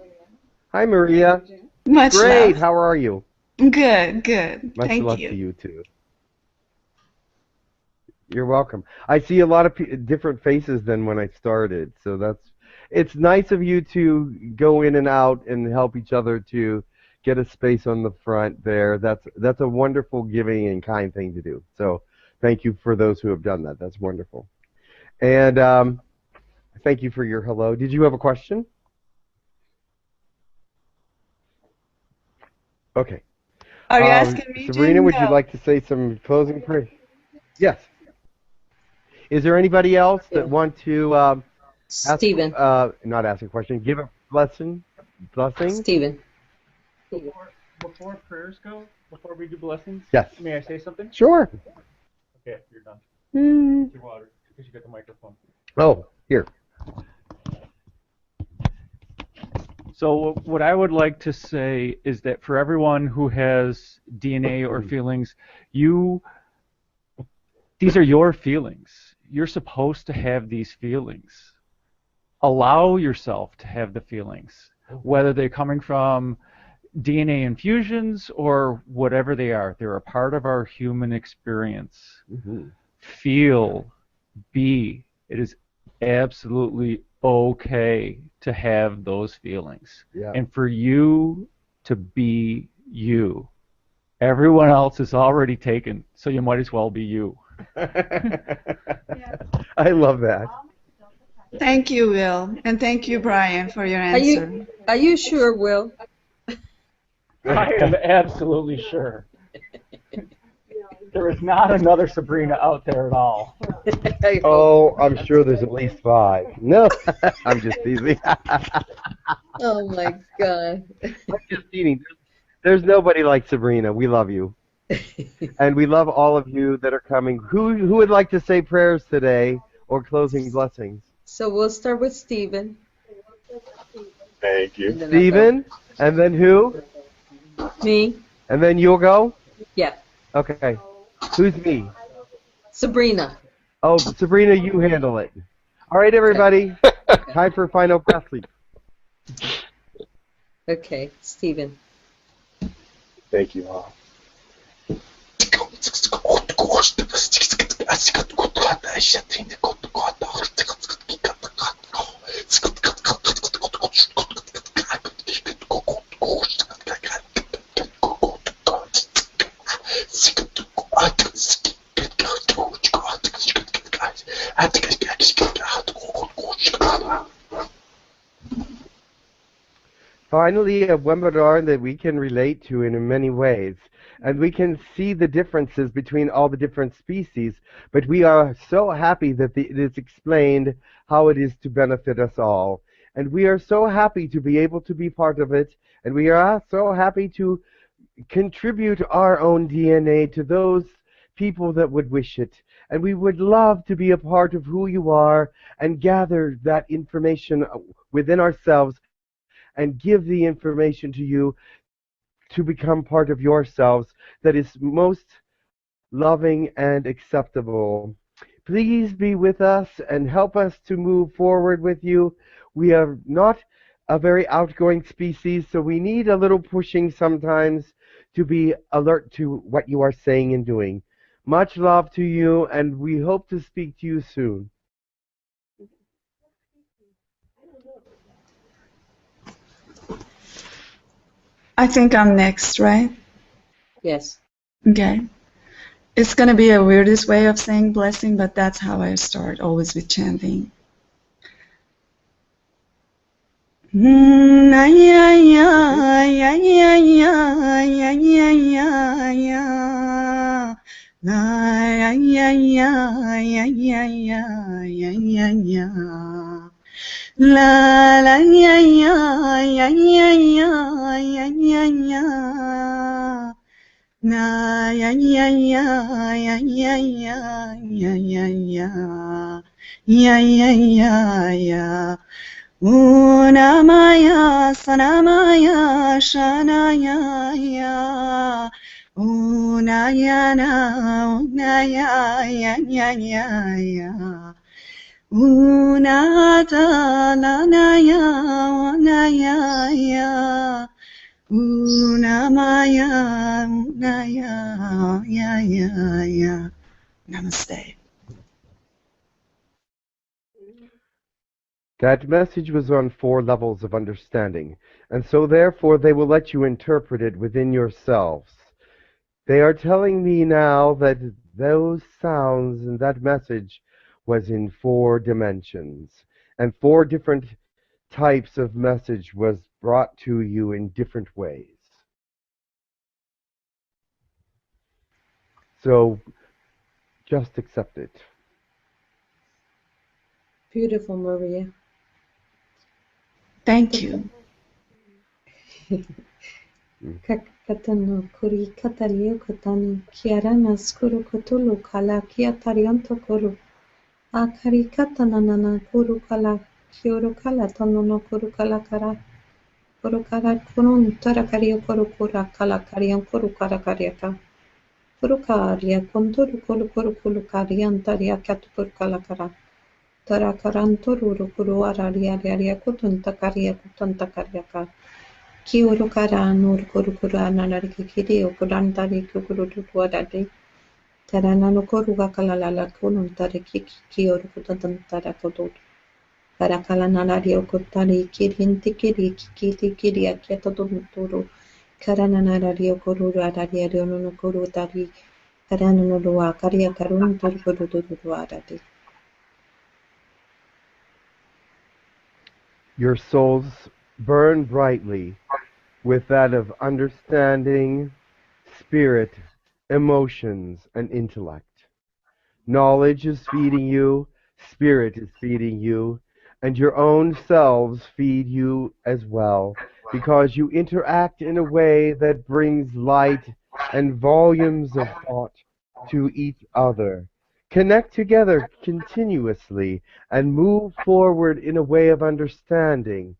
Hi, Maria. Much Great. love. How are you? Good, good. Much Thank love you. to you too. You're welcome. I see a lot of different faces than when I started, so it's nice of you to go in and out and help each other to get a space on the front there. That's a wonderful, giving and kind thing to do. So thank you for those who have done that. That's wonderful. And thank you for your hello. Did you have a question? Okay. Are you asking me, Sabrina, Jim? would you No. like to say some closing prayer? Yes. Is there anybody else that want to Stephen. not ask a question, give a lesson? blessings? Stephen. Before prayers go, before we do blessings, Yes. may I say something? Sure. Okay, you're done. Mm. Your water, because you got the microphone. Oh, here. So what I would like to say is that for everyone who has DNA or feelings, these are your feelings. You're supposed to have these feelings. Allow yourself to have the feelings, whether they're coming from DNA infusions or whatever they are. They're a part of our human experience. Mm-hmm. Feel, be. It is absolutely okay to have those feelings. Yeah. And for you to be you. Everyone else is already taken, so you might as well be you. I love that. Thank you, Will, and thank you, Brian, for your answer. Are you sure, Will? I am absolutely sure. There is not another Sabrina out there at all. Oh, I'm sure there's at least 5. No, I'm just teasing. Oh my God. I'm just teasing. There's nobody like Sabrina. We love you. And we love all of you that are coming. Who would like to say prayers today or closing blessings? So we'll start with Stephen. Thank you. Stephen, and then who? Me. And then you'll go? Yeah. Okay. Who's me? Sabrina. Oh, Sabrina, you handle it. All right, everybody. Time for final breath sleep. Okay, Stephen. Thank you all. Finally, a webinar that we can relate to in many ways. And we can see the differences between all the different species, but we are so happy that it is explained how it is to benefit us all. And we are so happy to be able to be part of it, and we are so happy to contribute our own DNA to those people that would wish it. And we would love to be a part of who you are and gather that information within ourselves and give the information to you to become part of yourselves that is most loving and acceptable. Please be with us and help us to move forward with you. We are not a very outgoing species, so we need a little pushing sometimes to be alert to what you are saying and doing. Much love to you, and we hope to speak to you soon. I think I'm next, right? Yes. Okay. It's going to be a weirdest way of saying blessing, but that's how I start, always with chanting. Na ya ya ya ya ya ya ya ya ya. Na ya ya ya ya ya ya ya ya ya. La la ya ya ya ya ya ya ya ya. Na ya ya ya ya ya ya ya ya ya. Ya ya ya ya. Unamaya sanamaya shanaya ya. Unayana unaya ya ya ya ya. Unata lanaya unaya ya. Unamaya unaya ya ya ya. Namaste. That message was on 4 levels of understanding, and so therefore they will let you interpret it within yourselves. They are telling me now that those sounds and that message was in 4 dimensions, and 4 different types of message was brought to you in different ways. So just accept it. Beautiful, Maria. Thank you. Katano kuri katario katani kiarana skuru kotulu kala kiatarianto kuru akari katanana kuru kala kioro kala tanono kuru kala kara kuru kara kurun tarakario kuru kura kala karian kuru kara kariaka kuru karia konturu kuru karian taria katu kuru kala kara tarakaran turu kuru araria aria kutun takariaka Kiuru kara nur kuru ananari kikiri o kurantari kukuru tuadadi. Tarana no kuru kakalala kunun tari kiuru kutantara kutut. Karakala nanari o kutari kirin tikiri kikiti kiri akieto turu. Karana nanari o kuru adadi no kuru tari. Karana no lua karia karun turu kuru adadi. Your souls burn brightly with that of understanding, spirit, emotions, and intellect. Knowledge is feeding you, spirit is feeding you, and your own selves feed you as well, because you interact in a way that brings light and volumes of thought to each other. Connect together continuously and move forward in a way of understanding.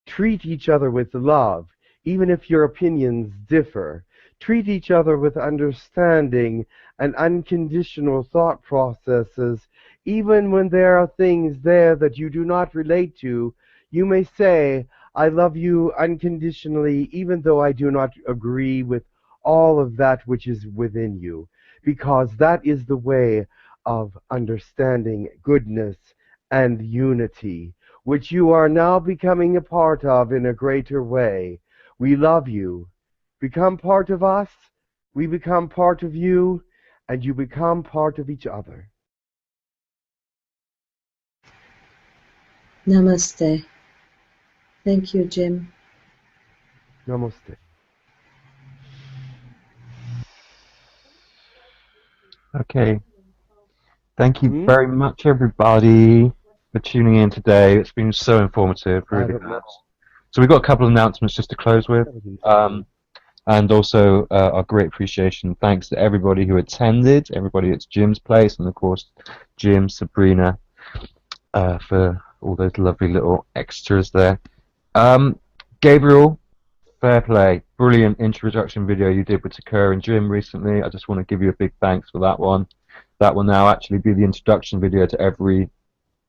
Treat each other with love, even if your opinions differ. Treat each other with understanding and unconditional thought processes, even when there are things there that you do not relate to. You may say, I love you unconditionally, even though I do not agree with all of that which is within you, because that is the way of understanding goodness and unity, which you are now becoming a part of in a greater way. We love you. Become part of us, we become part of you, and you become part of each other. Namaste. Thank you, Jim. Namaste. Okay. Thank you very much, everybody, for tuning in today. It's been so informative, really has. So we've got a couple of announcements just to close with, and also our great appreciation. Thanks to everybody who attended, everybody at Jim's place, and of course, Jim, Sabrina, for all those lovely little extras there. Gabriel, fair play. Brilliant introduction video you did with Tekkrr and Jim recently. I just want to give you a big thanks for that one. That will now actually be the introduction video to every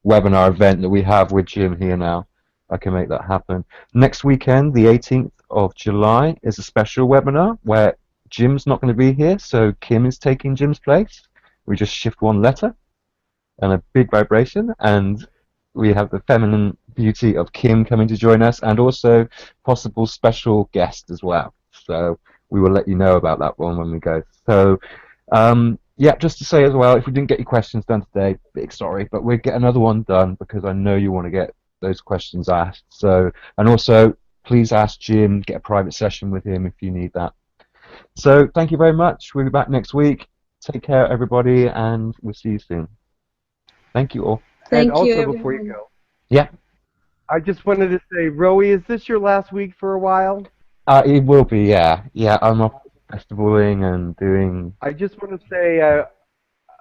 webinar event that we have with Jim here now. I can make that happen. Next weekend, the 18th of July, is a special webinar where Jim's not going to be here, so Kim is taking Jim's place. We just shift one letter and a big vibration, and we have the feminine beauty of Kim coming to join us, and also possible special guest as well. So we will let you know about that one when we go. So yeah, just to say as well, if we didn't get your questions done today, big sorry, but we'll get another one done because I know you want to get those questions asked. So, and also please ask Jim, get a private session with him if you need that. So thank you very much. We'll be back next week. Take care, everybody, and we'll see you soon. Thank you all. Thank and you, also, everyone. before you go, yeah, I just wanted to say, Rowie, is this your last week for a while? It will be, yeah. Yeah, I'm off festivaling and doing... I just want to say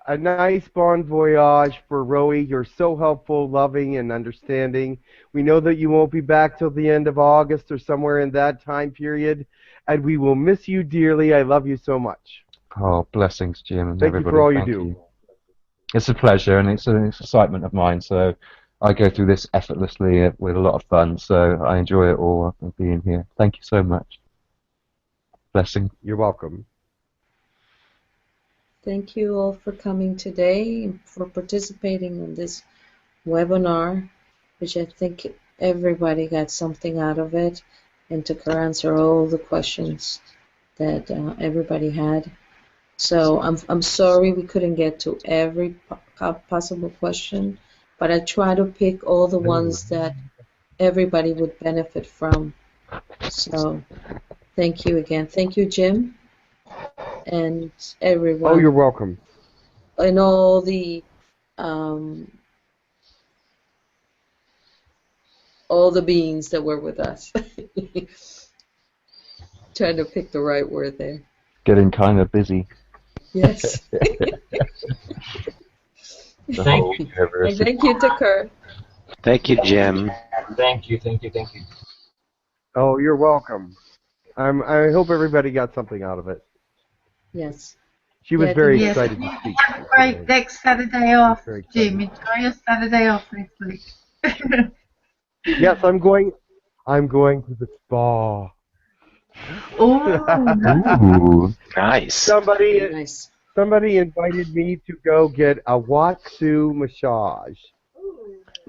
a nice bon voyage for Rowie. You're so helpful, loving, and understanding. We know that you won't be back till the end of August or somewhere in that time period, and we will miss you dearly. I love you so much. Oh, blessings, Jim, and Thank everybody. you for all you Thank do. you. It's a pleasure, and it's an excitement of mine, so I go through this effortlessly with a lot of fun, so I enjoy it all and being here. Thank you so much. Blessing. You're welcome. Thank you all for coming today and for participating in this webinar, which I think everybody got something out of it, and Tekkrr answer all the questions that everybody had. So I'm sorry we couldn't get to every possible question, but I try to pick all the ones that everybody would benefit from. So thank you again. Thank you, Jim, and everyone. Oh, you're welcome. And all the beings that were with us. trying to pick the right word there. Getting kind of busy. Yes. Thank you. And thank you, Tekkrr. Thank you, Jim. Thank you. Oh, you're welcome. I hope everybody got something out of it. Yes. She was Yeah, very yes. excited to speak. Have a great next Saturday off, very Jim. Enjoy your Saturday off next week. Yes, I'm going to the spa. Ooh, nice. Somebody invited me to go get a Watsu massage.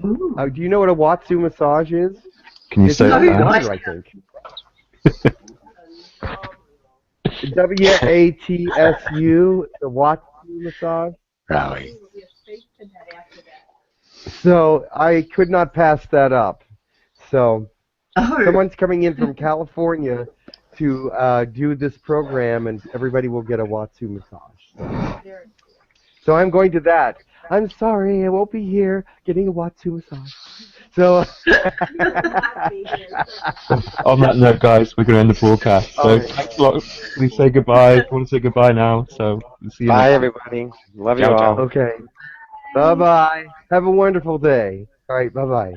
Do you know what a Watsu massage is? Can you say that? I think. WATSU, the Watsu massage. Right. So I could not pass that up. So someone's coming in from California to do this program, and everybody will get a Watsu massage. So I'm going to that. I'm sorry, I won't be here getting a Watsu massage. So on that note, guys, we're going to end the broadcast. So thanks a lot. Please say goodbye. If you want to say goodbye now. So see you. Bye, everybody. Love you Ciao, all. ciao. Okay. Bye-bye. Have a wonderful day. All right, bye-bye.